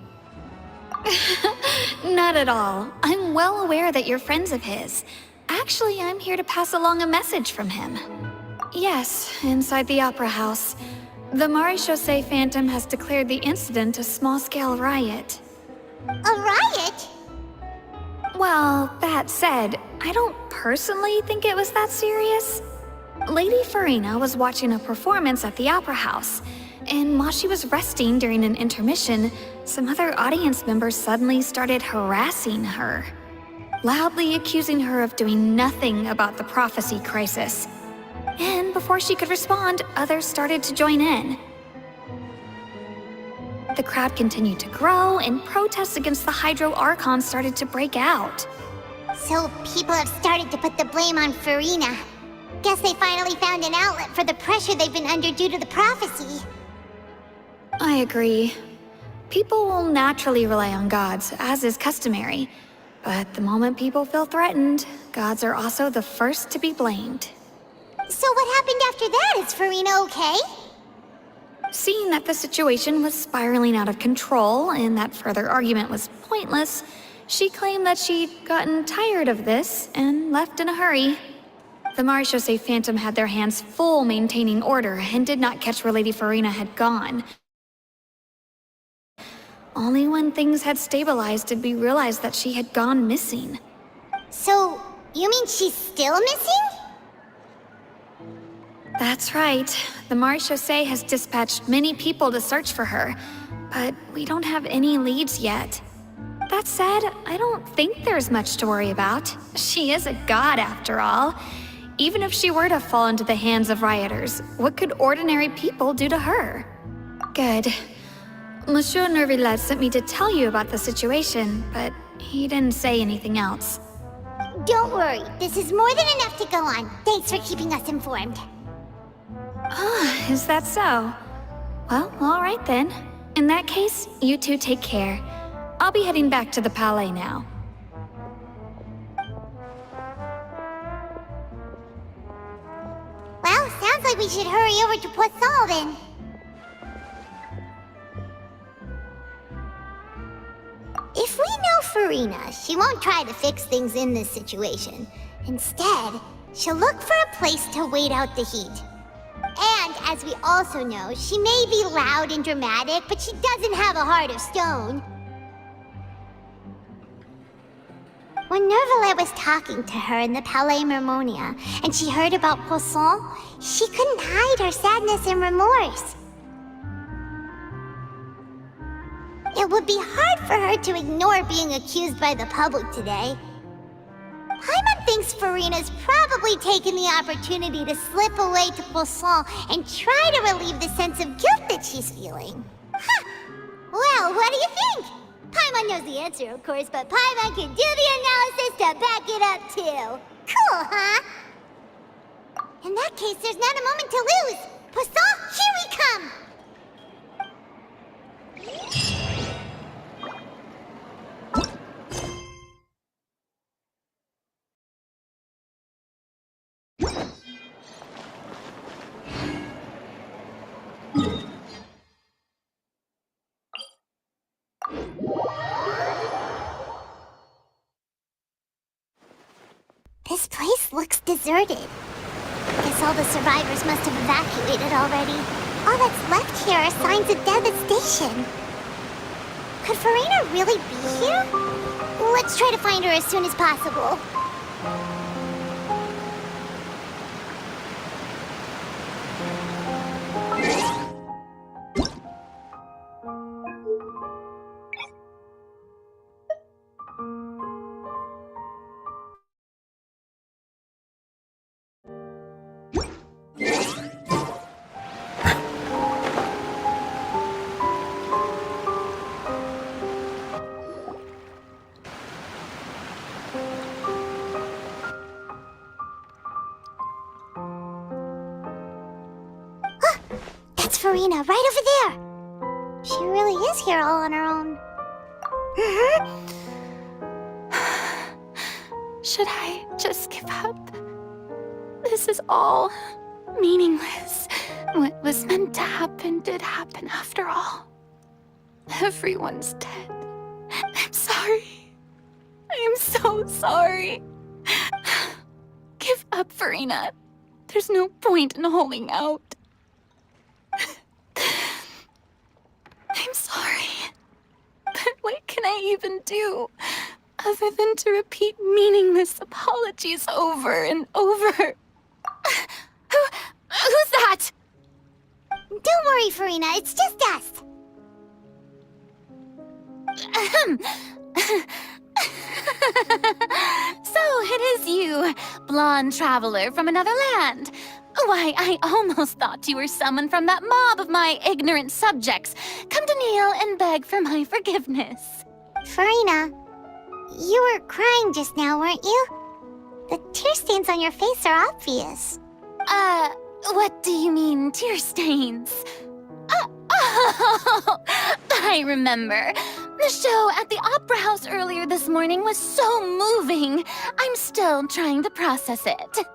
Not at all. I'm well aware that you're friends of his. Actually, I'm here to pass along a message from him. Yes, inside the Opera House. The Maréchaussée Phantom has declared the incident a small-scale riot. A riot? Well, that said, I don't personally think it was that serious. Lady Farina was watching a performance at the Opera House, and while she was resting during an intermission, some other audience members suddenly started harassing her, loudly accusing her of doing nothing about the prophecy crisis. And before she could respond, others started to join in. The crowd continued to grow, and protests against the Hydro Archon started to break out. So people have started to put the blame on Farina. Guess they finally found an outlet for the pressure they've been under due to the prophecy. I agree. People will naturally rely on gods, as is customary. But the moment people feel threatened, gods are also the first to be blamed. So what happened after that? Is Farina okay? Seeing that the situation was spiraling out of control and that further argument was pointless, she claimed that she'd gotten tired of this and left in a hurry. The Maréchaussée Phantom had their hands full maintaining order and did not catch where Lady Farina had gone. Only when things had stabilized did we realize that she had gone missing. So, you mean she's still missing? That's right. The Maréchaussée has dispatched many people to search for her, but we don't have any leads yet. That said, I don't think there's much to worry about. She is a god after all. Even if she were to fall into the hands of rioters, what could ordinary people do to her? Good. Monsieur Nervillet sent me to tell you about the situation, but he didn't say anything else. Don't worry, this is more than enough to go on. Thanks for keeping us informed. Ah, is that so? Well, all right then. In that case, you two take care. I'll be heading back to the Palais now. Well, sounds like we should hurry over to Poisson then. If we know Farina, she won't try to fix things in this situation. Instead, she'll look for a place to wait out the heat. And, as we also know, she may be loud and dramatic, but she doesn't have a heart of stone. When Nervalet was talking to her in the Palais Mermonia, and she heard about Poisson, she couldn't hide her sadness and remorse. It would be hard for her to ignore being accused by the public today. Paimon thinks Furina's probably taken the opportunity to slip away to Poisson and try to relieve the sense of guilt that she's feeling. Huh. Well, what do you think? Paimon knows the answer, of course, but Paimon can do the analysis to back it up, too. Cool, huh? In that case, there's not a moment to lose. Poisson, here we come! This place looks deserted. Guess all the survivors must have evacuated already. All that's left here are signs of devastation. Could Furina really be here? Let's try to find her as soon as possible. Furina, right over there! She really is here all on her own. Should I just give up? This is all meaningless. What was meant to happen did happen after all. Everyone's dead. I'm sorry. I am so sorry. Give up, Furina. There's no point in holding out. I'm sorry, but what can I even do other than to repeat meaningless apologies over and over? Who's that? Don't worry, Furina, it's just us. So it is you, blonde traveler from another land. Why, I almost thought you were someone from that mob of my ignorant subjects. Come to kneel and beg for my forgiveness. Furina, you were crying just now, weren't you? The tear stains on your face are obvious. What do you mean, tear stains? Oh, I remember. The show at the Opera House earlier this morning was so moving. I'm still trying to process it.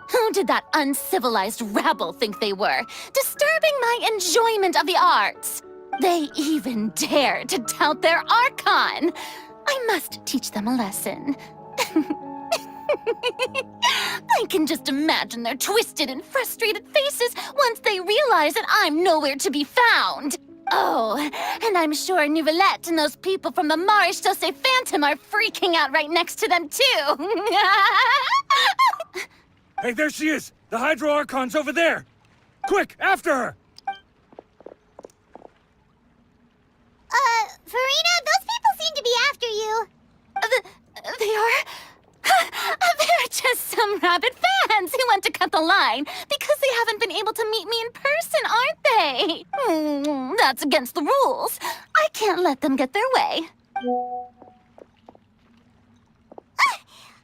Who did that uncivilized rabble think they were, disturbing my enjoyment of the arts? They even dare to tout their Archon. I must teach them a lesson. I can just imagine their twisted and frustrated faces once they realize that I'm nowhere to be found. Oh, and I'm sure Nouvellette and those people from the Maréchal Phantom are freaking out right next to them, too. Hey, there she is! The Hydro Archon's over there! Quick, after her! Furina, those people seem to be after you. They are? They're just some rabid fans who want to cut the line because they haven't been able to meet me in person, aren't they? That's against the rules. I can't let them get their way.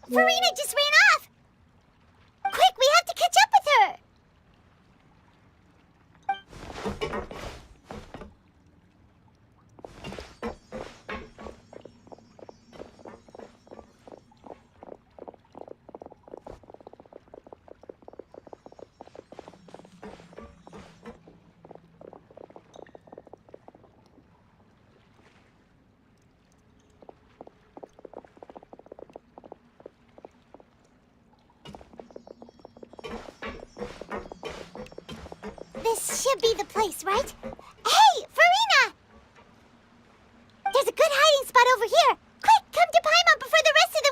Furina just ran off! Quick, we have to catch up with her! This should be the place, right? Hey, Furina! There's a good hiding spot over here. Quick, come to Paimon before the rest of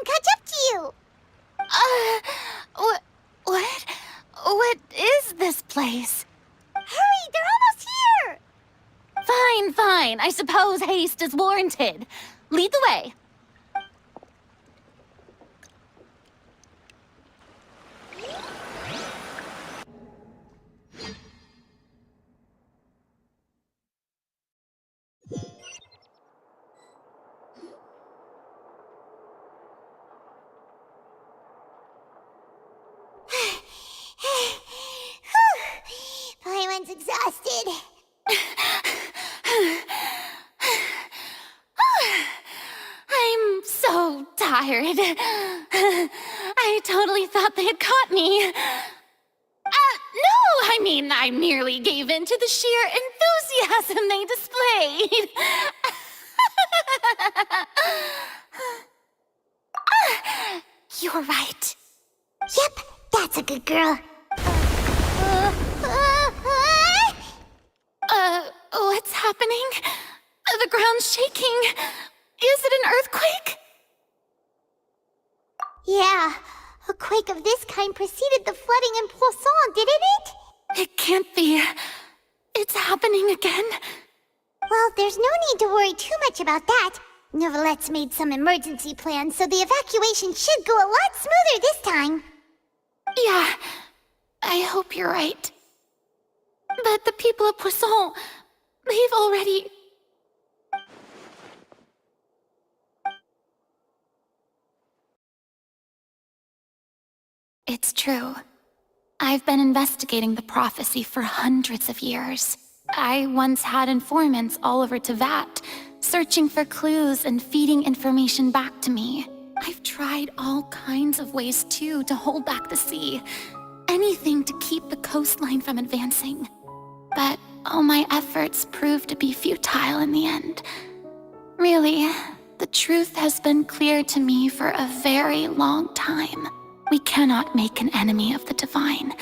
Fine, I suppose haste is warranted. Lead the way. Paimon's exhausted. I'm so tired. I totally thought they had caught me. No, I mean, I merely gave in to the sheer enthusiasm they displayed. You're right. Yep, that's a good girl. What's happening? The ground's shaking. Is it an earthquake? Yeah, a quake of this kind preceded the flooding in Poisson, didn't it? It can't be. It's happening again. Well, there's no need to worry too much about that. Neverlette's made some emergency plans, so the evacuation should go a lot smoother this time. Yeah, I hope you're right. But the people of Poisson, they've already... It's true. I've been investigating the prophecy for hundreds of years. I once had informants all over Teyvat, searching for clues and feeding information back to me. I've tried all kinds of ways, too, to hold back the sea. Anything to keep the coastline from advancing. But all my efforts proved to be futile in the end. Really, the truth has been clear to me for a very long time. We cannot make an enemy of the divine.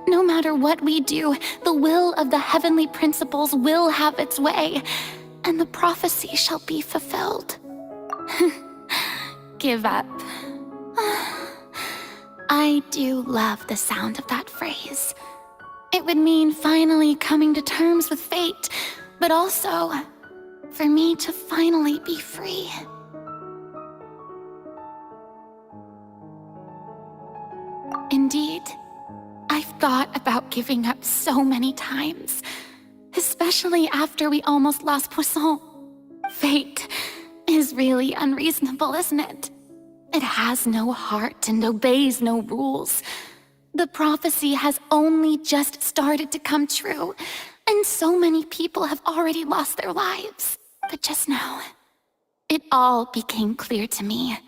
No matter what we do, the will of the heavenly principles will have its way, and the prophecy shall be fulfilled. Give up. I do love the sound of that phrase. It would mean finally coming to terms with fate, but also for me to finally be free. Indeed, I've thought about giving up so many times, especially after we almost lost Poisson. Fate is really unreasonable, isn't it? It has no heart and obeys no rules. The prophecy has only just started to come true, and so many people have already lost their lives. But just now, it all became clear to me.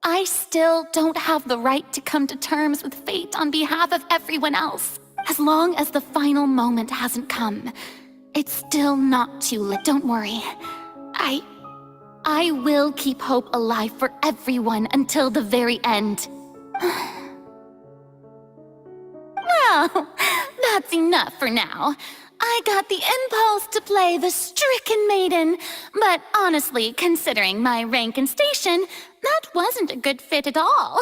I still don't have the right to come to terms with fate on behalf of everyone else. As long as the final moment hasn't come, it's still not too late. Don't worry. I will keep hope alive for everyone until the very end. Well, that's enough for now. I got the impulse to play the stricken maiden, but honestly, considering my rank and station, that wasn't a good fit at all.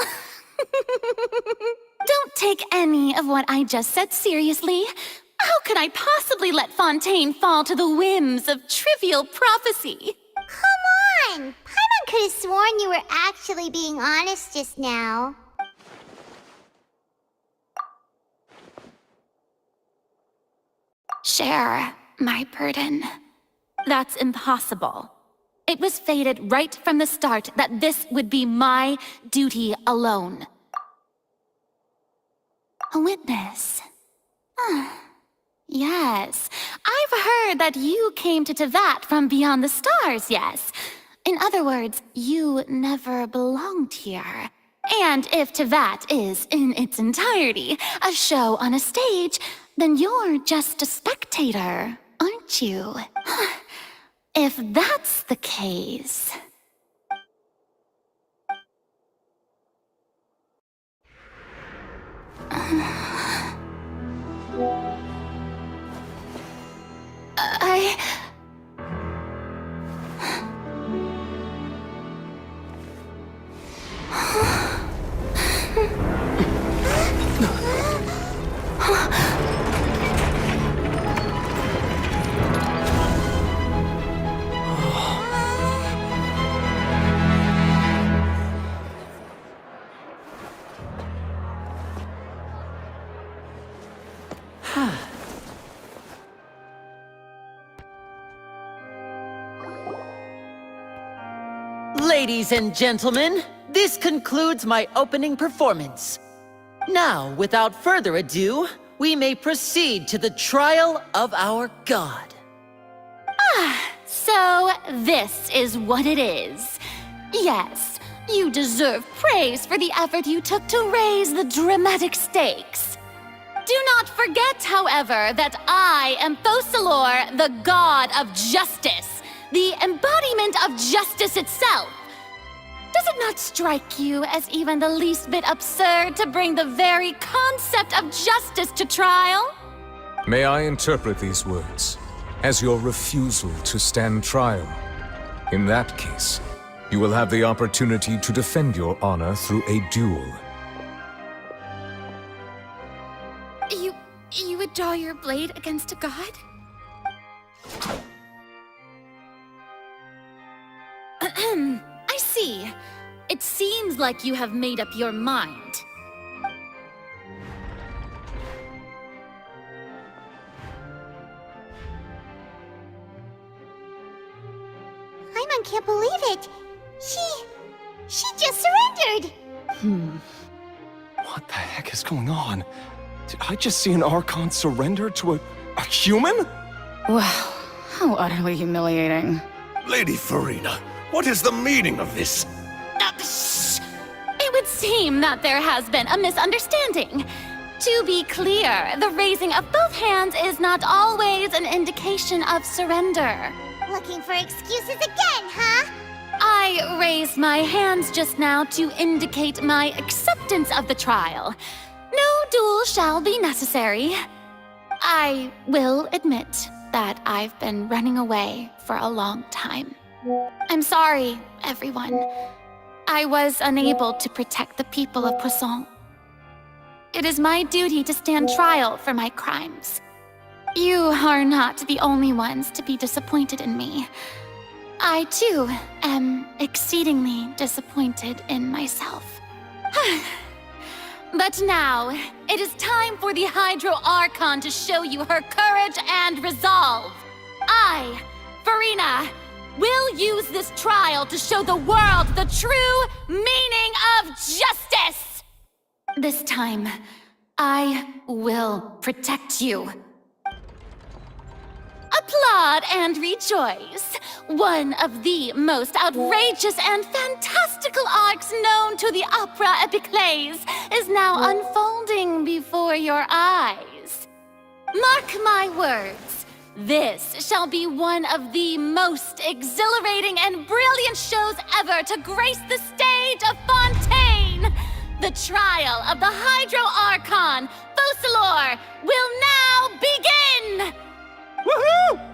Don't take any of what I just said seriously. How could I possibly let Fontaine fall to the whims of trivial prophecy? Come on! Paimon could have sworn you were actually being honest just now. Share my burden. That's impossible. It was fated right from the start that this would be my duty alone. A witness. Yes, I've heard that you came to Teyvat from beyond the stars, yes. In other words, you never belonged here. And if Teyvat is, in its entirety, a show on a stage, then you're just a spectator, aren't you? If that's the case... Ladies and gentlemen, this concludes my opening performance. Now, without further ado, we may proceed to the trial of our god. So this is what it is. Yes, you deserve praise for the effort you took to raise the dramatic stakes. Do not forget, however, that I am Focalors, the god of justice, the embodiment of justice itself. Does it not strike you as even the least bit absurd to bring the very concept of justice to trial? May I interpret these words as your refusal to stand trial? In that case, you will have the opportunity to defend your honor through a duel. You would draw your blade against a god? I see. It seems like you have made up your mind. Paimon can't believe it. She just surrendered. What the heck is going on? Did I just see an Archon surrender to a human? Wow, how utterly humiliating. Lady Furina, what is the meaning of this? Shh! It would seem that there has been a misunderstanding. To be clear, the raising of both hands is not always an indication of surrender. Looking for excuses again, huh? I raised my hands just now to indicate my acceptance of the trial. No duel shall be necessary. I will admit that I've been running away for a long time. I'm sorry, everyone. I was unable to protect the people of Poisson. It is my duty to stand trial for my crimes. You are not the only ones to be disappointed in me. I, too, am exceedingly disappointed in myself. But now, it is time for the Hydro Archon to show you her courage and resolve. I, Furina, will use this trial to show the world the true meaning of justice! This time, I will protect you. Applaud and rejoice! One of the most outrageous and fantastical arcs known to the opera epiclese is now unfolding before your eyes. Mark my words, this shall be one of the most exhilarating and brilliant shows ever to grace the stage of Fontaine! The trial of the Hydro Archon, Focalors, will now begin! Woohoo!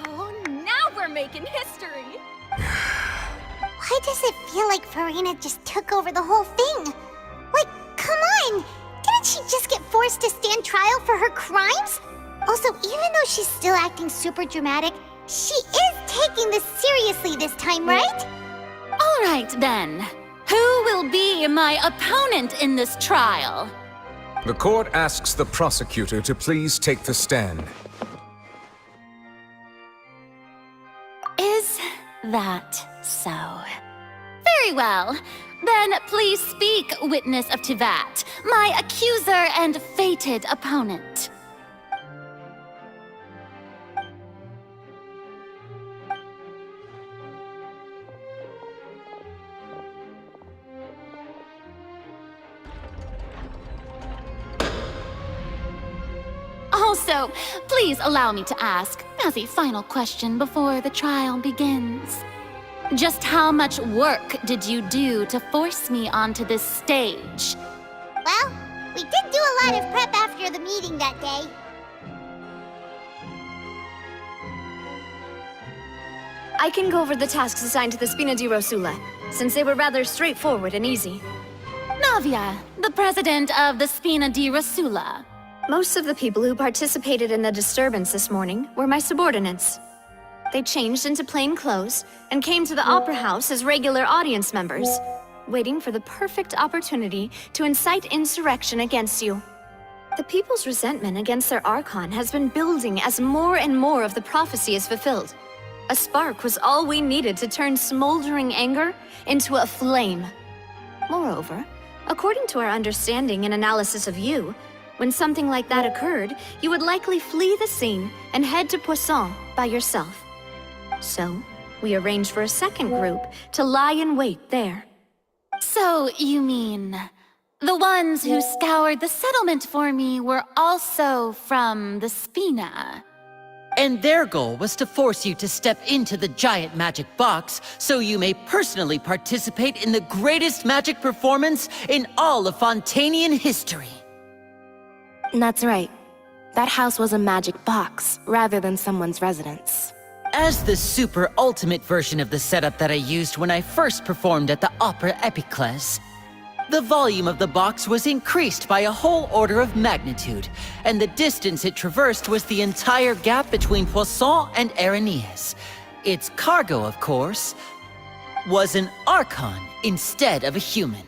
Oh, now we're making history! Why does it feel like Furina just took over the whole thing? Like, come on! Didn't she just get forced to stand trial for her crimes? Also, even though she's still acting super dramatic, she is taking this seriously this time, right? All right, then. Who will be my opponent in this trial? The court asks the prosecutor to please take the stand. Is that so? Very well. Then please speak, witness of Tivat, my accuser and fated opponent. Also, please allow me to ask, as a final question before the trial begins. Just how much work did you do to force me onto this stage? Well, we did do a lot of prep after the meeting that day. I can go over the tasks assigned to the Spina di Rosula, since they were rather straightforward and easy. Navia, the president of the Spina di Rosula. Most of the people who participated in the disturbance this morning were my subordinates. They changed into plain clothes and came to the Opera House as regular audience members, waiting for the perfect opportunity to incite insurrection against you. The people's resentment against their Archon has been building as more and more of the prophecy is fulfilled. A spark was all we needed to turn smoldering anger into a flame. Moreover, according to our understanding and analysis of you, when something like that occurred, you would likely flee the scene and head to Poisson by yourself. So, we arranged for a second group to lie in wait there. So, you mean... the ones who scoured the settlement for me were also from the Spina? And their goal was to force you to step into the giant magic box so you may personally participate in the greatest magic performance in all of Fontainian history. That's right. That house was a magic box, rather than someone's residence. As the super ultimate version of the setup that I used when I first performed at the Opera Epiclese, the volume of the box was increased by a whole order of magnitude, and the distance it traversed was the entire gap between Poisson and Areneas. Its cargo, of course, was an Archon instead of a human.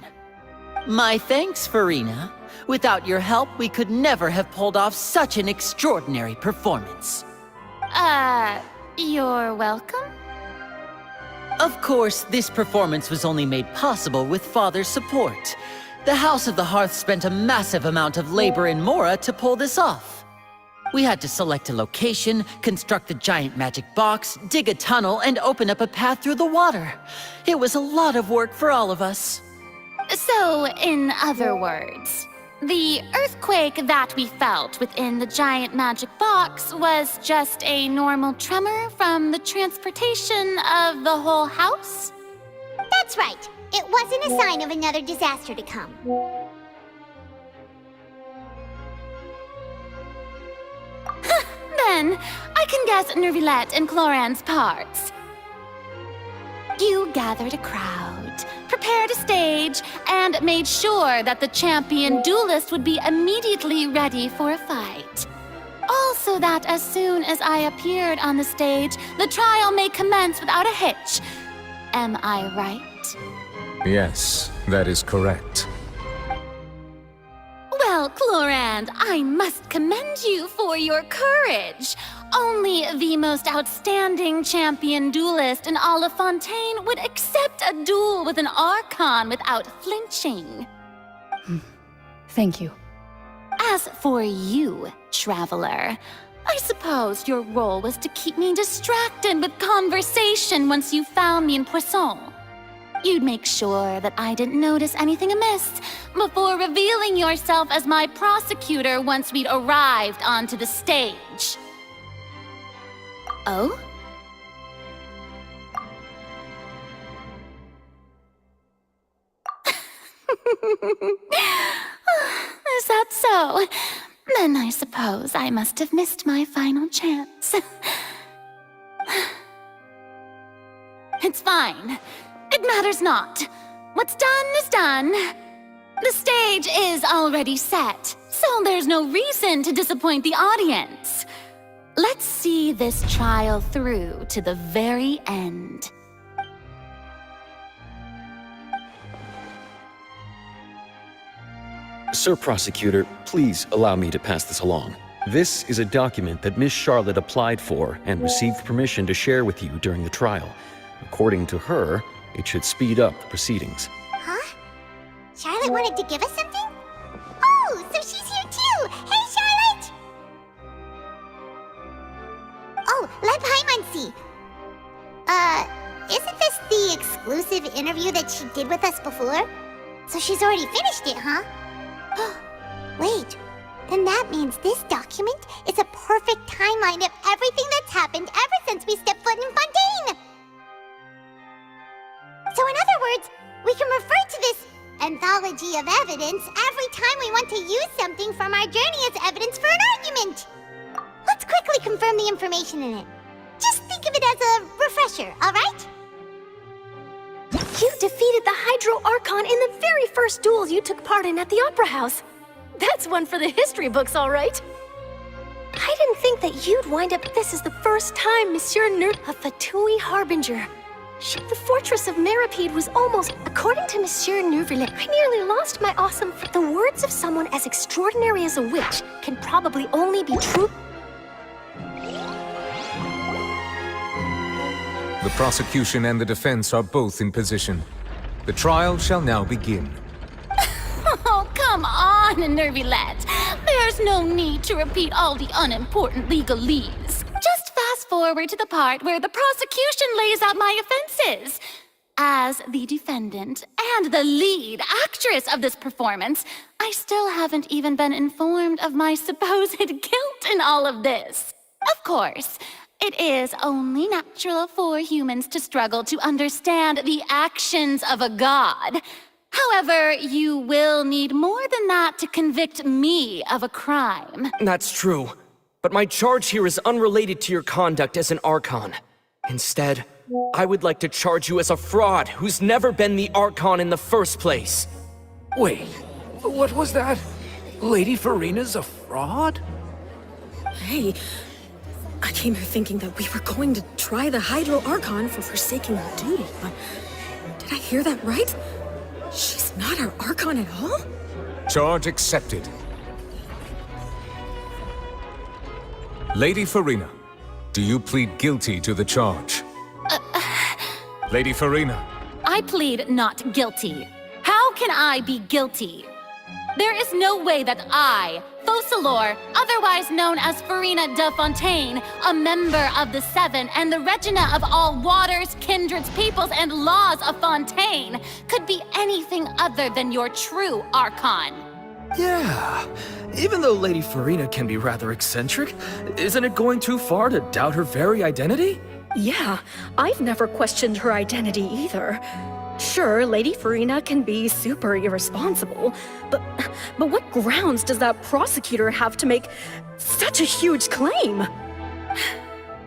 My thanks, Farina. Without your help, we could never have pulled off such an extraordinary performance. You're welcome? Of course, this performance was only made possible with Father's support. The House of the Hearth spent a massive amount of labor in Mora to pull this off. We had to select a location, construct a giant magic box, dig a tunnel, and open up a path through the water. It was a lot of work for all of us. So, in other words, the earthquake that we felt within the giant magic box was just a normal tremor from the transportation of the whole house? That's right. It wasn't a sign of another disaster to come. Then, I can guess Nervilette and Cloran's parts. You gathered a crowd, prepared a stage, and made sure that the champion duelist would be immediately ready for a fight. Also that as soon as I appeared on the stage, the trial may commence without a hitch. Am I right? Yes, that is correct. Well, Clorand, I must commend you for your courage. Only the most outstanding champion duelist in all of Fontaine would accept a duel with an Archon without flinching. Thank you. As for you, Traveler, I suppose your role was to keep me distracted with conversation once you found me in Poisson. You'd make sure that I didn't notice anything amiss before revealing yourself as my prosecutor once we'd arrived onto the stage. Oh? Is that so? Then I suppose I must have missed my final chance. It's fine. It matters not. What's done is done. The stage is already set, so there's no reason to disappoint the audience. Let's see this trial through to the very end. Sir Prosecutor, please allow me to pass this along. This is a document that Miss Charlotte applied for and received permission to share with you during the trial. According to her, it should speed up the proceedings. Huh? Charlotte wanted to give us something? Oh, so she's here too! Hey, Charlotte! Oh, let Paimon see. Isn't this the exclusive interview that she did with us before? So she's already finished it, huh? Wait, then that means this document is a perfect timeline of everything that's happened ever since we stepped foot in Fontaine! So in other words, we can refer to this anthology of evidence every time we want to use something from our journey as evidence for an argument. Let's quickly confirm the information in it. Just think of it as a refresher, alright? You defeated the Hydro Archon in the very first duel you took part in at the Opera House. That's one for the history books, all right. I didn't think that you'd wind up this is the first time Monsieur a Fatui Harbinger. The fortress of Meripede was almost, according to Monsieur Nervilette, I nearly lost my awesome. The words of someone as extraordinary as a witch can probably only be true. The prosecution and the defense are both in position. The trial shall now begin. Oh, come on, Nervy lads. There's no need to repeat all the unimportant legalese. Just fast forward to the part where the prosecution lays out my offenses. As the defendant and the lead actress of this performance, I still haven't even been informed of my supposed guilt in all of this. Of course, it is only natural for humans to struggle to understand the actions of a god. However, you will need more than that to convict me of a crime. That's true. But my charge here is unrelated to your conduct as an Archon. Instead, I would like to charge you as a fraud who's never been the Archon in the first place. Wait, what was that? Lady Farina's a fraud? Hey, I came here thinking that we were going to try the Hydro Archon for forsaking her duty, but did I hear that right? She's not our Archon at all? Charge accepted. Lady Farina, do you plead guilty to the charge? Lady Farina. I plead not guilty. How can I be guilty? There is no way that I, Focalors, otherwise known as Farina de Fontaine, a member of the Seven and the Regina of all waters, kindreds, peoples, and laws of Fontaine, could be anything other than your true Archon. Yeah, even though Lady Farina can be rather eccentric, isn't it going too far to doubt her very identity? Yeah, I've never questioned her identity either. Sure, Lady Farina can be super irresponsible, but what grounds does that prosecutor have to make such a huge claim?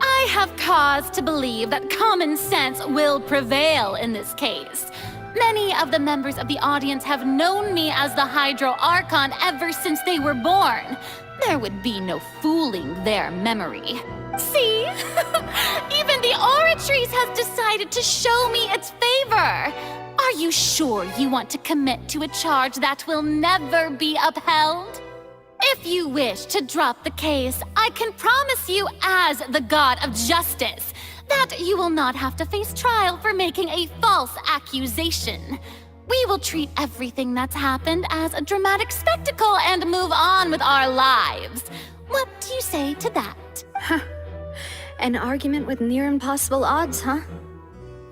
I have cause to believe that common sense will prevail in this case. Many of the members of the audience have known me as the Hydro Archon ever since they were born. There would be no fooling their memory. See? Even the Oratrice has decided to show me its favor. Are you sure you want to commit to a charge that will never be upheld? If you wish to drop the case, I can promise you as the God of Justice that you will not have to face trial for making a false accusation. We will treat everything that's happened as a dramatic spectacle and move on with our lives. What do you say to that? Huh. An argument with near impossible odds, huh?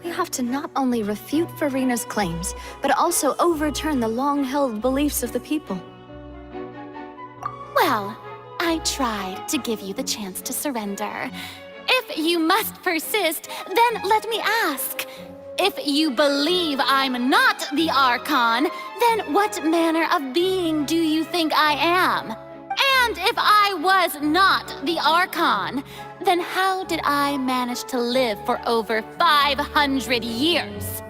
We have to not only refute Farina's claims, but also overturn the long-held beliefs of the people. Well, I tried to give you the chance to surrender. If you must persist, then let me ask. If you believe I'm not the Archon, then what manner of being do you think I am? And if I was not the Archon, then how did I manage to live for over 500 years?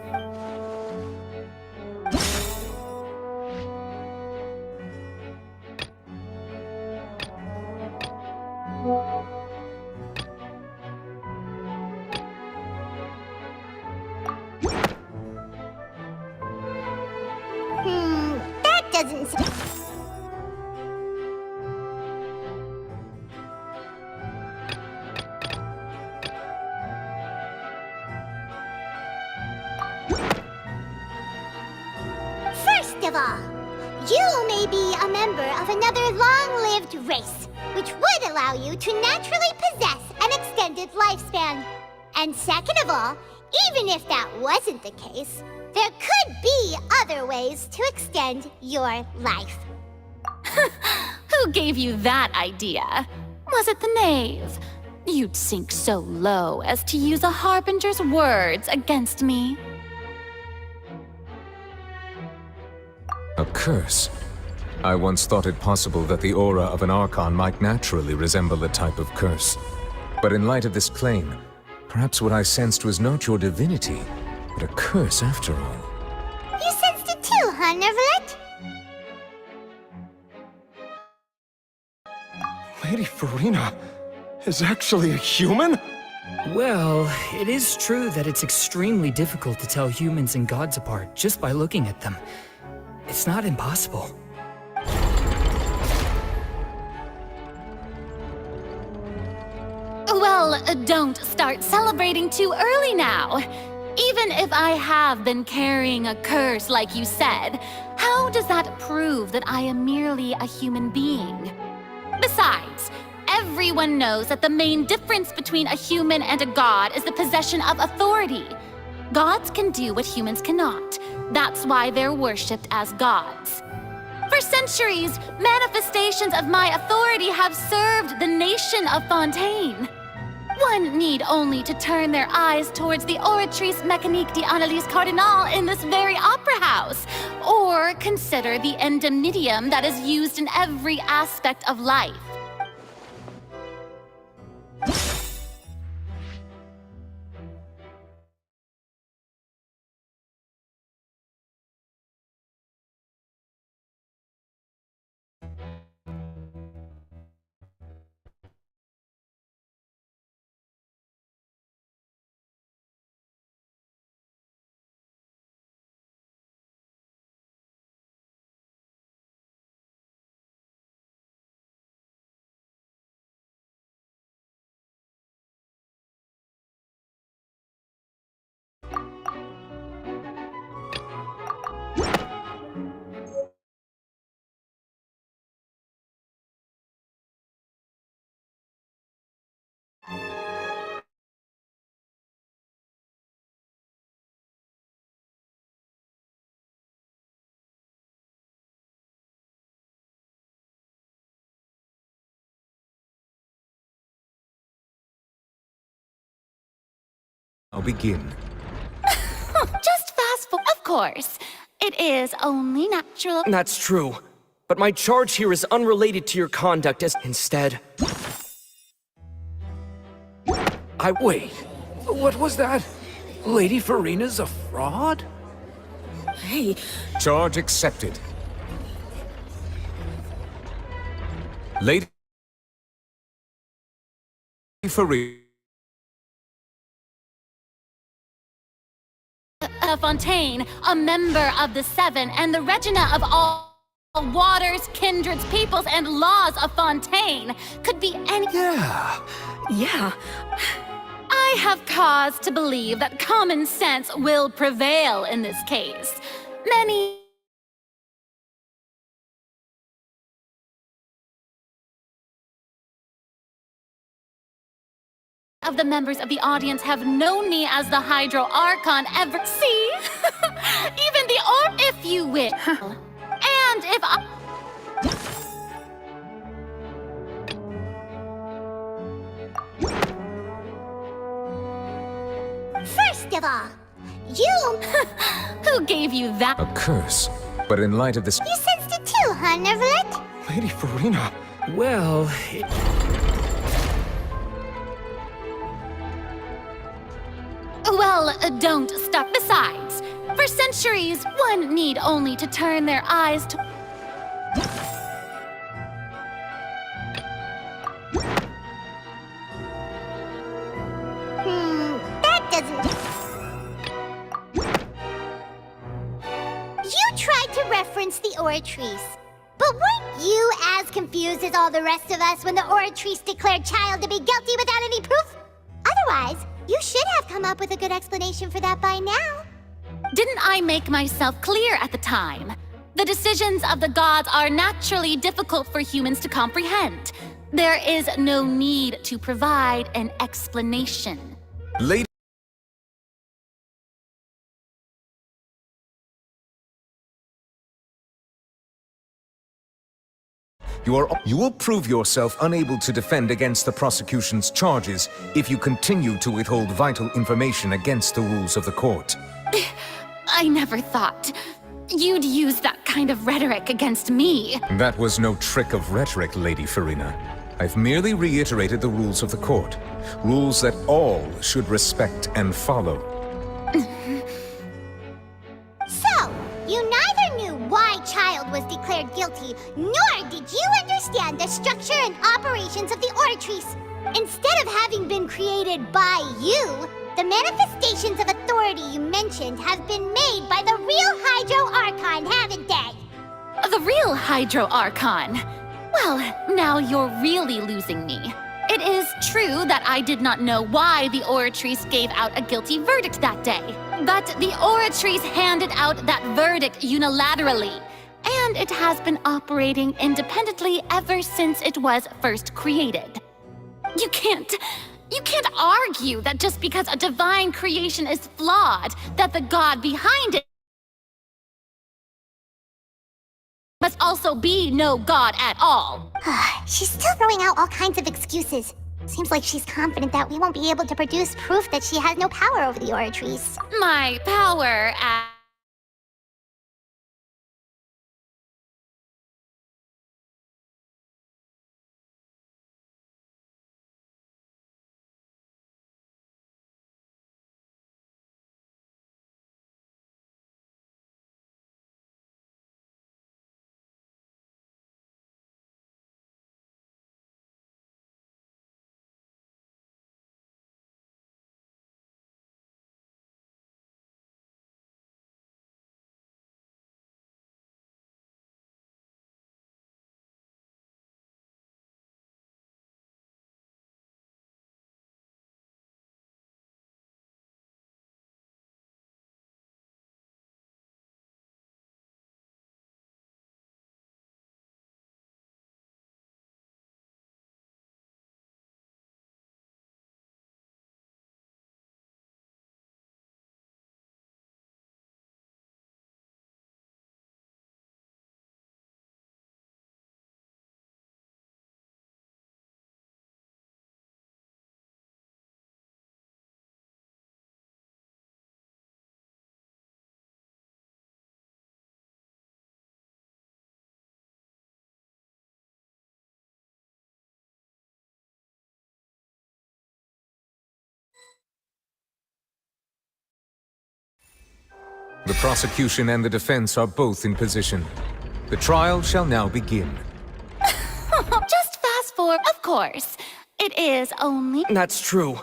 That doesn't seem... First of all, you may be a member of another long-lived race, which would allow you to naturally possess an extended lifespan. And second of all, even if that wasn't the case, there could be other ways to extend your life. Who gave you that idea? Was it the knave? You'd sink so low as to use a harbinger's words against me. A curse? I once thought it possible that the aura of an Archon might naturally resemble a type of curse. But in light of this claim, perhaps what I sensed was not your divinity, but a curse after all. You sensed it too, huh, Nervalet? Lady Farina is actually a human? Well, it is true that it's extremely difficult to tell humans and gods apart just by looking at them. It's not impossible. Well, don't start celebrating too early now. Even if I have been carrying a curse like you said, how does that prove that I am merely a human being? Besides, everyone knows that the main difference between a human and a god is the possession of authority. Gods can do what humans cannot. That's why they're worshipped as gods. For centuries, manifestations of my authority have served the nation of Fontaine. One need only to turn their eyes towards the Oratrice Mécanique d'Analyse Cardinal in this very opera house, or consider the indemnitium that is used in every aspect of life. I'll begin. Just fast forward. Of course. It is only natural. That's true. But my charge here is unrelated to your conduct as instead... Wait, what was that? Lady Farina's a fraud? Hey. Charge accepted. Lady Farina. Fontaine, a member of the Seven, and the Regina of all waters, kindreds, peoples, and laws of Fontaine, could be any— Yeah. I have cause to believe that common sense will prevail in this case. Many of the members of the audience have known me as the Hydro Archon ever— See? Even the if you will. And if I— First of all, you... Who gave you that? A curse. But in light of this... You sensed it too, huh, Nervalet? Lady Farina. Well, Well, don't stop. Besides, for centuries, one need only to turn their eyes to— That doesn't... You tried to reference the Oratrice. But weren't you as confused as all the rest of us when the Oratrice declared Child to be guilty without any proof? Otherwise, you should have come up with a good explanation for that by now. Didn't I make myself clear at the time? The decisions of the gods are naturally difficult for humans to comprehend. There is no need to provide an explanation. Lady... You will prove yourself unable to defend against the prosecution's charges if you continue to withhold vital information against the rules of the court. I never thought you'd use that kind of rhetoric against me. That was no trick of rhetoric, Lady Farina. I've merely reiterated the rules of the court. Rules that all should respect and follow. So, you neither knew why Child was declared guilty, nor did you understand the structure and operations of the Oratrice. Instead of having been created by you, the manifestations of authority you mentioned have been made by the real Hydro Archon, haven't they? The real Hydro Archon? Well, now you're really losing me. It is true that I did not know why the Oratrice gave out a guilty verdict that day. But the Oratrice handed out that verdict unilaterally. And it has been operating independently ever since it was first created. You can't argue that just because a divine creation is flawed, that the god behind it must also be no god at all. She's still throwing out all kinds of excuses. Seems like she's confident that we won't be able to produce proof that she has no power over the Oratrice. My power The prosecution and the defense are both in position. The trial shall now begin. Just fast forward, of course. It is only— That's true.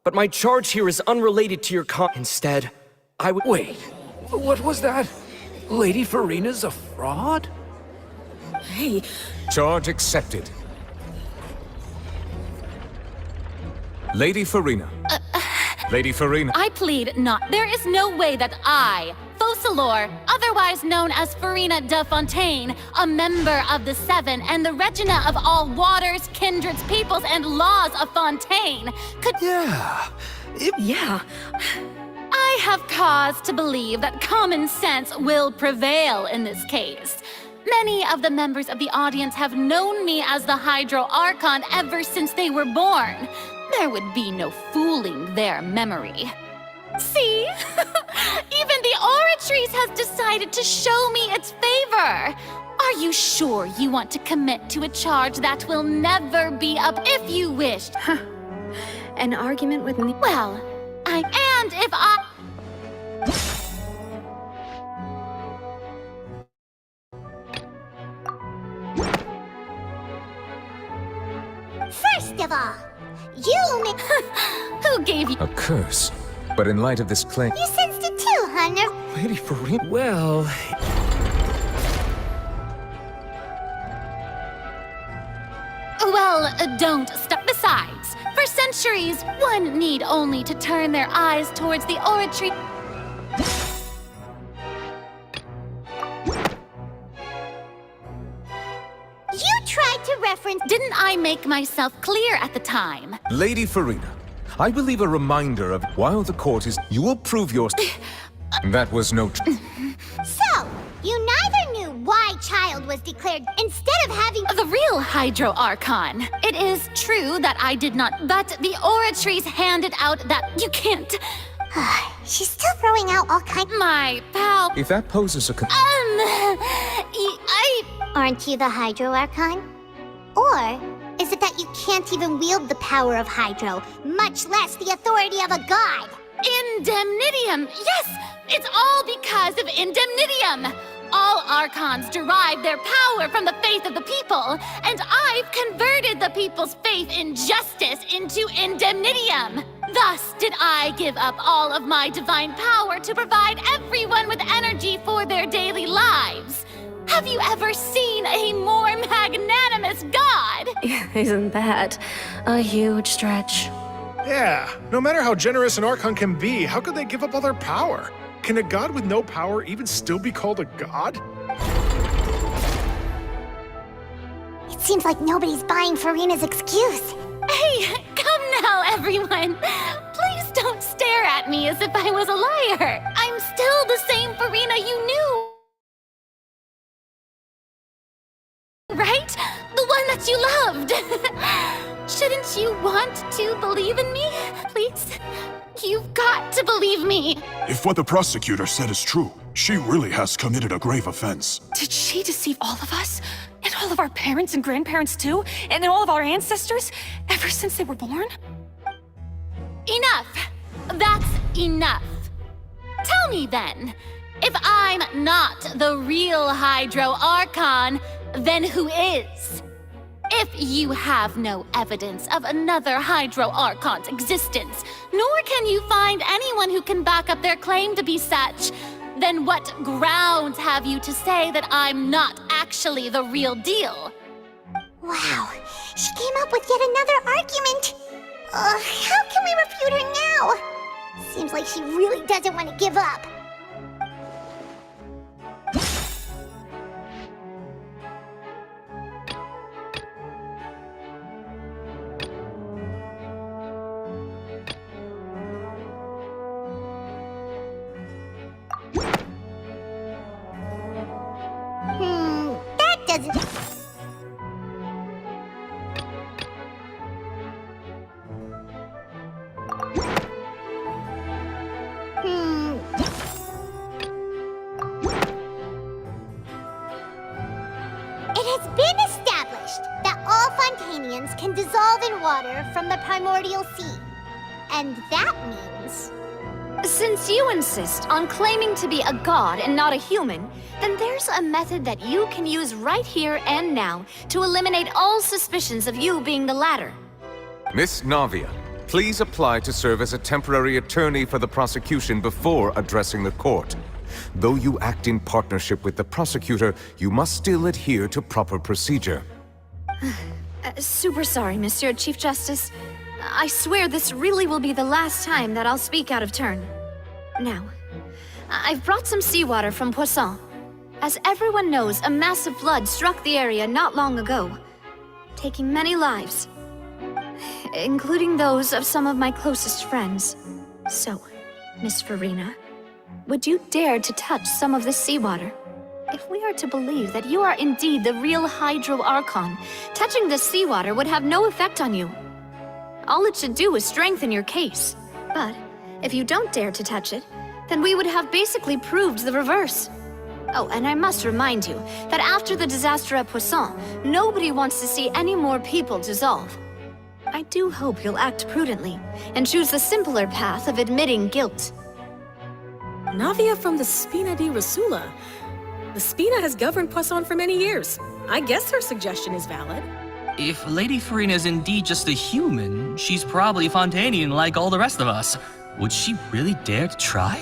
But my charge here is unrelated to your Instead, I would— Wait, what was that? Lady Farina's a fraud? Hey. Charge accepted. Lady Farina. Lady Farina. I plead not. There is no way that I, Focalors, otherwise known as Farina de Fontaine, a member of the Seven and the Regina of all waters, kindreds, peoples, and laws of Fontaine, could— Yeah. I have cause to believe that common sense will prevail in this case. Many of the members of the audience have known me as the Hydro Archon ever since they were born. There would be no fooling their memory. See? Even the Oratrice has decided to show me its favor. Are you sure you want to commit to a charge that will never be up if you wished? An argument with me? Well, and if I— First of all, you make— Who gave you— A curse. But in light of this claim— You sensed it too, Hunter. Lady Farina. Well— Well, don't stop. Besides, for centuries, one need only to turn their eyes towards the oratory. You tried to reference— Didn't I make myself clear at the time? Lady Farina, I believe a reminder of while the court is— You will prove your— That was no— So, you neither knew why child was declared instead of having— The real Hydro Archon. It is true that I did not— But the Oratrice handed out that— You can't— She's still throwing out all kinds— My pal— If that poses a— Aren't you the Hydro Archon? Or is it that you can't even wield the power of Hydro, much less the authority of a god? Indemnitium! Yes! It's all because of Indemnitium! All Archons derive their power from the faith of the people, and I've converted the people's faith in justice into Indemnitium! Thus did I give up all of my divine power to provide everyone with energy for their daily lives. Have you ever seen a more magnanimous god? Isn't that a huge stretch? Yeah, no matter how generous an Archon can be, how could they give up all their power? Can a god with no power even still be called a god? It seems like nobody's buying Furina's excuse. Hey, come now, everyone. Please don't stare at me as if I was a liar. I'm still the same Furina you knew. Right? The one that you loved. Shouldn't you want to believe in me? Please? You've got to believe me. If what the prosecutor said is true, she really has committed a grave offense. Did she deceive all of us? And all of our parents and grandparents too? And all of our ancestors? Ever since they were born? Enough. That's enough. Tell me then, if I'm not the real Hydro Archon, then who is? If you have no evidence of another Hydro Archon's existence, nor can you find anyone who can back up their claim to be such, then what grounds have you to say that I'm not actually the real deal? Wow, she came up with yet another argument. How can we refute her now? Seems like she really doesn't want to give up. That doesn't... It has been established that all Fontainians can dissolve in water from the primordial sea. And that means... Since you insist on claiming to be a god and not a human, then there's a method that you can use right here and now to eliminate all suspicions of you being the latter. Miss Navia, please apply to serve as a temporary attorney for the prosecution before addressing the court. Though you act in partnership with the prosecutor, you must still adhere to proper procedure. Super sorry, Monsieur Chief Justice. I swear this really will be the last time that I'll speak out of turn. Now, I've brought some seawater from Poisson. As everyone knows, a massive flood struck the area not long ago, taking many lives, including those of some of my closest friends. So, Miss Furina, would you dare to touch some of this seawater? If we are to believe that you are indeed the real Hydro Archon, touching this seawater would have no effect on you. All it should do is strengthen your case. But if you don't dare to touch it, then we would have basically proved the reverse. Oh, and I must remind you that after the disaster at Poisson, nobody wants to see any more people dissolve. I do hope you'll act prudently and choose the simpler path of admitting guilt. Navia from the Spina di Rasula. The Spina has governed Poisson for many years. I guess her suggestion is valid. If Lady Furina is indeed just a human, she's probably Fontainian like all the rest of us. Would she really dare to try?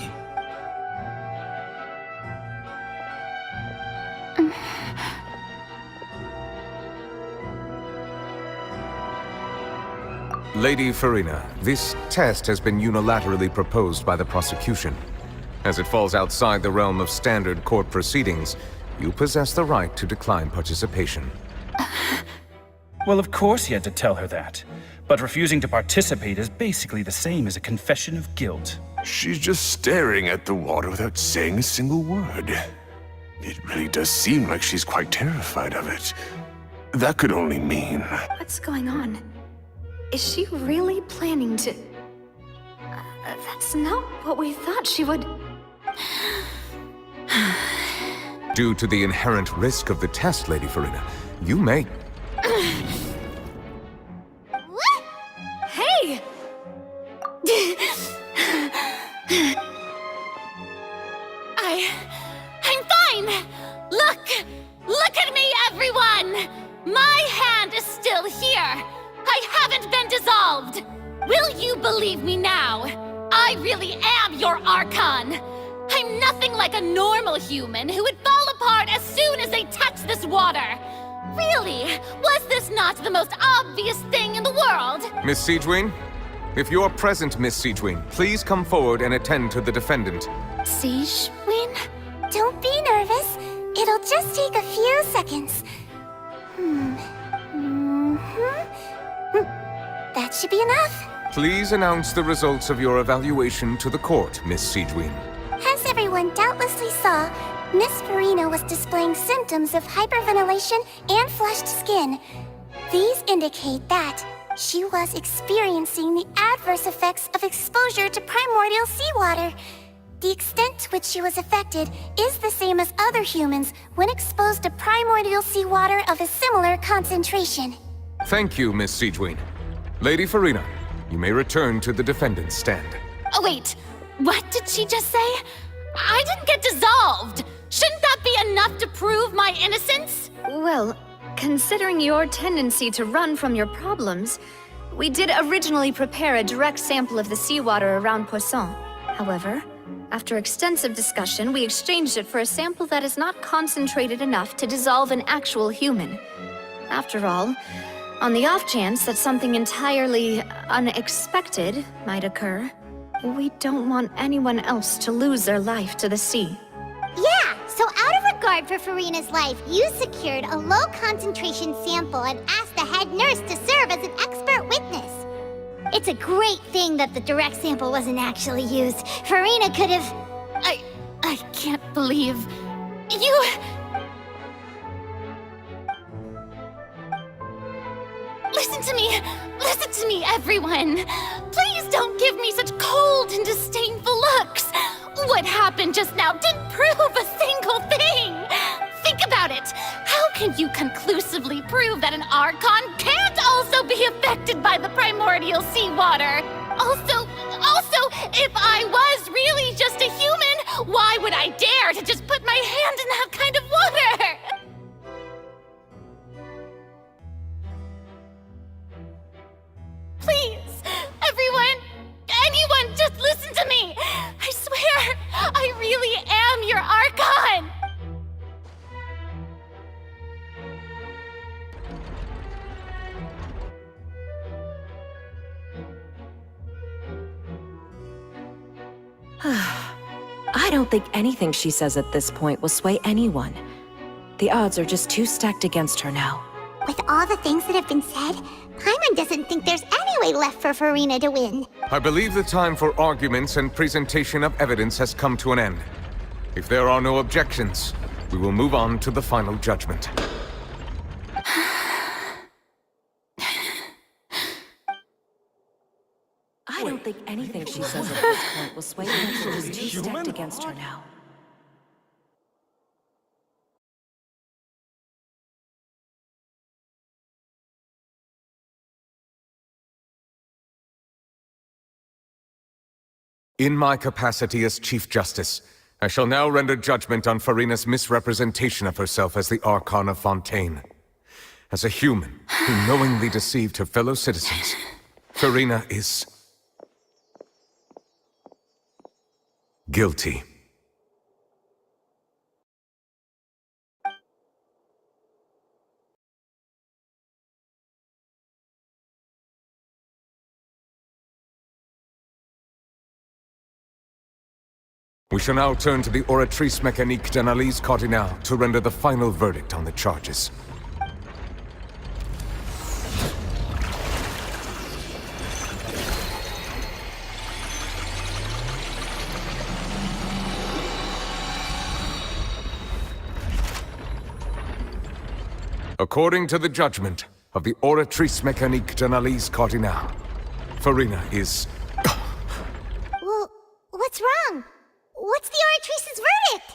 Lady Furina, this test has been unilaterally proposed by the prosecution. As it falls outside the realm of standard court proceedings, you possess the right to decline participation. Well, of course he had to tell her that. But refusing to participate is basically the same as a confession of guilt. She's just staring at the water without saying a single word. It really does seem like she's quite terrified of it. That could only mean... What's going on? Is she really planning to... that's not what we thought she would... Due to the inherent risk of the test, Lady Furina, you may... Hey! I'm fine! Look at me, everyone! My hand is still here! I haven't been dissolved! Will you believe me now? I really am your Archon! I'm nothing like a normal human who would fall apart apart as soon as they touch this water. Really? Was this not the most obvious thing in the world? Miss Siegewin? If you are present, Miss Siegewin, please come forward and attend to the defendant. Siegewin? Don't be nervous. It'll just take a few seconds. That should be enough. Please announce the results of your evaluation to the court, Miss Siegewin. As everyone doubtlessly saw, Miss Farina was displaying symptoms of hyperventilation and flushed skin. These indicate that she was experiencing the adverse effects of exposure to primordial seawater. The extent to which she was affected is the same as other humans when exposed to primordial seawater of a similar concentration. Thank you, Miss Siegewin. Lady Farina, you may return to the defendant's stand. Oh, wait. What did she just say? I didn't get dissolved. Shouldn't that be enough to prove my innocence? Well, considering your tendency to run from your problems, we did originally prepare a direct sample of the seawater around Poisson. However, after extensive discussion, we exchanged it for a sample that is not concentrated enough to dissolve an actual human. After all, on the off chance that something entirely unexpected might occur, we don't want anyone else to lose their life to the sea. Yeah, so out of regard for Farina's life, you secured a low-concentration sample and asked the head nurse to serve as an expert witness. It's a great thing that the direct sample wasn't actually used. Farina could have... I can't believe... You... Listen to me, everyone. Please don't give me such cold and disdainful looks. What happened just now didn't prove a single thing. Think about it. How can you conclusively prove that an Archon can't also be affected by the primordial seawater? Also, if I was really just a human, why would I dare to just put my hand in that kind of water? Please, anyone, just listen to me! I swear, I really am your Archon! I don't think anything she says at this point will sway anyone. The odds are just too stacked against her now. With all the things that have been said, Paimon doesn't think there's any way left for Farina to win. I believe the time for arguments and presentation of evidence has come to an end. If there are no objections, we will move on to the final judgment. I don't think anything she says at this point will sway anyone. She's too stacked against her now. In my capacity as Chief Justice, I shall now render judgment on Farina's misrepresentation of herself as the Archon of Fontaine. As a human who knowingly deceived her fellow citizens, Farina is... guilty. We shall now turn to the Oratrice Mécanique d'Analyse Cardinale to render the final verdict on the charges. According to the judgment of the Oratrice Mécanique d'Analyse Cardinale, Farina is... Well, what's wrong? What's the Oratrice's verdict?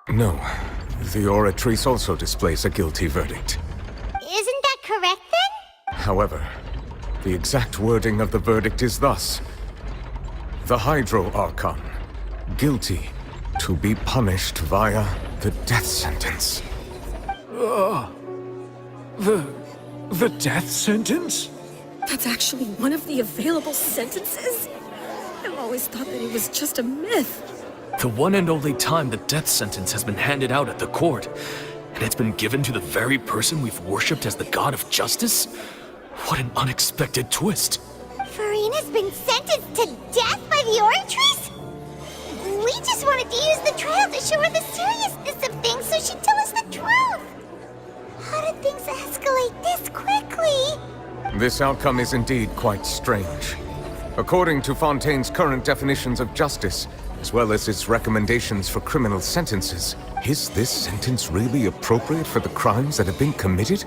No, the Oratrice also displays a guilty verdict. Isn't that correct then? However, the exact wording of the verdict is thus: the Hydro Archon, guilty to be punished via the death sentence. The death sentence? That's actually one of the available sentences? I've always thought that it was just a myth. The one and only time the death sentence has been handed out at the court, and it's been given to the very person we've worshipped as the god of justice? What an unexpected twist. Furina's been sentenced to death by the Oratrice? We just wanted to use the trial to show her the seriousness of things so she'd tell us the truth. How did things escalate this quickly? This outcome is indeed quite strange. According to Fontaine's current definitions of justice, as well as its recommendations for criminal sentences, is this sentence really appropriate for the crimes that have been committed?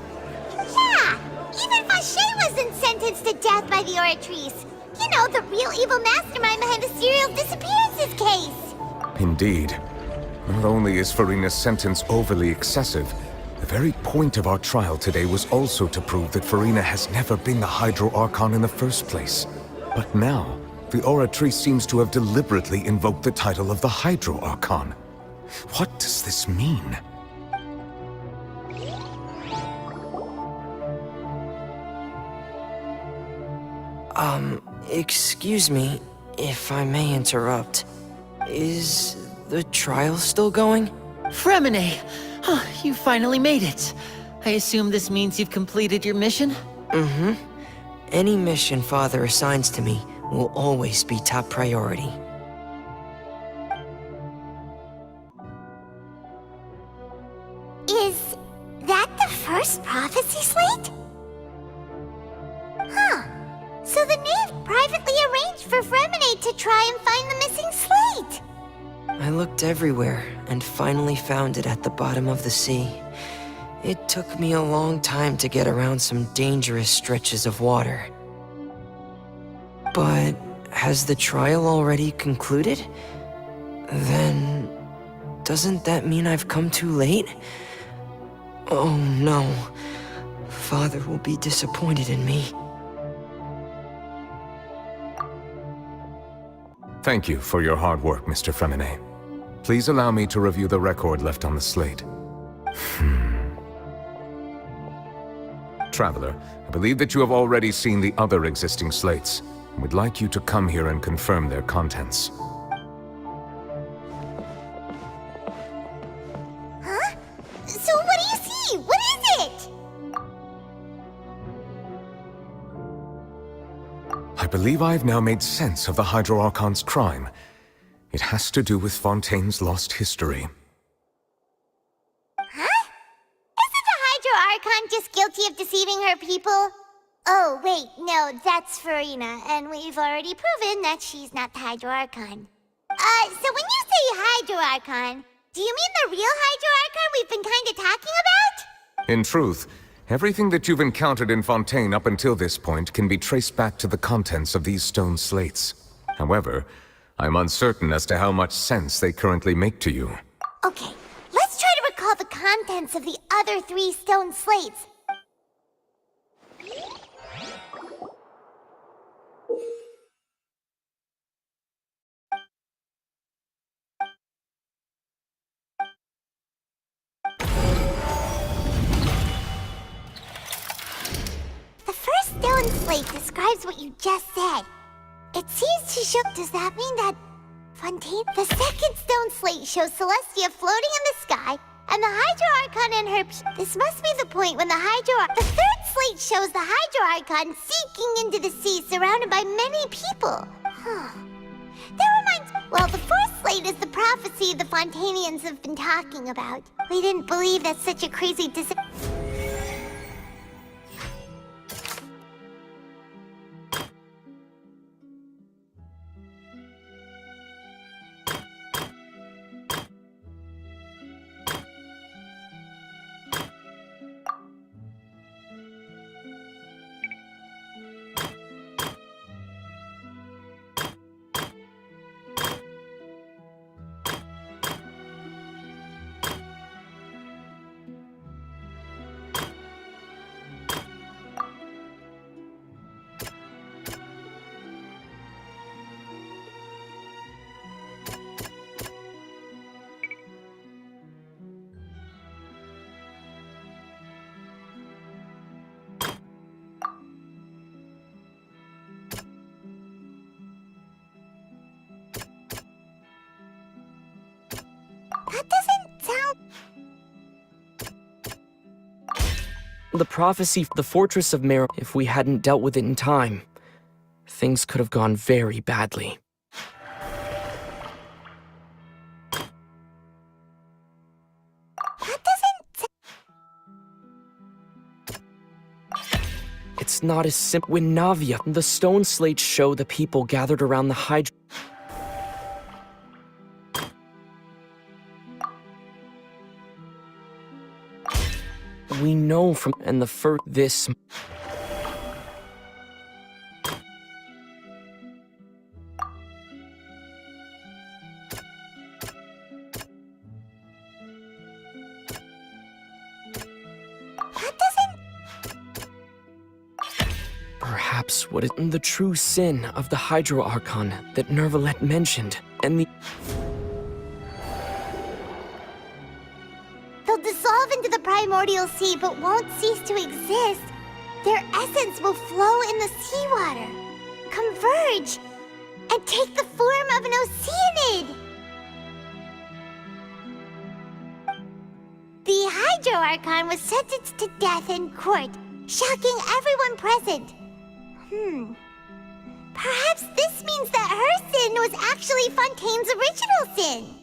Yeah! Even Vacher wasn't sentenced to death by the Oratrice. You know, the real evil mastermind behind the serial disappearances case. Indeed. Not only is Furina's sentence overly excessive, the very point of our trial today was also to prove that Furina has never been the Hydro Archon in the first place. But now, the Oratrice seems to have deliberately invoked the title of the Hydro Archon. What does this mean? Excuse me, if I may interrupt. Is the trial still going? Fremine! Oh, you finally made it. I assume this means you've completed your mission? Mm-hmm. Any mission Father assigns to me will always be top priority. Is that the first prophecy slate? Huh. So the knave privately arranged for Fremine to try and find the missing slate. I looked everywhere and finally found it at the bottom of the sea. It took me a long time to get around some dangerous stretches of water. But has the trial already concluded? Then doesn't that mean I've come too late? Oh no. Father will be disappointed in me. Thank you for your hard work, Mr. Fremine. Please allow me to review the record left on the slate. Traveler, I believe that you have already seen the other existing slates. I would like you to come here and confirm their contents. Huh? So what do you see? What is it? I believe I've now made sense of the Hydro Archon's crime. It has to do with Fontaine's lost history. Huh? Isn't the Hydro Archon just guilty of deceiving her people? Oh, wait, no, that's Furina, and we've already proven that she's not the Hydro Archon. So when you say Hydro Archon, do you mean the real Hydro Archon we've been kinda talking about? In truth, everything that you've encountered in Fontaine up until this point can be traced back to the contents of these stone slates. However, I'm uncertain as to how much sense they currently make to you. Okay, let's try to recall the contents of the other 3 stone slates. The first stone slate describes what you just said. It seems to show. Does that mean that Fontaine? The second stone slate shows Celestia floating in the sky, and the Hydro Archon and her. This must be the point when the The third slate shows the Hydro Archon sinking into the sea, surrounded by many people. Huh. That reminds. Well, the fourth slate is the prophecy the Fontainians have been talking about. We didn't believe that such a crazy That doesn't sound... The prophecy, the fortress of Mer, if we hadn't dealt with it in time, things could have gone very badly. That doesn't... It's not as simple. When Navia, the stone slates show the people gathered around the Hydro... We know from... and the first... this... Perhaps what is the true sin of the Hydro Archon that Nervalet mentioned, and the... They'll dissolve into the primordial sea but won't cease to exist. Their essence will flow in the seawater, converge, and take the form of an oceanid. The Hydro Archon was sentenced to death in court, shocking everyone present. Perhaps this means that her sin was actually Fontaine's original sin.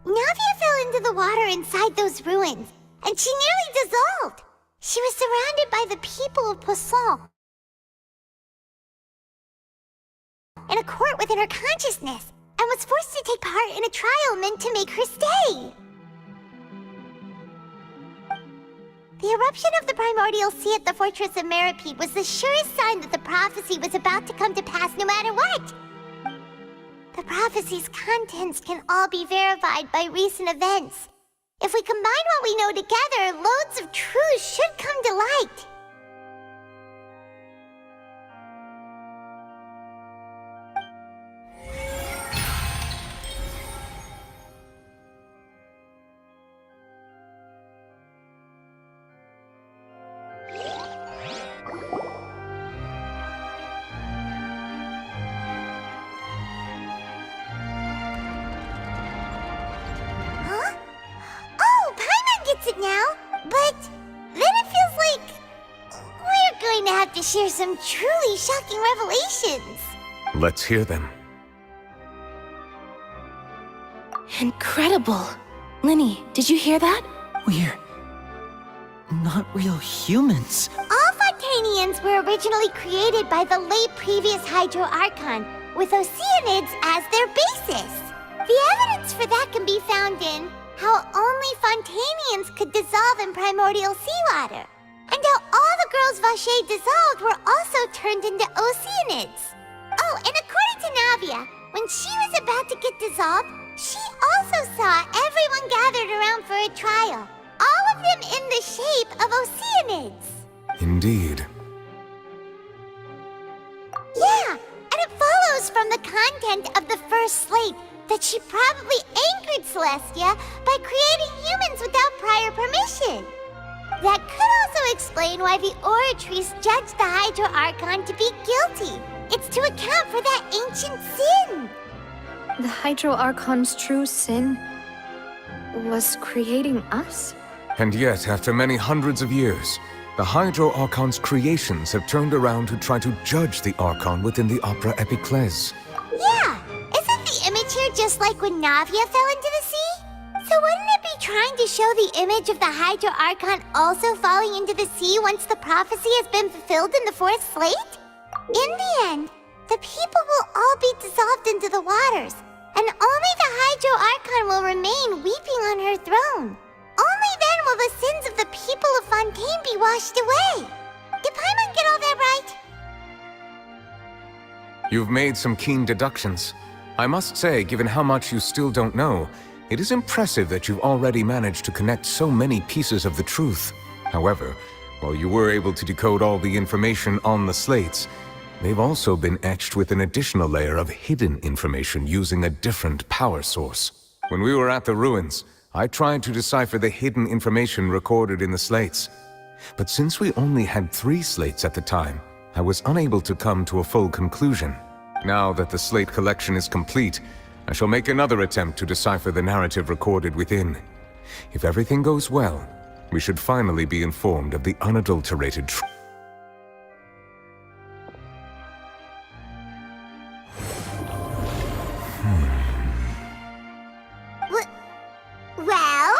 Navia fell into the water inside those ruins, and she nearly dissolved. She was surrounded by the people of Poisson in a court within her consciousness, and was forced to take part in a trial meant to make her stay. The eruption of the primordial sea at the fortress of Meripede was the surest sign that the prophecy was about to come to pass no matter what. The prophecy's contents can all be verified by recent events. If we combine what we know together, loads of truth should come to light. Share some truly shocking revelations. Let's hear them. Incredible. Linny, did you hear that? We're not real humans. All Fontainians were originally created by the late previous Hydro Archon, with oceanids as their basis. The evidence for that can be found in how only Fontainians could dissolve in primordial seawater, and how all the girls Vacher dissolved were also turned into oceanids. Oh, and according to Navia, when she was about to get dissolved, she also saw everyone gathered around for a trial, all of them in the shape of oceanids. Indeed. Yeah, and it follows from the content of the first slate that she probably angered Celestia by creating humans without prior permission. That could also explain why the Oratrice judged the Hydro Archon to be guilty. It's to account for that ancient sin. The Hydro Archon's true sin was creating us? And yet, after many hundreds of years, the Hydro Archon's creations have turned around to try to judge the Archon within the Opera Epiclese. Yeah, isn't the image here just like when Navia fell into the sea? So wouldn't it be trying to show the image of the Hydro Archon also falling into the sea once the prophecy has been fulfilled in the fourth slate? In the end, the people will all be dissolved into the waters, and only the Hydro Archon will remain weeping on her throne. Only then will the sins of the people of Fontaine be washed away. Did Paimon get all that right? You've made some keen deductions. I must say, given how much you still don't know, it is impressive that you've already managed to connect so many pieces of the truth. However, while you were able to decode all the information on the slates, they've also been etched with an additional layer of hidden information using a different power source. When we were at the ruins, I tried to decipher the hidden information recorded in the slates. But since we only had 3 slates at the time, I was unable to come to a full conclusion. Now that the slate collection is complete, I shall make another attempt to decipher the narrative recorded within. If everything goes well, we should finally be informed of the unadulterated truth. Well?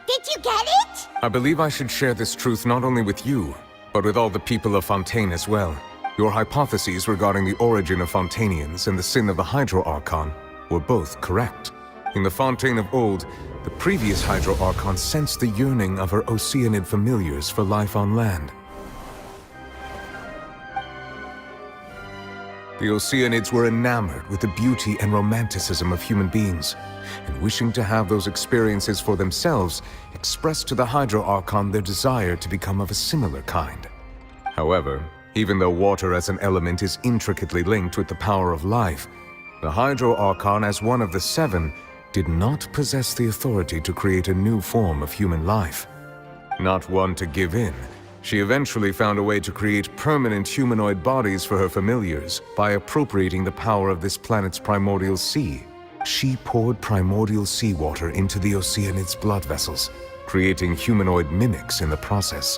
Did you get it? I believe I should share this truth not only with you, but with all the people of Fontaine as well. Your hypotheses regarding the origin of Fontainians and the sin of the Hydro Archon were both correct. In the Fontaine of old, the previous Hydro Archon sensed the yearning of her Oceanid familiars for life on land. The Oceanids were enamored with the beauty and romanticism of human beings, and wishing to have those experiences for themselves, expressed to the Hydro Archon their desire to become of a similar kind. However, even though water as an element is intricately linked with the power of life, the Hydro Archon, as one of the seven, did not possess the authority to create a new form of human life. Not one to give in, she eventually found a way to create permanent humanoid bodies for her familiars by appropriating the power of this planet's primordial sea. She poured primordial seawater into the Oceanid's blood vessels, creating humanoid mimics in the process.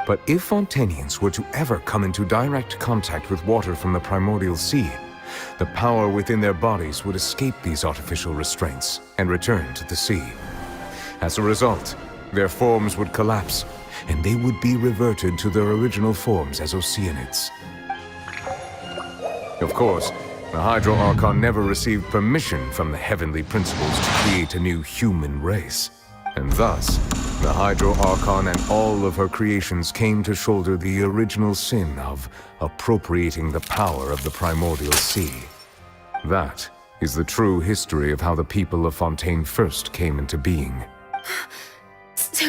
But if Fontainians were to ever come into direct contact with water from the primordial sea, the power within their bodies would escape these artificial restraints and return to the sea. As a result, their forms would collapse, and they would be reverted to their original forms as Oceanids. Of course, the Hydro Archon never received permission from the heavenly principles to create a new human race. And thus, the Hydro Archon and all of her creations came to shoulder the original sin of appropriating the power of the primordial sea. That is the true history of how the people of Fontaine first came into being. So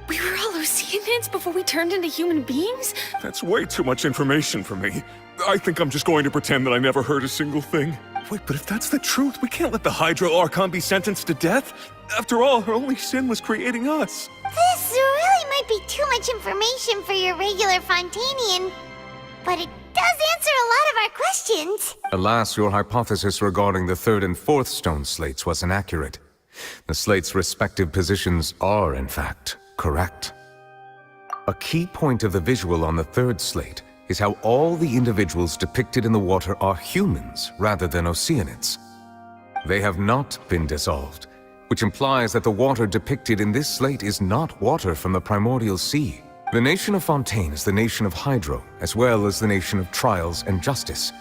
we were all Oceanids before we turned into human beings? That's way too much information for me. I think I'm just going to pretend that I never heard a single thing. Wait, but if that's the truth, we can't let the Hydro Archon be sentenced to death. After all, her only sin was creating us. This really might be too much information for your regular Fontainian, but it does answer a lot of our questions. Alas, your hypothesis regarding the third and fourth stone slates was inaccurate. The slates' respective positions are, in fact, correct. A key point of the visual on the third slate is how all the individuals depicted in the water are humans rather than Oceanids. They have not been dissolved, which implies that the water depicted in this slate is not water from the primordial sea. The nation of Fontaine is the nation of Hydro, as well as the nation of trials and justice.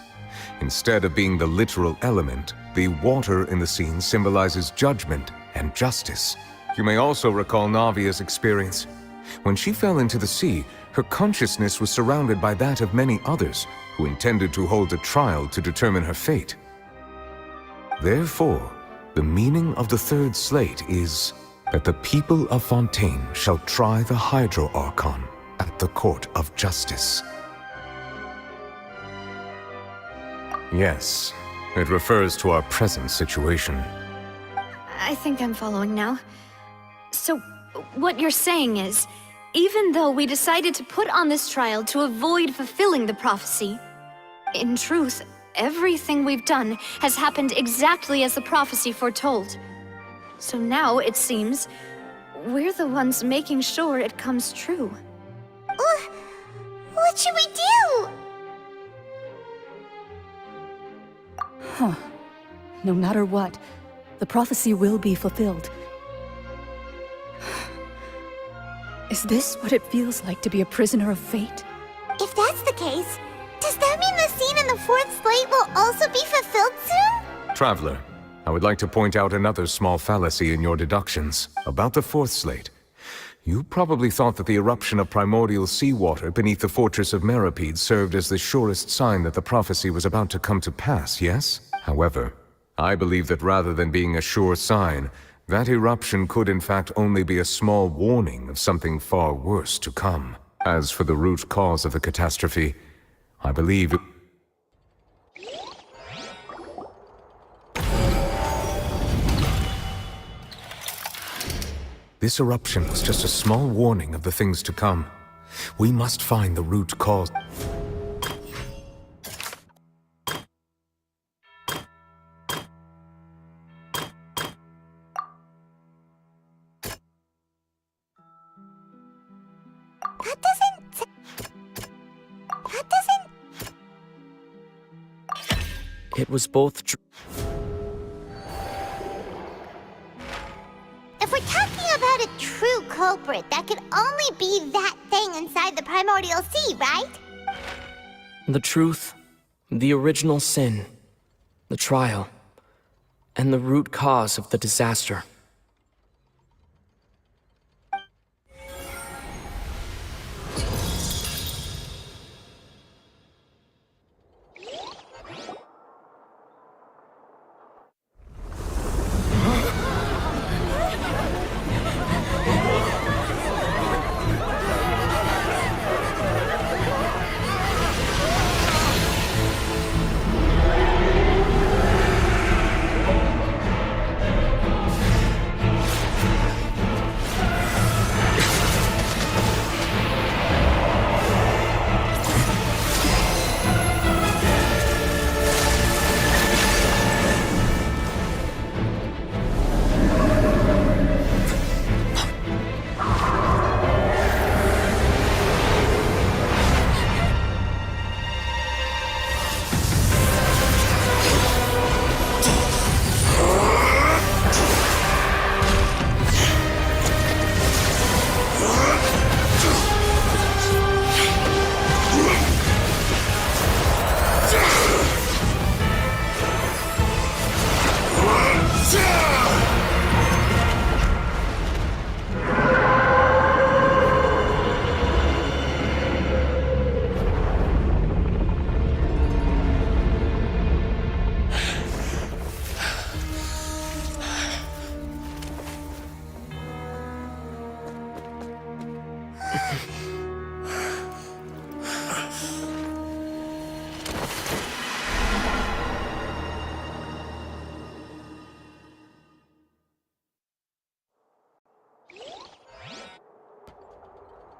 Instead of being the literal element, the water in the scene symbolizes judgment and justice. You may also recall Navia's experience. When she fell into the sea, her consciousness was surrounded by that of many others who intended to hold a trial to determine her fate. Therefore, the meaning of the third slate is that the people of Fontaine shall try the Hydro Archon at the court of justice. Yes, it refers to our present situation. I think I'm following now. So, what you're saying is, even though we decided to put on this trial to avoid fulfilling the prophecy, in truth, everything we've done has happened exactly as the prophecy foretold. So now, it seems, we're the ones making sure it comes true. What should we do? Huh. No matter what, the prophecy will be fulfilled. Is this what it feels like to be a prisoner of fate? If that's the case, does that mean the scene in the fourth slate will also be fulfilled soon? Traveler, I would like to point out another small fallacy in your deductions. About the fourth slate, you probably thought that the eruption of primordial seawater beneath the fortress of Meripede served as the surest sign that the prophecy was about to come to pass, yes? However, I believe that rather than being a sure sign, that eruption could in fact only be a small warning of something far worse to come. As for the root cause of the catastrophe, I believe this eruption was just a small warning of the things to come. We must find the root cause. That doesn't... It was both true. If we're talking about a true culprit, that could only be that thing inside the primordial sea, right? The truth, the original sin, the trial, and the root cause of the disaster.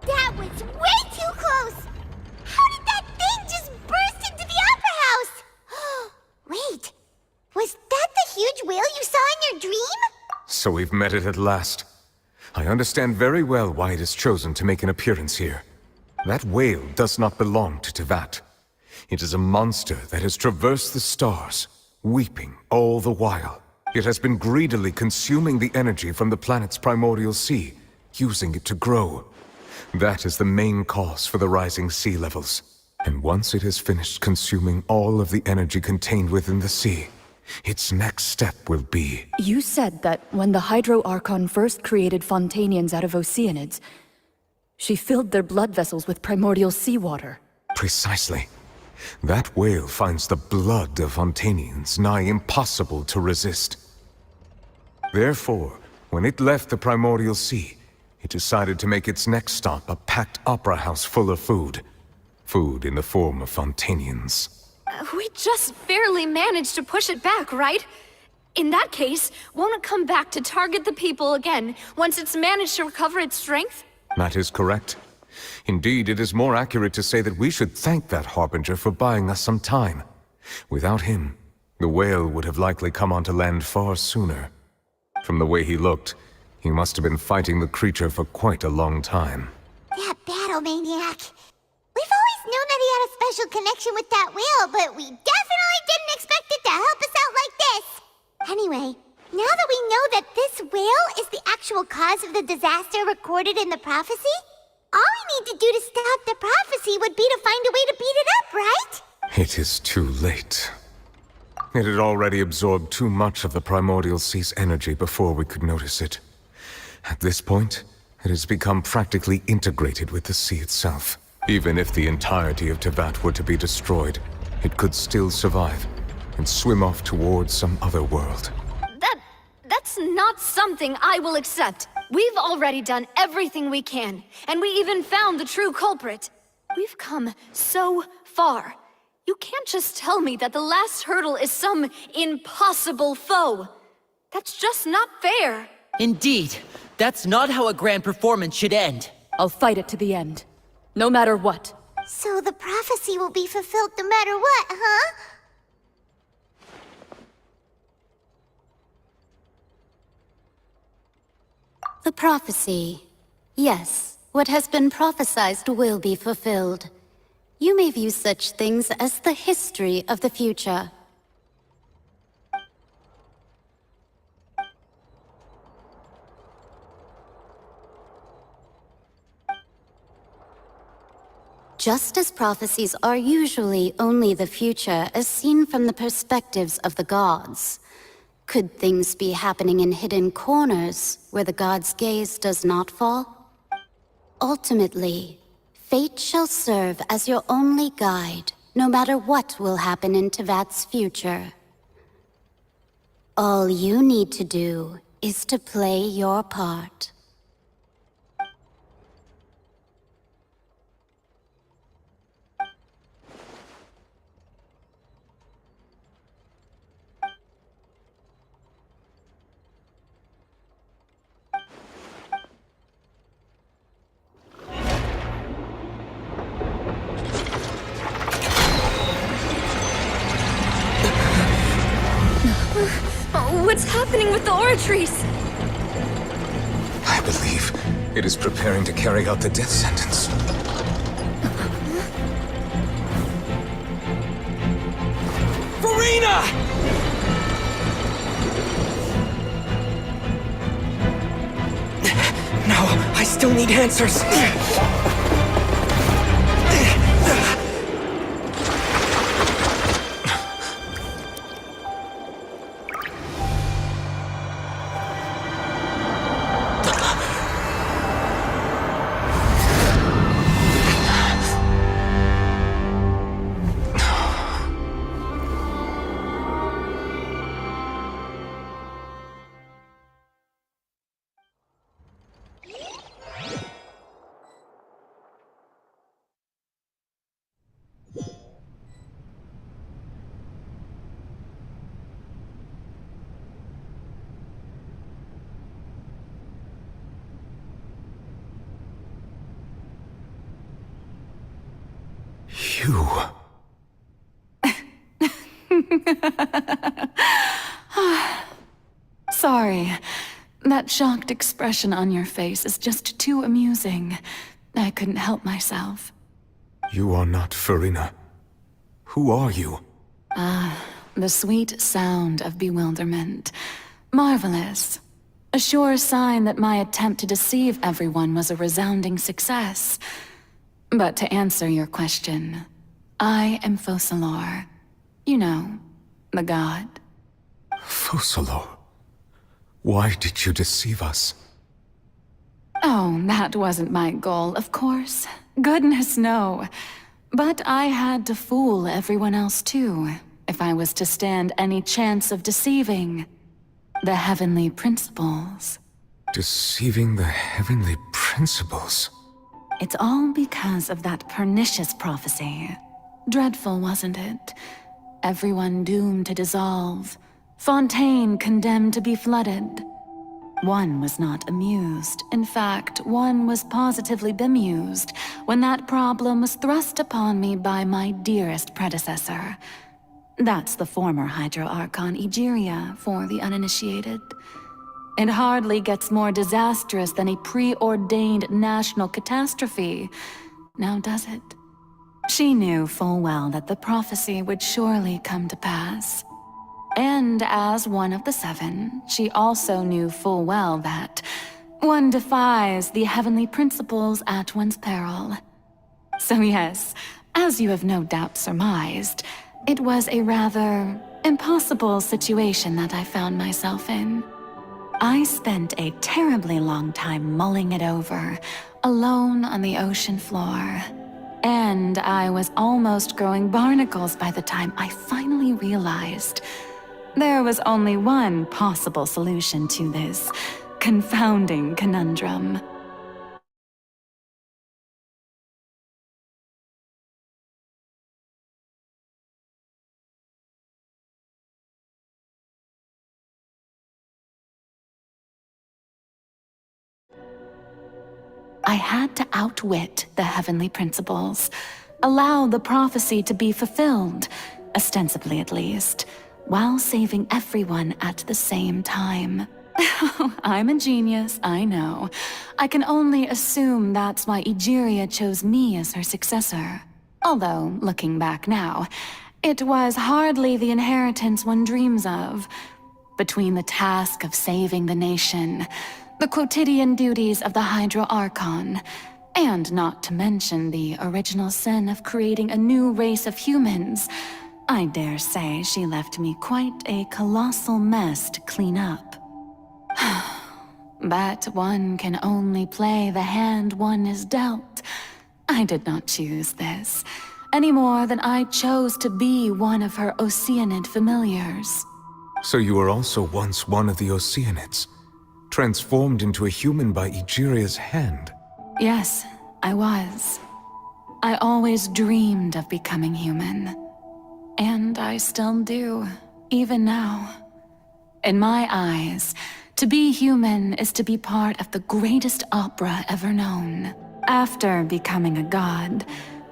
That was way too close! How did that thing just burst into the Opera House? Wait, was that the huge whale you saw in your dream? So we've met it at last. I understand very well why it has chosen to make an appearance here. That whale does not belong to Teyvat. It is a monster that has traversed the stars, weeping all the while. It has been greedily consuming the energy from the planet's primordial sea, using it to grow. That is the main cause for the rising sea levels. And once it has finished consuming all of the energy contained within the sea, its next step will be... You said that when the Hydro Archon first created Fontainians out of Oceanids, she filled their blood vessels with primordial seawater. Precisely. That whale finds the blood of Fontainians nigh impossible to resist. Therefore, when it left the primordial sea, it decided to make its next stop a packed opera house full of food. Food in the form of Fontainians. We just barely managed to push it back, right? In that case, won't it come back to target the people again, once it's managed to recover its strength? That is correct. Indeed, it is more accurate to say that we should thank that Harbinger for buying us some time. Without him, the whale would have likely come onto land far sooner. From the way he looked, he must have been fighting the creature for quite a long time. That battle maniac. We've always known that he had a special connection with that whale, but we definitely didn't expect it to help us out like this. Anyway, now that we know that this whale is the actual cause of the disaster recorded in the prophecy, all we need to do to stop the prophecy would be to find a way to beat it up, right? It is too late. It had already absorbed too much of the primordial sea's energy before we could notice it. At this point, it has become practically integrated with the sea itself. Even if the entirety of Teyvat were to be destroyed, it could still survive and swim off towards some other world. That's not something I will accept. We've already done everything we can, and we even found the true culprit. We've come so far. You can't just tell me that the last hurdle is some impossible foe. That's just not fair. Indeed. That's not how a grand performance should end. I'll fight it to the end. No matter what. So the prophecy will be fulfilled no matter what, huh? The prophecy, yes, what has been prophesied will be fulfilled. You may view such things as the history of the future. Just as prophecies are usually only the future as seen from the perspectives of the gods, could things be happening in hidden corners where the gods' gaze does not fall? Ultimately, fate shall serve as your only guide, no matter what will happen in Tevat's future. All you need to do is to play your part. What's happening with the oratories? I believe it is preparing to carry out the death sentence. Furina! No, I still need answers. You... Sorry. That shocked expression on your face is just too amusing. I couldn't help myself. You are not Furina. Who are you? The sweet sound of bewilderment. Marvelous. A sure sign that my attempt to deceive everyone was a resounding success. But to answer your question, I am Focalors. You know, the god. Focalors? Why did you deceive us? Oh, that wasn't my goal, of course. Goodness, no. But I had to fool everyone else too, if I was to stand any chance of deceiving the heavenly principles. Deceiving the heavenly principles? It's all because of that pernicious prophecy. Dreadful, wasn't it? Everyone doomed to dissolve. Fontaine condemned to be flooded. One was not amused. In fact, one was positively bemused when that problem was thrust upon me by my dearest predecessor. That's the former Hydro Archon Egeria, for the uninitiated. It hardly gets more disastrous than a preordained national catastrophe, now does it? She knew full well that the prophecy would surely come to pass. And as one of the seven, she also knew full well that one defies the heavenly principles at one's peril. So yes, as you have no doubt surmised, it was a rather impossible situation that I found myself in. I spent a terribly long time mulling it over, alone on the ocean floor. And I was almost growing barnacles by the time I finally realized there was only one possible solution to this confounding conundrum. I had to outwit the heavenly principles, allow the prophecy to be fulfilled, ostensibly at least, while saving everyone at the same time. I'm a genius, I know. I can only assume that's why Egeria chose me as her successor. Although, looking back now, it was hardly the inheritance one dreams of. Between the task of saving the nation, the quotidian duties of the Hydro Archon, and not to mention the original sin of creating a new race of humans, I dare say she left me quite a colossal mess to clean up. But one can only play the hand one is dealt. I did not choose this, any more than I chose to be one of her Oceanid familiars. So you were also once one of the Oceanids, transformed into a human by Egeria's hand? Yes, I was. I always dreamed of becoming human. And I still do, even now. In my eyes, to be human is to be part of the greatest opera ever known. After becoming a god,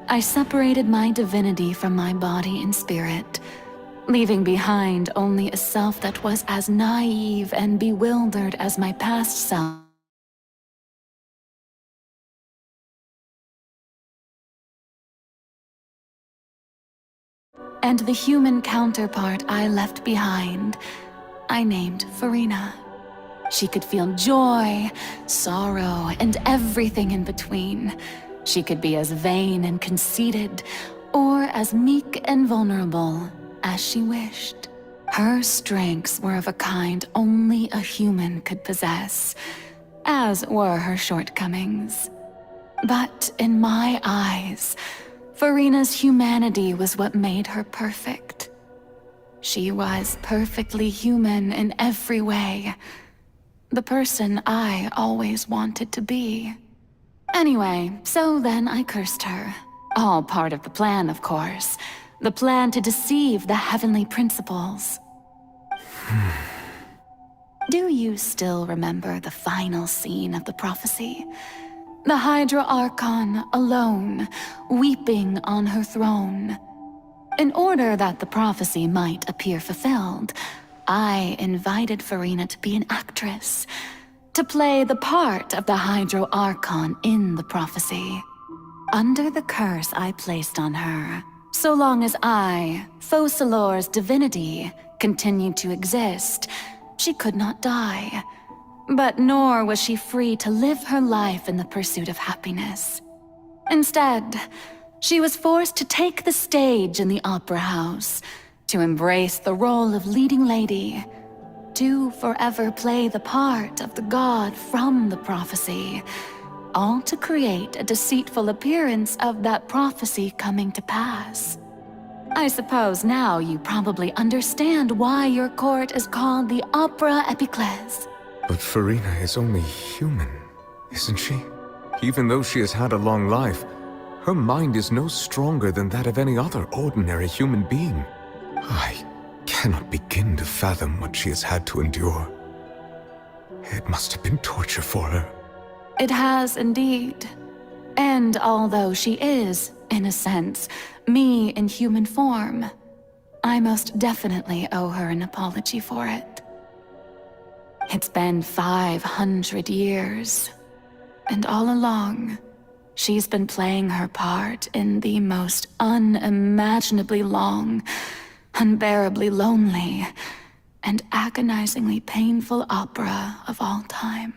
I separated my divinity from my body and spirit, leaving behind only a self that was as naive and bewildered as my past self. And the human counterpart I left behind, I named Furina. She could feel joy, sorrow, and everything in between. She could be as vain and conceited, or as meek and vulnerable as she wished. Her strengths were of a kind only a human could possess, as were her shortcomings. But in my eyes, Furina's humanity was what made her perfect. She was perfectly human in every way. The person I always wanted to be. Anyway, so then I cursed her. All part of the plan, of course. The plan to deceive the heavenly principles. Do you still remember the final scene of the prophecy? The Hydro Archon alone, weeping on her throne. In order that the prophecy might appear fulfilled, I invited Furina to be an actress, to play the part of the Hydro Archon in the prophecy. Under the curse I placed on her, so long as I, Focalors' divinity, continued to exist, she could not die. But nor was she free to live her life in the pursuit of happiness. Instead, she was forced to take the stage in the opera house, to embrace the role of leading lady, to forever play the part of the god from the prophecy, all to create a deceitful appearance of that prophecy coming to pass. I suppose now you probably understand why your court is called the Opera Epiclese. But Furina is only human, isn't she? Even though she has had a long life, her mind is no stronger than that of any other ordinary human being. I cannot begin to fathom what she has had to endure. It must have been torture for her. It has indeed. And although she is, in a sense, me in human form, I most definitely owe her an apology for it. It's been 500 years, and all along, she's been playing her part in the most unimaginably long, unbearably lonely, and agonizingly painful opera of all time.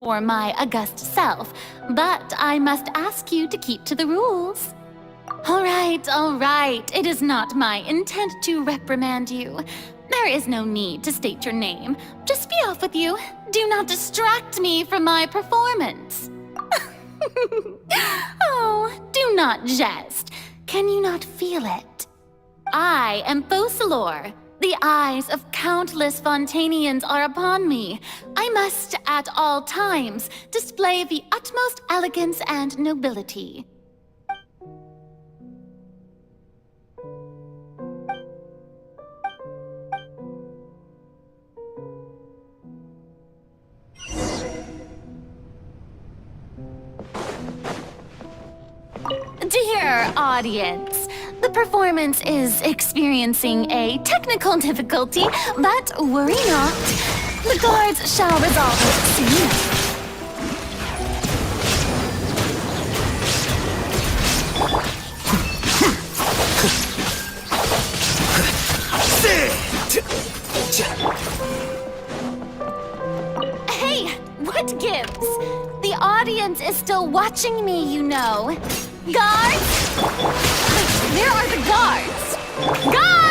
or my august self, but I must ask you to keep to the rules. All right. It is not my intent to reprimand you. There is no need to state your name. Just be off with you. Do not distract me from my performance. Oh, do not jest. Can you not feel it? I am Focalors. The eyes of countless Fontainians are upon me. I must, at all times, display the utmost elegance and nobility. Dear audience, the performance is experiencing a technical difficulty, but worry not. The guards shall resolve it soon. Hey, what gives? The audience is still watching me, you know. Guards! Where are the guards? Guards!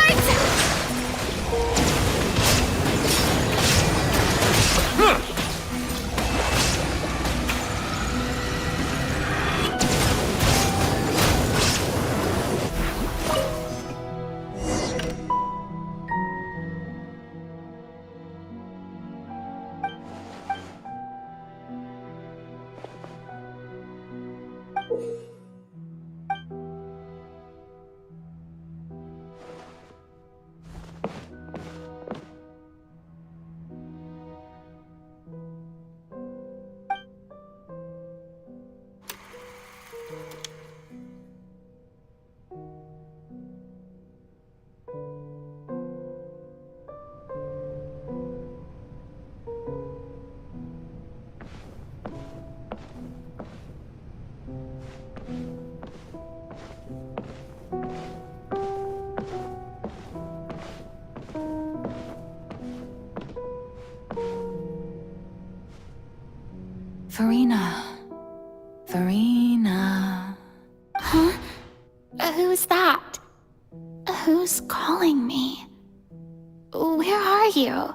Farina. Huh? Who's that? Who's calling me? Where are you?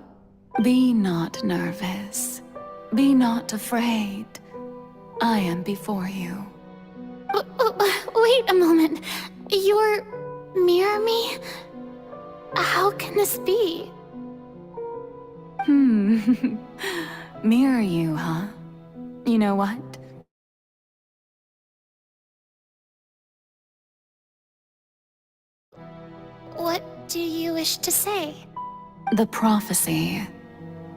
Be not nervous. Be not afraid. I am before you. Wait a moment. You're near me? How can this be? Mirror you, huh? You know what? What do you wish to say? The prophecy.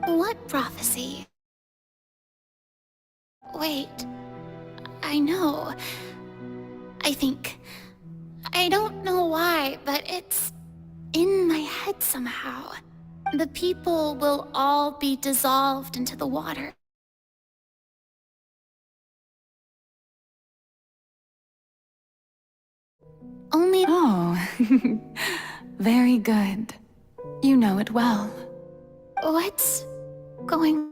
What prophecy? Wait. I know. I don't know why, but it's in my head somehow. The people will all be dissolved into the water. Only... Oh, very good. You know it well. What's going...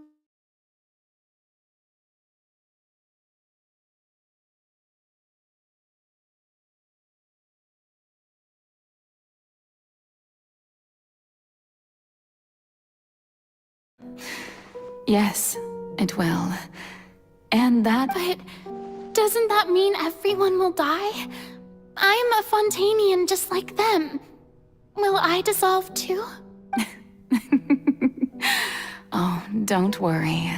Yes, it will. And that... But doesn't that mean everyone will die? I'm a Fontainian just like them. Will I dissolve too? Oh, don't worry.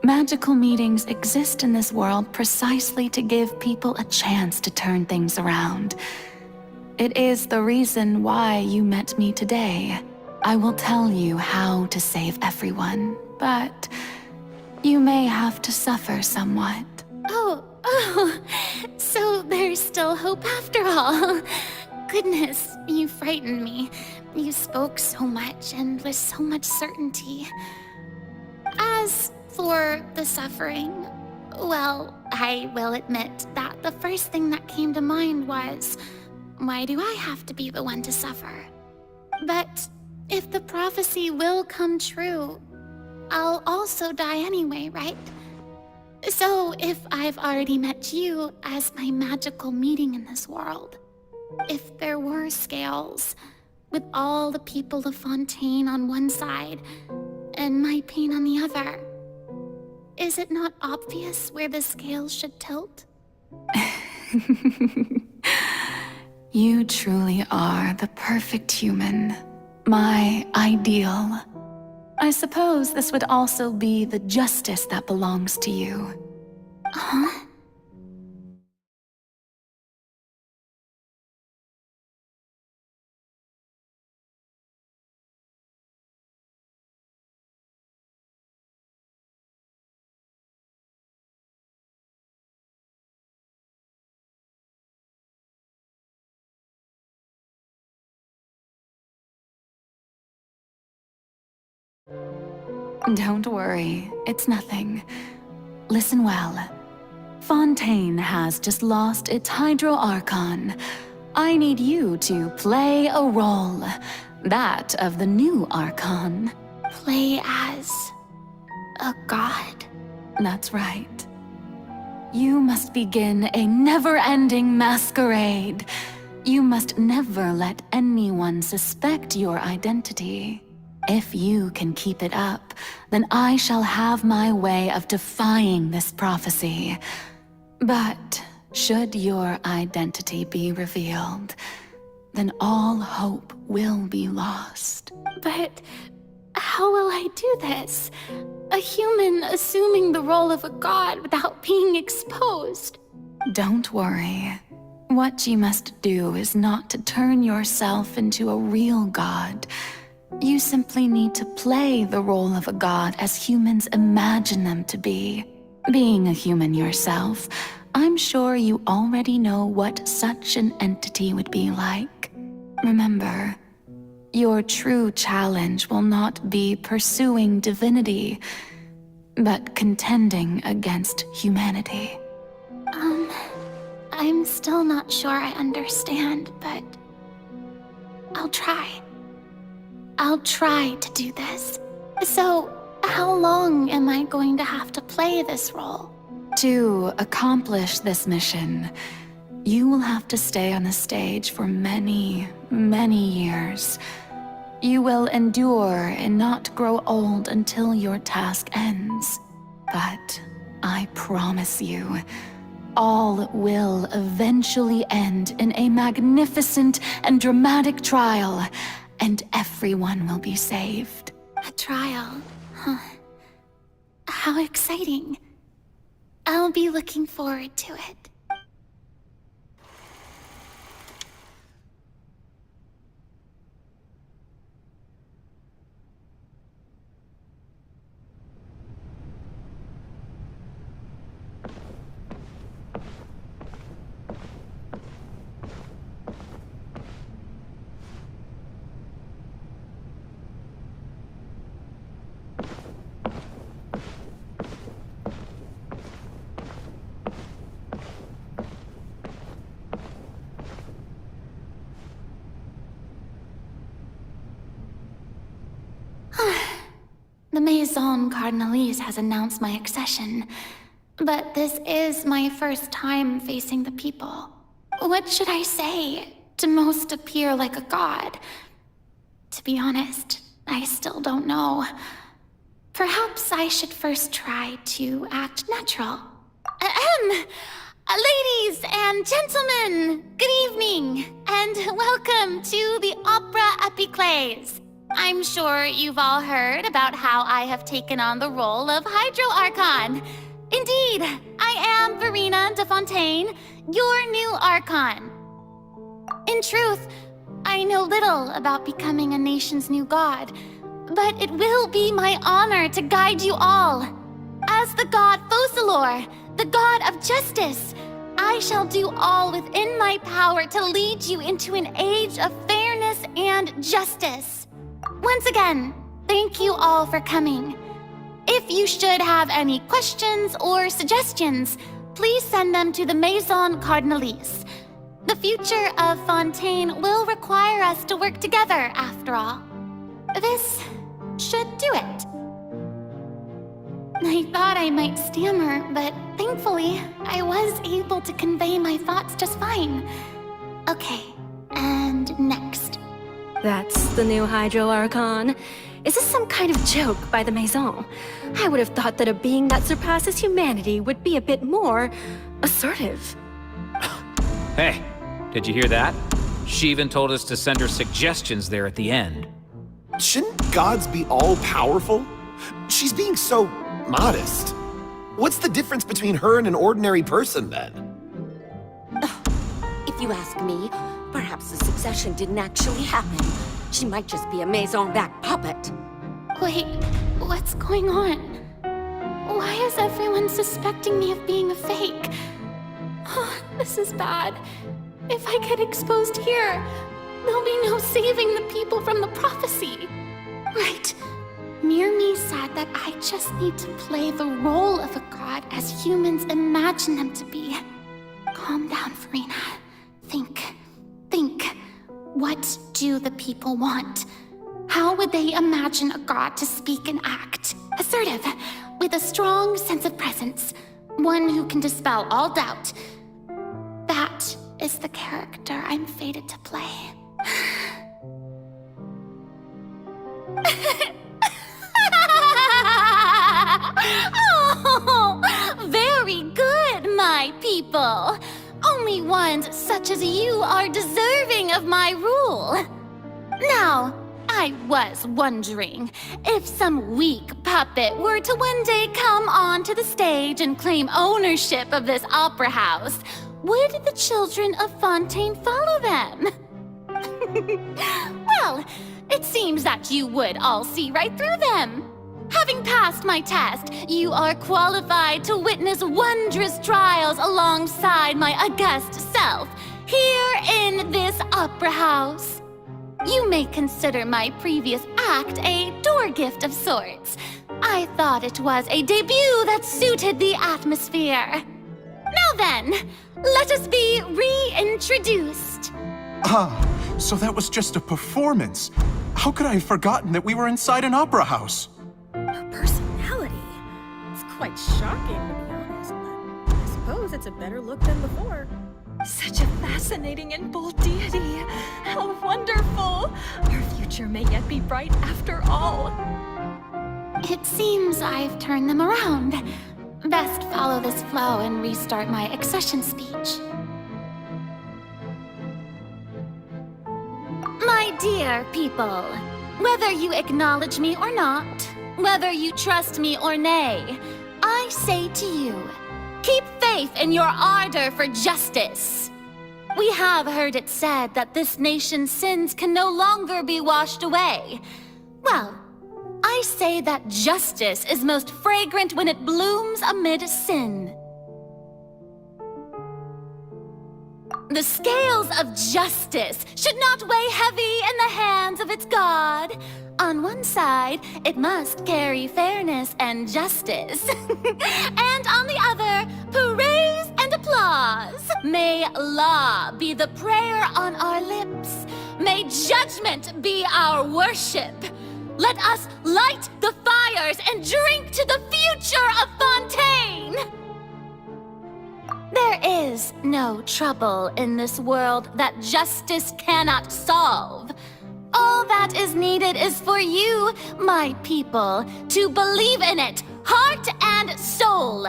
Magical meetings exist in this world precisely to give people a chance to turn things around. It is the reason why you met me today. I will tell you how to save everyone, but you may have to suffer somewhat. Oh, so there's still hope after all. Goodness, you frightened me. You spoke so much and with so much certainty. As for the suffering, well, I will admit that the first thing that came to mind was, why do I have to be the one to suffer? But if the prophecy will come true, I'll also die anyway, right? So, if I've already met you as my magical meeting in this world, if there were scales, with all the people of Fontaine on one side, and my pain on the other, is it not obvious where the scales should tilt? You truly are the perfect human, my ideal. I suppose this would also be the justice that belongs to you. Huh? Don't worry, it's nothing. Listen well. Fontaine has just lost its Hydro Archon. I need you to play a role. That of the new Archon. Play as a god? That's right. You must begin a never-ending masquerade. You must never let anyone suspect your identity. If you can keep it up, then I shall have my way of defying this prophecy. But should your identity be revealed, then all hope will be lost. But how will I do this? A human assuming the role of a god without being exposed? Don't worry. What you must do is not to turn yourself into a real god. You simply need to play the role of a god as humans imagine them to be. Being a human yourself, I'm sure you already know what such an entity would be like. Remember, your true challenge will not be pursuing divinity, but contending against humanity. I'm still not sure I understand, but I'll try. I'll try to do this. So, how long am I going to have to play this role? To accomplish this mission, you will have to stay on the stage for many, many years. You will endure and not grow old until your task ends. But I promise you, all will eventually end in a magnificent and dramatic trial, and everyone will be saved. A trial, huh? How exciting. I'll be looking forward to it. The Maison Cardinalise has announced my accession, but this is my first time facing the people. What should I say to most appear like a god? To be honest, I still don't know. Perhaps I should first try to act natural. Ladies and gentlemen, good evening, and welcome to the Opera Epiclese. I'm sure you've all heard about how I have taken on the role of Hydro Archon. Indeed, I am Verena de Fontaine, your new Archon. In truth, I know little about becoming a nation's new god, but it will be my honor to guide you all. As the god Focalors, the god of justice, I shall do all within my power to lead you into an age of fairness and justice. Once again, thank you all for coming. If you should have any questions or suggestions, please send them to the Maison Cardinalise. The future of Fontaine will require us to work together, after all. This should do it. I thought I might stammer, but thankfully, I was able to convey my thoughts just fine. Okay, and next. That's the new Hydro Archon. Is this some kind of joke by the Maison? I would have thought that a being that surpasses humanity would be a bit more assertive. Hey, did you hear that? She even told us to send her suggestions there at the end. Shouldn't gods be all-powerful? She's being so modest. What's the difference between her and an ordinary person, then? If you ask me, perhaps the succession didn't actually happen. She might just be a Maison-backed puppet. Wait, what's going on? Why is everyone suspecting me of being a fake? Oh, this is bad. If I get exposed here, there'll be no saving the people from the prophecy. Right. Mirmi said that I just need to play the role of a god as humans imagine them to be. Calm down, Furina. Think. What do the people want? How would they imagine a god to speak and act? Assertive, with a strong sense of presence. One who can dispel all doubt. That is the character I'm fated to play. Oh, very good, my people. Only ones such as you are deserving of my rule. Now, I was wondering if some weak puppet were to one day come onto the stage and claim ownership of this opera house, would the children of Fontaine follow them? Well, it seems that you would all see right through them. Having passed my test, you are qualified to witness wondrous trials alongside my august self, here in this opera house. You may consider my previous act a door gift of sorts. I thought it was a debut that suited the atmosphere. Now then, let us be reintroduced. Ah, so that was just a performance. How could I have forgotten that we were inside an opera house? Her personality. It's quite shocking, to be honest, but I suppose it's a better look than before. Such a fascinating and bold deity. How wonderful! Our future may yet be bright after all. It seems I've turned them around. Best follow this flow and restart my accession speech. My dear people, whether you acknowledge me or not, whether you trust me or nay, I say to you, keep faith in your ardor for justice. We have heard it said that this nation's sins can no longer be washed away. Well, I say that justice is most fragrant when it blooms amid sin. The scales of justice should not weigh heavy in the hands of its God. On one side, it must carry fairness and justice. And on the other, praise and applause. May law be the prayer on our lips. May judgment be our worship. Let us light the fires and drink to the future of Fontaine. There is no trouble in this world that justice cannot solve. All that is needed is for you, my people, to believe in it, heart and soul.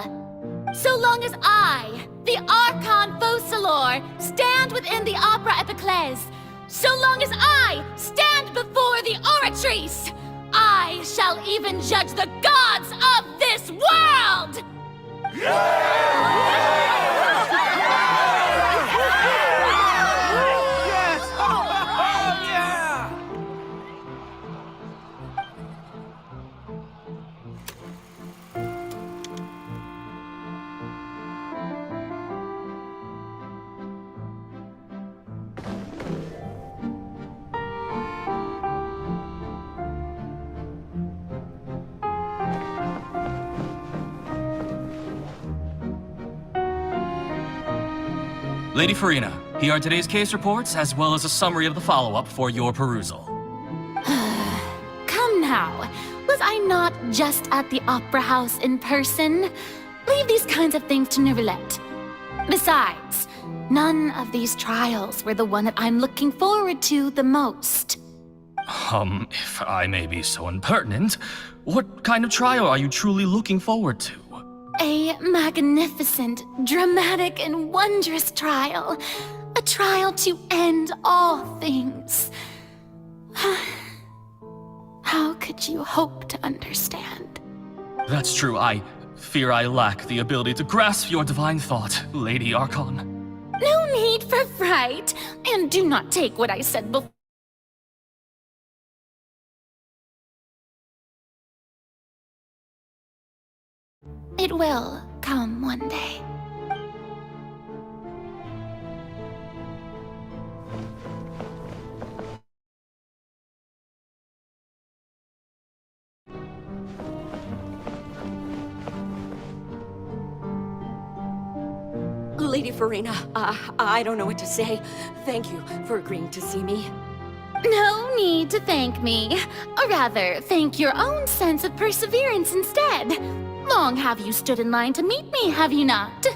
So long as I, the Archon Focalors, stand within the Opera Epiclese, so long as I stand before the Oratrice, I shall even judge the gods of this world! Lady Furina, here are today's case reports, as well as a summary of the follow-up for your perusal. Come now. Was I not just at the Opera House in person? Leave these kinds of things to Neuvillette. Besides, none of these trials were the one that I'm looking forward to the most. If I may be so impertinent, what kind of trial are you truly looking forward to? A magnificent, dramatic, and wondrous trial. A trial to end all things. How could you hope to understand? That's true, I fear I lack the ability to grasp your divine thought, Lady Archon. No need for fright, and do not take what I said before. It will come one day. Lady Farina, I don't know what to say. Thank you for agreeing to see me. No need to thank me. Or rather, thank your own sense of perseverance instead. Long have you stood in line to meet me, have you not?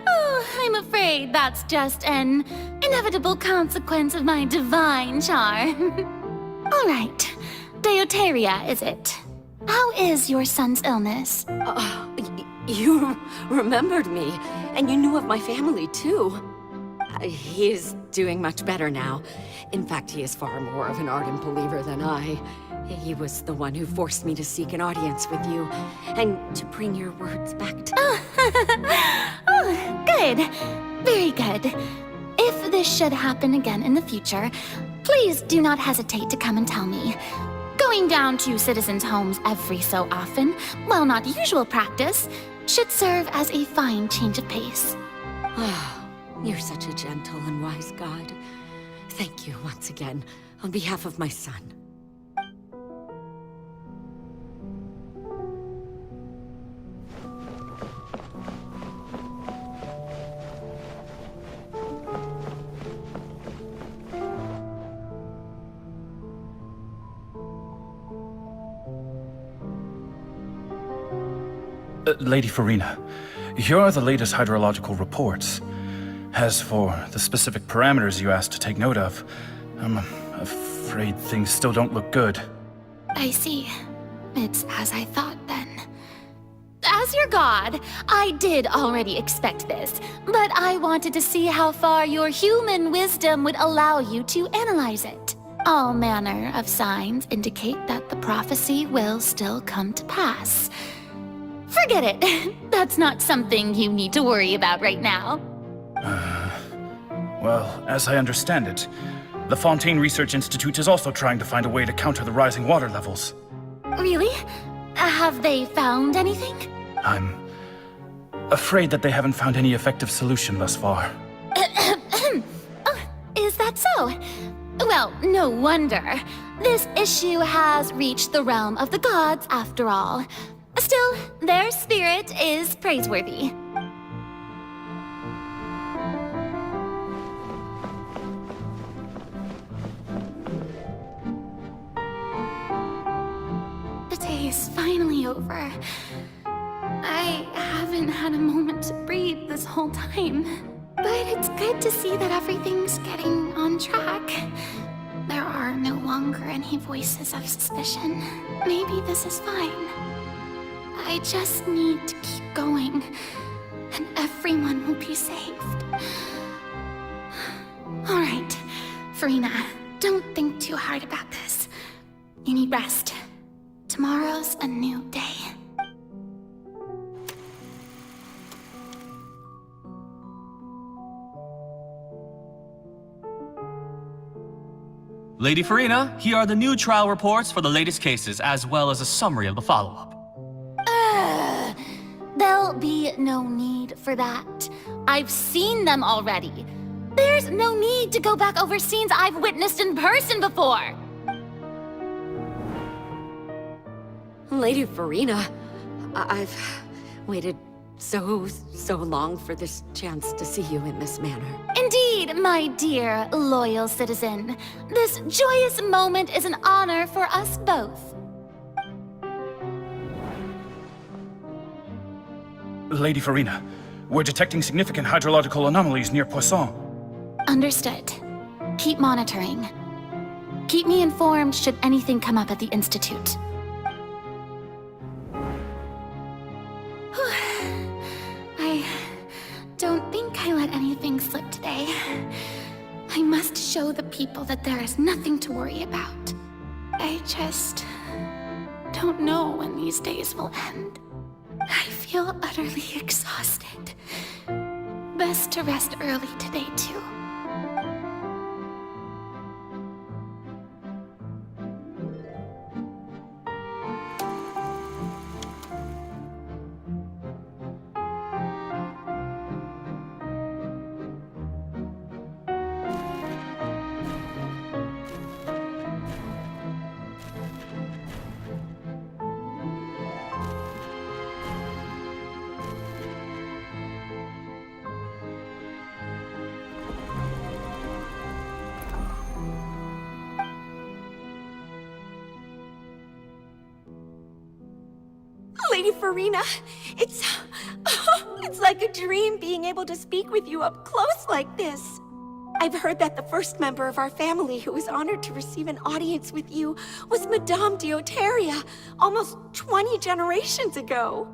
Oh, I'm afraid that's just an inevitable consequence of my divine charm. All right, Deuteria, is it? How is your son's illness? You remembered me, and you knew of my family, too. He is doing much better now. In fact, he is far more of an ardent believer than I. He was the one who forced me to seek an audience with you, and to bring your words back to me. Oh, good. Very good. If this should happen again in the future, please do not hesitate to come and tell me. Going down to citizens' homes every so often, while not usual practice, should serve as a fine change of pace. You're such a gentle and wise god. Thank you once again, on behalf of my son. Lady Farina, here are the latest hydrological reports. As for the specific parameters you asked to take note of, I'm afraid things still don't look good. I see. It's as I thought, then. As your god, I did already expect this, but I wanted to see how far your human wisdom would allow you to analyze it. All manner of signs indicate that the prophecy will still come to pass. Forget it. That's not something you need to worry about right now. Well, as I understand it, the Fontaine Research Institute is also trying to find a way to counter the rising water levels. Really? Have they found anything? I'm afraid that they haven't found any effective solution thus far. Oh, is that so? Well, no wonder. This issue has reached the realm of the gods, after all. Still, their spirit is praiseworthy. The day is finally over. I haven't had a moment to breathe this whole time. But it's good to see that everything's getting on track. There are no longer any voices of suspicion. Maybe this is fine. I just need to keep going, and everyone will be saved. All right, Farina, don't think too hard about this. You need rest. Tomorrow's a new day. Lady Farina, here are the new trial reports for the latest cases, as well as a summary of the follow-up. There'll be no need for that. I've seen them already. There's no need to go back over scenes I've witnessed in person before. Lady Farina, I've waited so long for this chance to see you in this manner. Indeed, my dear, loyal citizen. This joyous moment is an honor for us both. Lady Farina, we're detecting significant hydrological anomalies near Poisson. Understood. Keep monitoring. Keep me informed should anything come up at the Institute. I don't think I let anything slip today. I must show the people that there is nothing to worry about. I just don't know when these days will end. I feel utterly exhausted. Best to rest early today, too. Lady Farina, it's like a dream being able to speak with you up close like this. I've heard that the first member of our family who was honored to receive an audience with you was Madame Dioteria, almost 20 generations ago.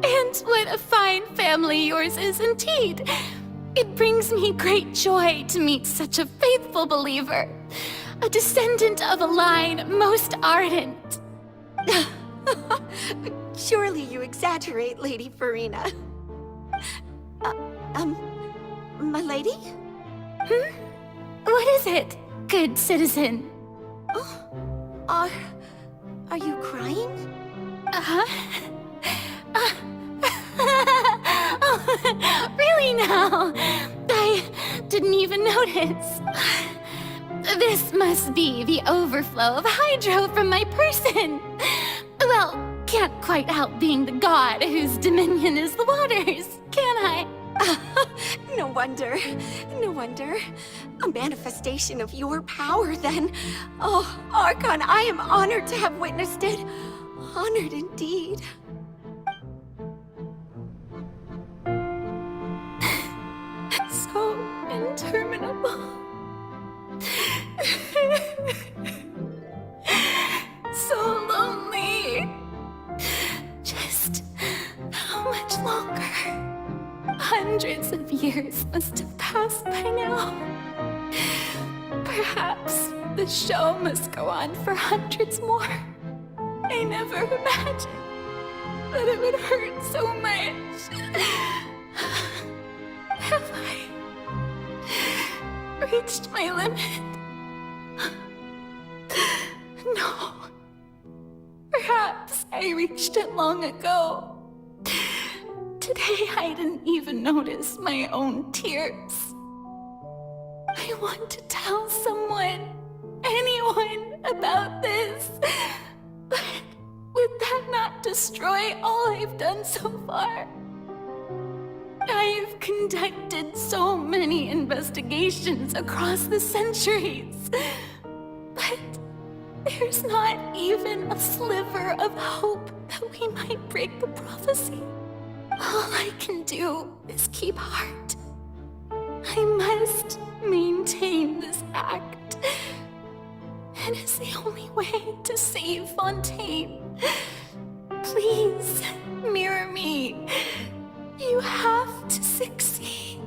And what a fine family yours is indeed. It brings me great joy to meet such a faithful believer, a descendant of a line most ardent. Surely you exaggerate, Lady Farina. My lady? What is it, good citizen? Are you crying? Oh, really now? I didn't even notice. This must be the overflow of hydro from my person. Well, can't quite help being the god whose dominion is the waters, can I? No wonder. No wonder. A manifestation of your power, then. Oh, Archon, I am honored to have witnessed it. Honored indeed. So interminable. So lonely. Just how much longer? Hundreds of years must have passed by now. Perhaps the show must go on for hundreds more. I never imagined that it would hurt so much. Have I reached my limit? No. Perhaps I reached it long ago. Today I didn't even notice my own tears. I want to tell someone, anyone, about this. But would that not destroy all I've done so far? I've conducted so many investigations across the centuries, but there's not even a sliver of hope that we might break the prophecy. All I can do is keep heart. I must maintain this act. It is the only way to save Fontaine. Please, mirror me. You have to succeed.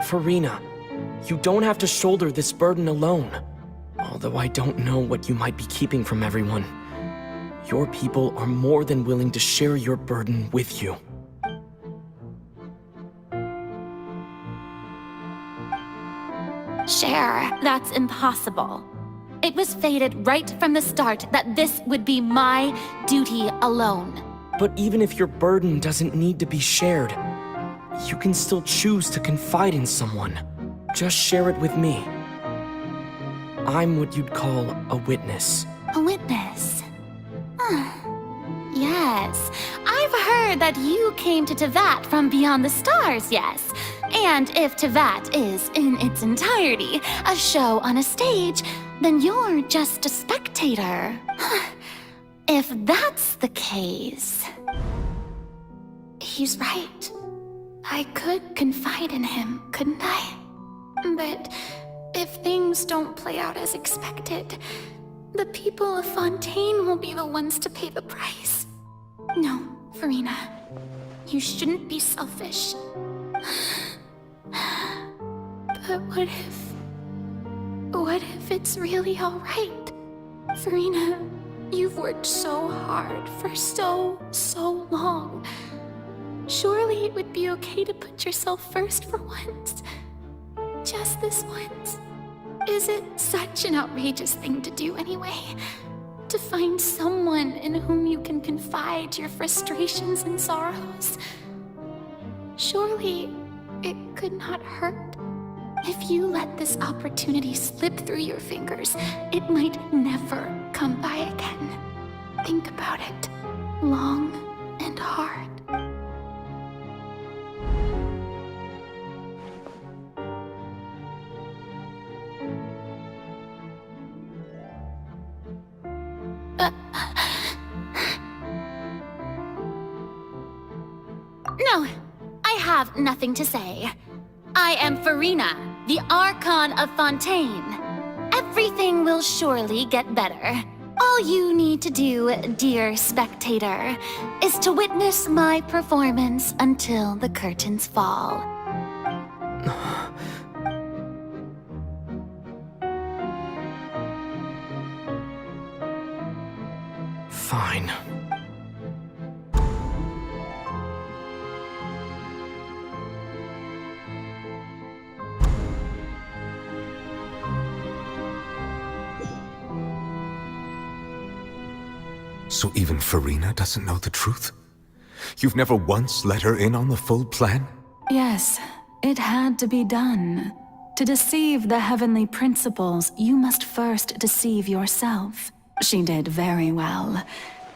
Farina, you don't have to shoulder this burden alone. Although I don't know what you might be keeping from everyone. Your people are more than willing to share your burden with you. Share, that's impossible. It was fated right from the start that this would be my duty alone. But even if your burden doesn't need to be shared, you can still choose to confide in someone. Just share it with me. I'm what you'd call a witness. A witness? Yes, I've heard that you came to Tevat from beyond the stars, yes. And if Tevat is, in its entirety, a show on a stage, then you're just a spectator. If that's the case... He's right. I could confide in him, couldn't I? But if things don't play out as expected, the people of Fontaine will be the ones to pay the price. No, Furina. You shouldn't be selfish. But what if it's really alright? Furina, you've worked so hard for so long. Surely it would be okay to put yourself first for once. Just this once. Is it such an outrageous thing to do anyway? To find someone in whom you can confide your frustrations and sorrows? Surely it could not hurt. If you let this opportunity slip through your fingers, it might never come by again. Think about it long and hard. No, I have nothing to say. I am Furina, the Archon of Fontaine. Everything will surely get better. All you need to do, dear spectator, is to witness my performance until the curtains fall. Fine. So even Furina doesn't know the truth? You've never once let her in on the full plan? Yes, it had to be done. To deceive the heavenly principles, you must first deceive yourself. She did very well.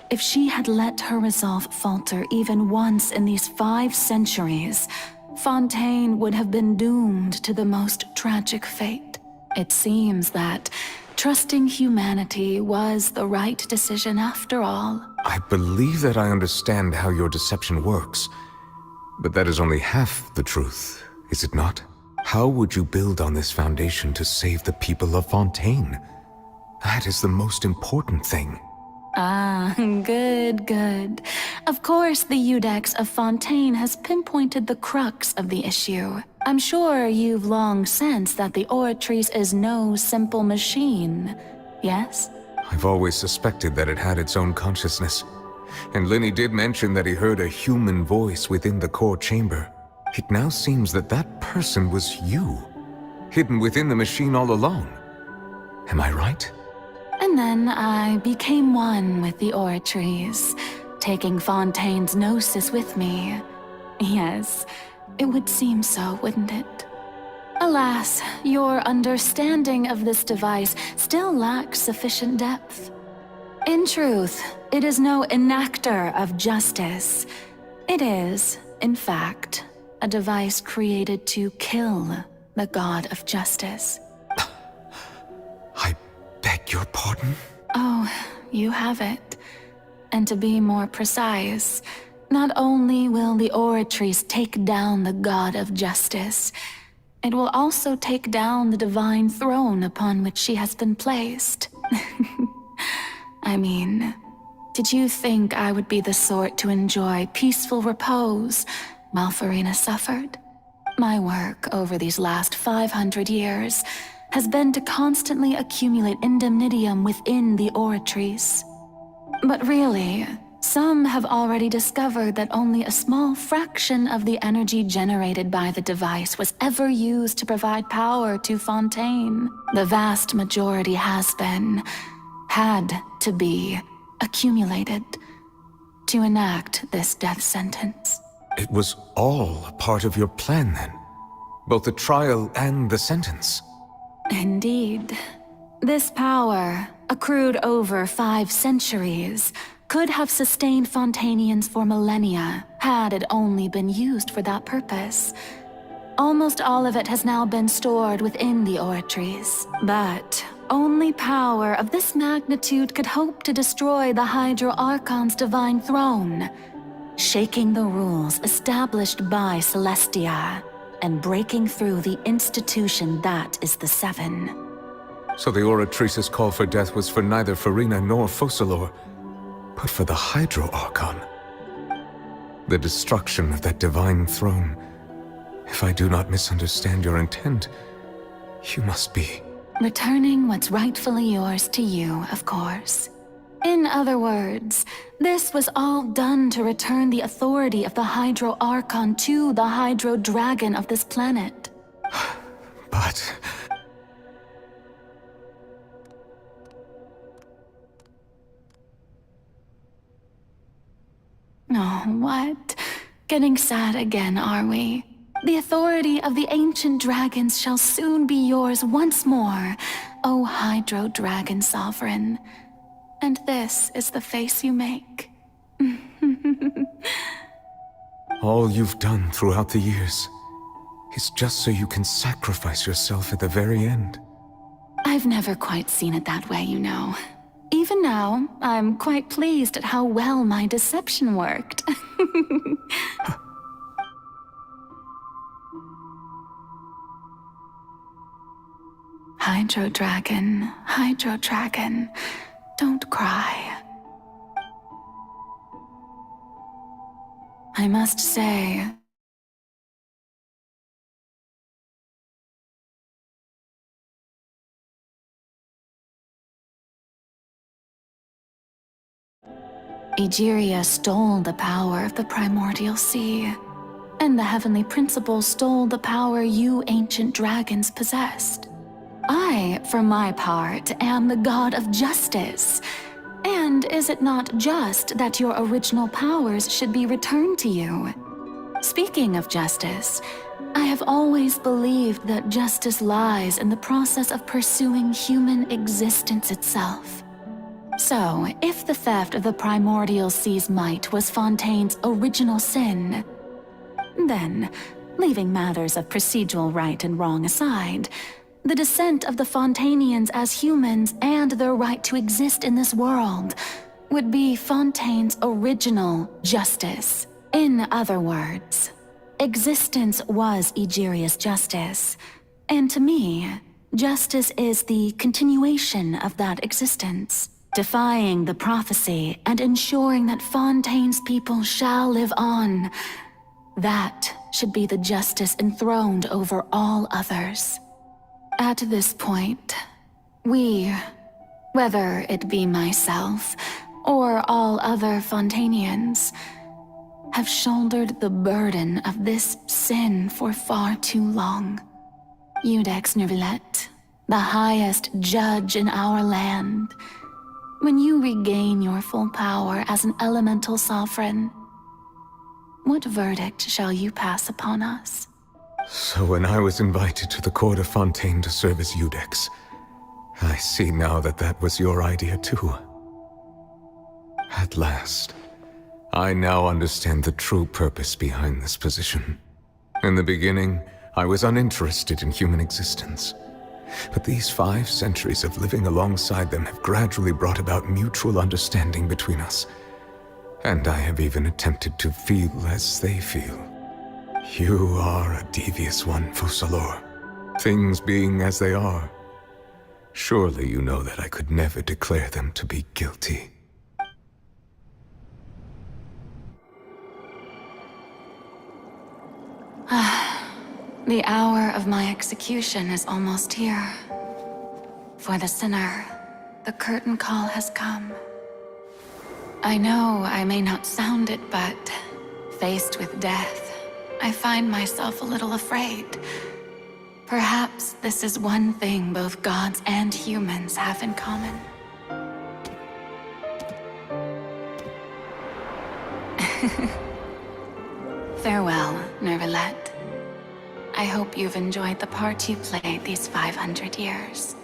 If she had let her resolve falter even once in these 5 centuries, Fontaine would have been doomed to the most tragic fate. It seems that trusting humanity was the right decision after all. I believe that I understand how your deception works, but that is only half the truth, is it not? How would you build on this foundation to save the people of Fontaine? That is the most important thing. Ah, good. Of course, the Iudex of Fontaine has pinpointed the crux of the issue. I'm sure you've long sensed that the Oratrice is no simple machine, yes? I've always suspected that it had its own consciousness. And Linny did mention that he heard a human voice within the core chamber. It now seems that that person was you, hidden within the machine all along. Am I right? And then I became one with the Oratrice, taking Fontaine's gnosis with me. Yes, it would seem so, wouldn't it? Alas, your understanding of this device still lacks sufficient depth. In truth, it is no enactor of justice. It is, in fact, a device created to kill the god of justice. I beg your pardon? Oh, you have it. And to be more precise, not only will the Oratrice take down the god of justice, it will also take down the divine throne upon which she has been placed. I mean, did you think I would be the sort to enjoy peaceful repose while Furina suffered? My work over these last 500 years has been to constantly accumulate indemnitium within the Oratrice. But really, Some have already discovered that only a small fraction of the energy generated by the device was ever used to provide power to Fontaine. The vast majority had to be, accumulated to enact this death sentence. It was all a part of your plan, then? Both the trial and the sentence? Indeed. This power, accrued over 5 centuries, could have sustained Fontainians for millennia, had it only been used for that purpose. Almost all of it has now been stored within the oratories, but only power of this magnitude could hope to destroy the Hydro Archon's divine throne, shaking the rules established by Celestia, and breaking through the institution that is the Seven. So the Oratrice's call for death was for neither Furina nor Focalors, but for the Hydro Archon. The destruction of that divine throne. If I do not misunderstand your intent, you must be... returning what's rightfully yours to you, of course. In other words, this was all done to return the authority of the Hydro Archon to the Hydro Dragon of this planet. But... Oh, what? Getting sad again, are we? The authority of the ancient dragons shall soon be yours once more, O Hydro Dragon Sovereign. And this is the face you make. all you've done throughout the years is just so you can sacrifice yourself at the very end. I've never quite seen it that way, you know. Even now, I'm quite pleased at how well my deception worked. Hydro Dragon, don't cry. I must say, Egeria stole the power of the primordial sea, and the heavenly principles stole the power you ancient dragons possessed. I, for my part, am the god of justice. And is it not just that your original powers should be returned to you? Speaking of justice, I have always believed that justice lies in the process of pursuing human existence itself. So, if the theft of the primordial sea's might was Fontaine's original sin, then, leaving matters of procedural right and wrong aside, the descent of the Fontainians as humans and their right to exist in this world would be Fontaine's original justice. In other words, existence was Egeria's justice, and to me, justice is the continuation of that existence, defying the prophecy and ensuring that Fontaine's people shall live on. That should be the justice enthroned over all others. At this point, we, whether it be myself or all other Fontainians, have shouldered the burden of this sin for far too long. Iudex Nervillet, the highest judge in our land, when you regain your full power as an elemental sovereign, what verdict shall you pass upon us? So when I was invited to the court of Fontaine to serve as Iudex, I see now that that was your idea too. At last, I now understand the true purpose behind this position. In the beginning, I was uninterested in human existence. But these 5 centuries of living alongside them have gradually brought about mutual understanding between us. And I have even attempted to feel as they feel. You are a devious one, Focalors. Things being as they are, surely you know that I could never declare them to be guilty. The hour of my execution is almost here. For the sinner, the curtain call has come. I know I may not sound it, but faced with death, I find myself a little afraid. Perhaps this is one thing both gods and humans have in common. Farewell, Nervalette. I hope you've enjoyed the part you played these 500 years.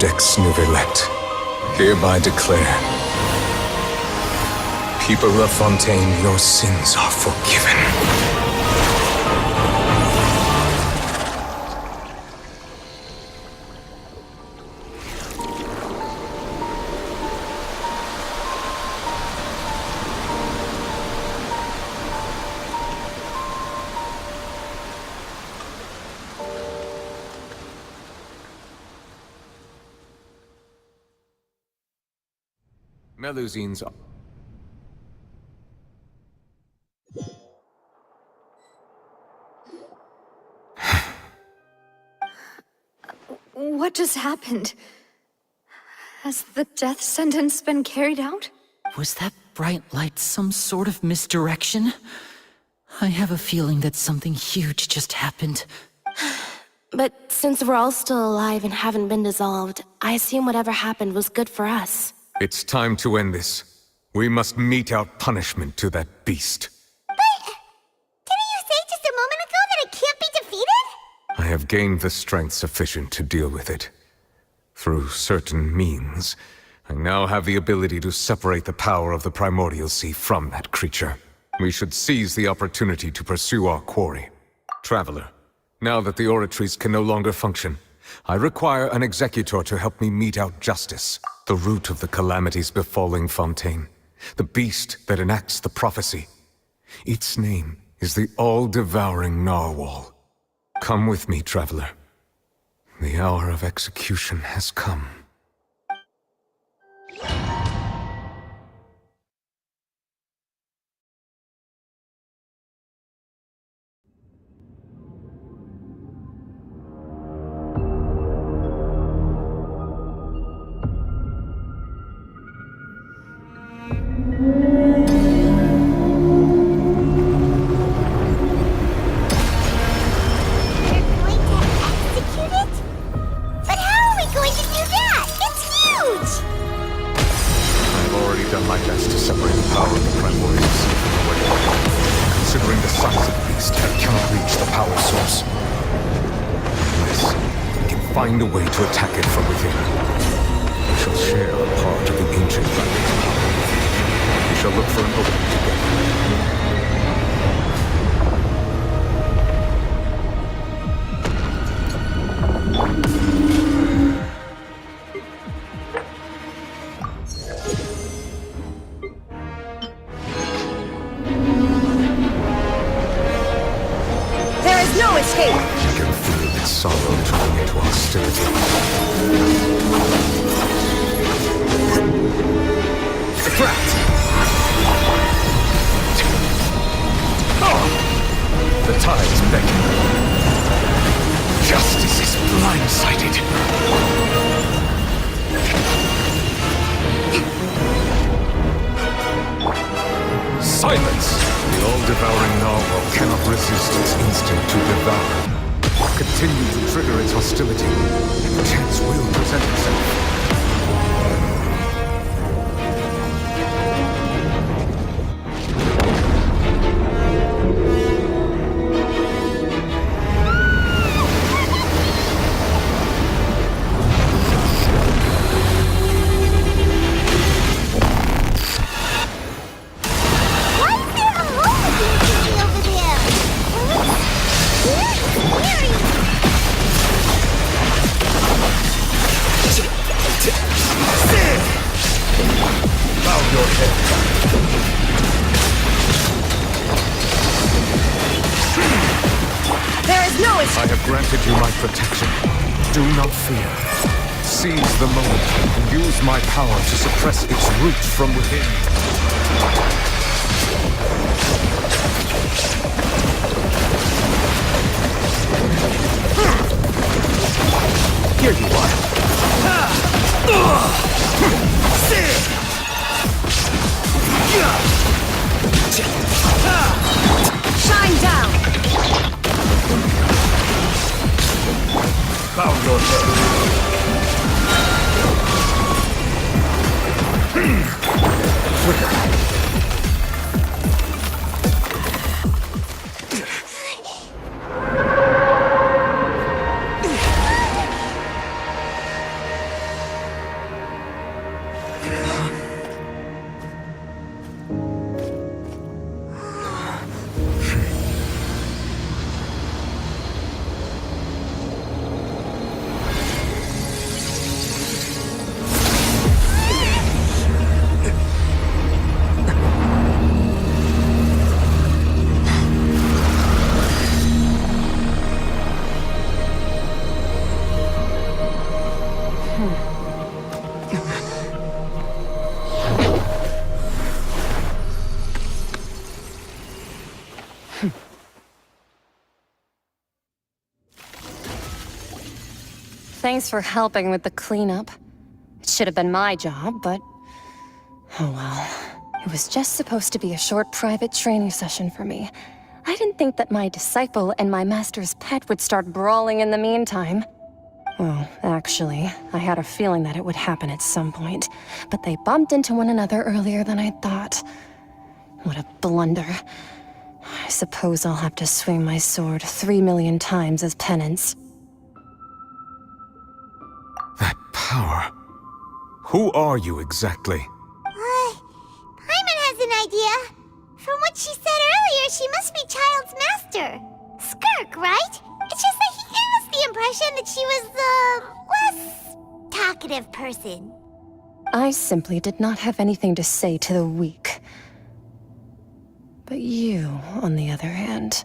Judex Nervalette, hereby declare, people of Fontaine, your sins are forgiven. Melusine's... What just happened? Has the death sentence been carried out? Was that bright light some sort of misdirection? I have a feeling that something huge just happened. But since we're all still alive and haven't been dissolved, I assume whatever happened was good for us. It's time to end this. We must mete out punishment to that beast. But didn't you say just a moment ago that it can't be defeated? I have gained the strength sufficient to deal with it. Through certain means, I now have the ability to separate the power of the Primordial Sea from that creature. We should seize the opportunity to pursue our quarry. Traveler, now that the oratories can no longer function, I require an executor to help me mete out justice. The root of the calamities befalling Fontaine. The beast that enacts the prophecy. Its name is the all-devouring narwhal. Come with me, traveler. The hour of execution has come. Find a way to attack it from within. We shall share a part of the ancient dragon's power. We shall look for an opening together. escape! I can feel its sorrow turning into hostility. Trapped! The tides beckon. Justice is blindsided. Silence! The all-devouring narwhal cannot resist its instinct to devour. Continue to trigger its hostility, and the chance will present itself. I have granted you my protection. Do not fear. Seize the moment and use my power to suppress its roots from within. Here you are. Shine down! Bow your head. Quicker. Thanks for helping with the cleanup. It should have been my job, but... oh well. It was just supposed to be a short private training session for me. I didn't think that my disciple and my master's pet would start brawling in the meantime. Well, actually, I had a feeling that it would happen at some point, but they bumped into one another earlier than I thought. What a blunder. I suppose I'll have to swing my sword 3 million times as penance. That power. Who are you exactly? Paimon has an idea. From what she said earlier, she must be Child's master. Skirk, right? It's just that he gave us the impression that she was the less talkative person. I simply did not have anything to say to the weak. But you, on the other hand,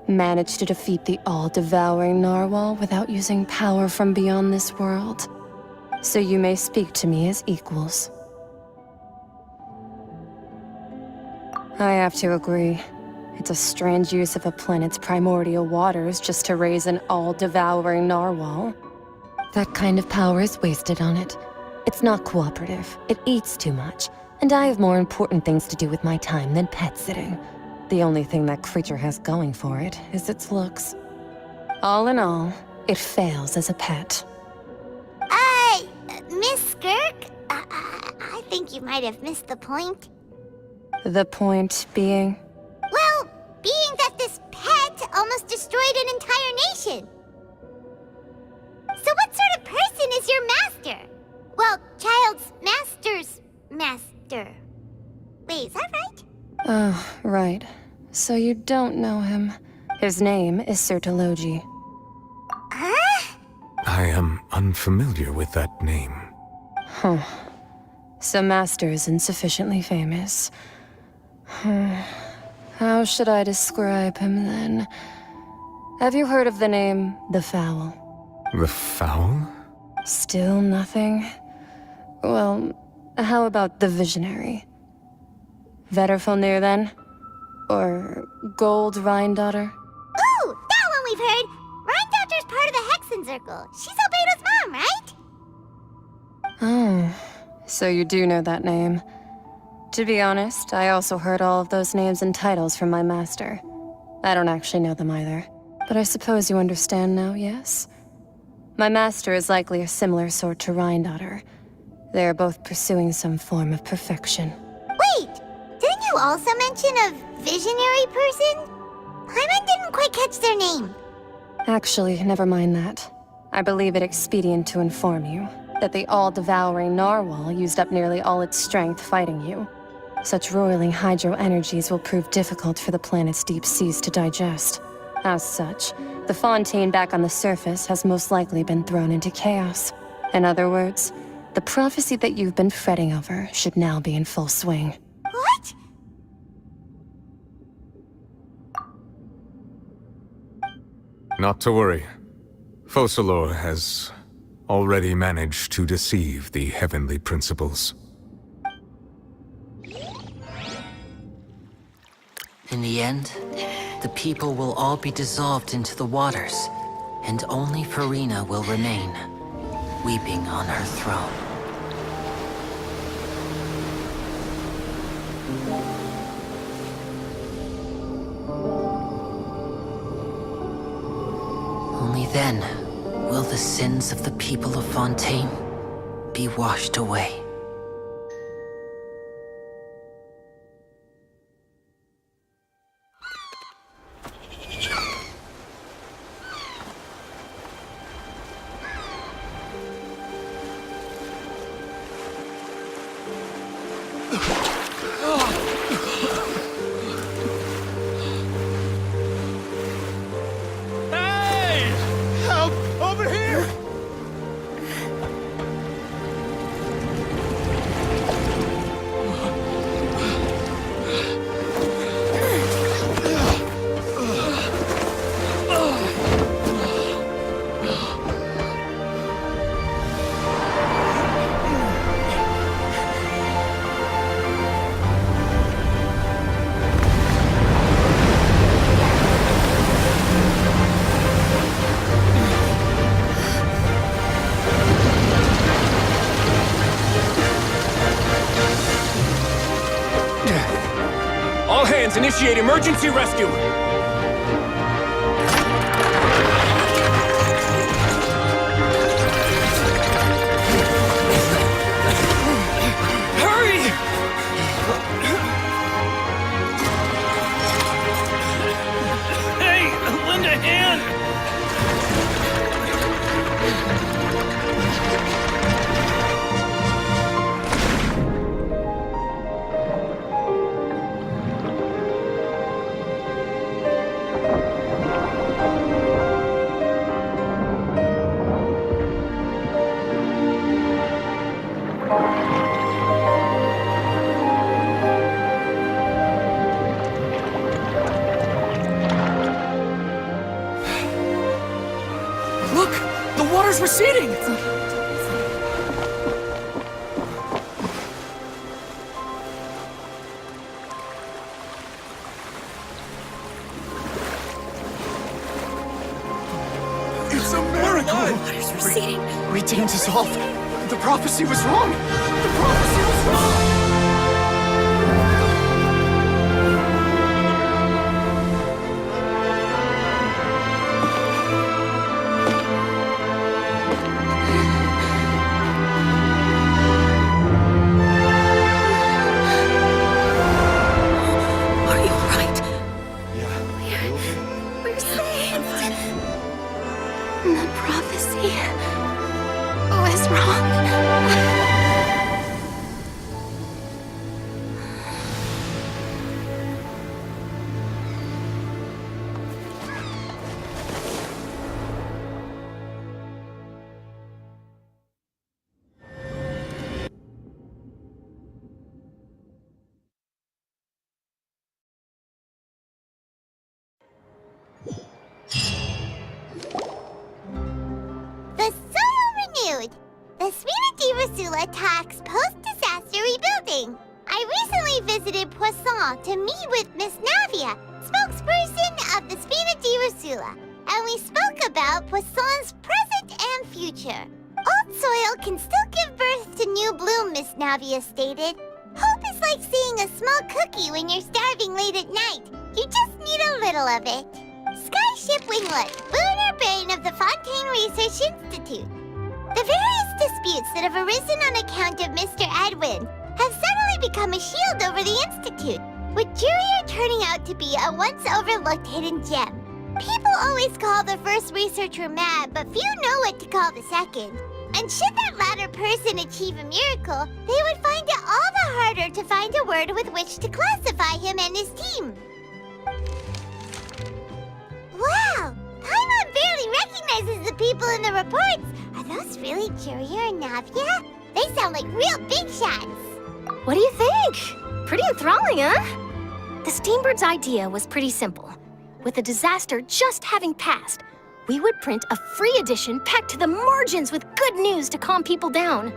managed to defeat the all-devouring narwhal without using power from beyond this world. So you may speak to me as equals. I have to agree. It's a strange use of a planet's primordial waters just to raise an all-devouring narwhal. That kind of power is wasted on it. It's not cooperative. It eats too much. And I have more important things to do with my time than pet sitting. The only thing that creature has going for it is its looks. All in all, it fails as a pet. Miss Skirk? I think you might have missed the point. The point being? Well, being that this pet almost destroyed an entire nation. So what sort of person is your master? Well, Child's master's master. Wait, is that right? Oh, right. So you don't know him. His name is Sertologi. Huh? I am unfamiliar with that name. Huh. So Master isn't sufficiently famous. How should I describe him then? Have you heard of the name The Foul? The Foul? Still nothing? Well, how about The Visionary? Vetterfulnir, then? Or Gold Rhine-daughter? Ooh, that one we've heard! Rhine-daughter's part of the Hexen Circle. She's Albedo's mom, right? Oh, so you do know that name. To be honest, I also heard all of those names and titles from my master. I don't actually know them either. But I suppose you understand now, yes? My master is likely a similar sort to Rhine-daughter. They are both pursuing some form of perfection. Wait! Didn't you also mention a visionary person? Paimon didn't quite catch their name. Actually, never mind that. I believe it expedient to inform you that the all-devouring narwhal used up nearly all its strength fighting you. Such roiling hydro energies will prove difficult for the planet's deep seas to digest. As such, the Fontaine back on the surface has most likely been thrown into chaos. In other words, the prophecy that you've been fretting over should now be in full swing. What? Not to worry. Focalors has already managed to deceive the heavenly principles. In the end, the people will all be dissolved into the waters, and only Furina will remain, weeping on her throne. Only then will the sins of the people of Fontaine be washed away. Initiate emergency rescue! Hurry! Hey, lend a hand! Receding! It's a miracle! Water's receding. We didn't dissolve. The prophecy was wrong. The prophecy was wrong. attacks post-disaster rebuilding. I recently visited Poisson to meet with Miss Navia, spokesperson of the Spina di Rosula, and we spoke about Poisson's present and future. Old soil can still give birth to new bloom, Miss Navia stated. Hope is like seeing a small cookie when you're starving late at night. You just need a little of it. Skyship Winglet, lunar brain of the Fontaine Research Institute. The various disputes that have arisen on account of Mr. Edwin have suddenly become a shield over the Institute, with Jurier turning out to be a once-overlooked hidden gem. People always call the first researcher mad, but few know what to call the second. And should that latter person achieve a miracle, they would find it all the harder to find a word with which to classify him and his team. Wow! Paimon barely recognizes the people in the reports. Are those really Jurier and Navia? They sound like real big shots. What do you think? Pretty enthralling, huh? The Steambird's idea was pretty simple. With the disaster just having passed, we would print a free edition packed to the margins with good news to calm people down.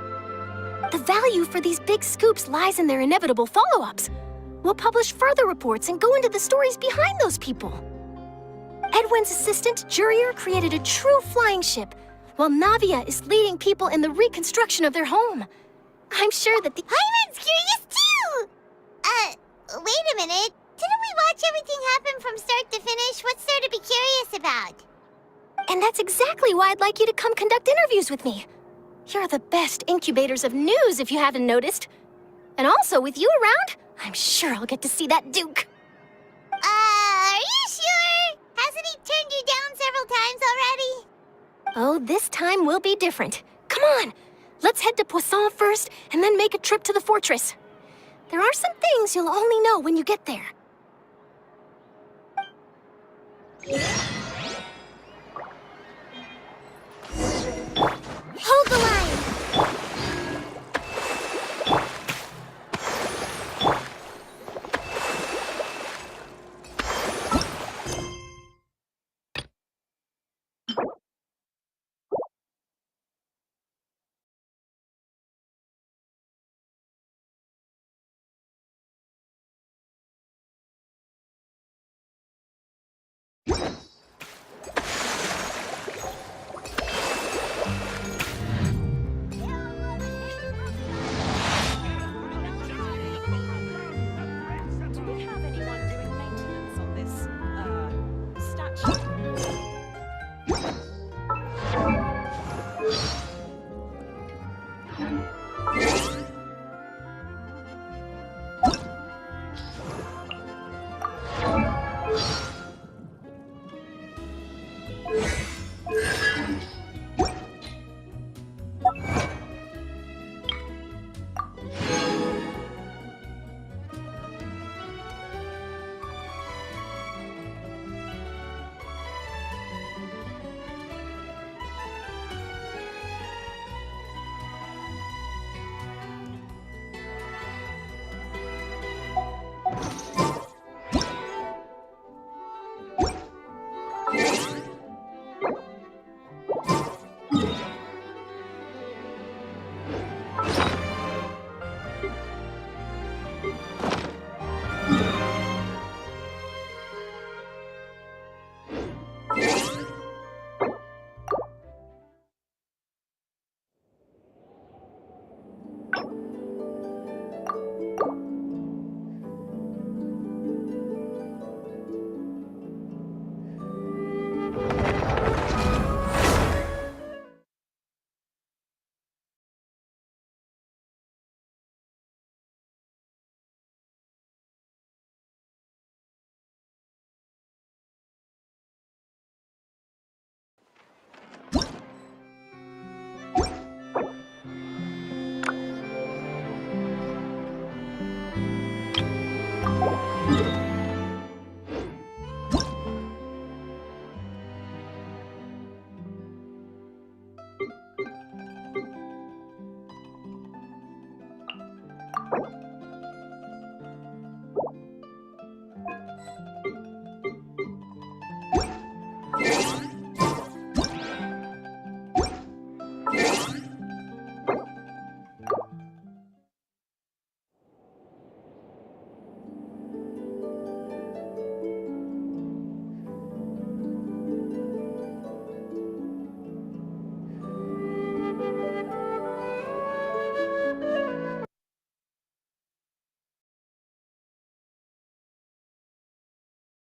The value for these big scoops lies in their inevitable follow-ups. We'll publish further reports and go into the stories behind those people. Edwin's assistant, Jurier, created a true flying ship, while Navia is leading people in the reconstruction of their home. I'm sure that the— Paimon's curious too! Wait a minute. Didn't we watch everything happen from start to finish? What's there to be curious about? And that's exactly why I'd like you to come conduct interviews with me. You're the best incubators of news, if you haven't noticed. And also, with you around, I'm sure I'll get to see that Duke. Are you sure? Hasn't he turned you down several times already? Oh, this time will be different. Come on, let's head to Poisson first, and then make a trip to the fortress. There are some things you'll only know when you get there. Hold the line!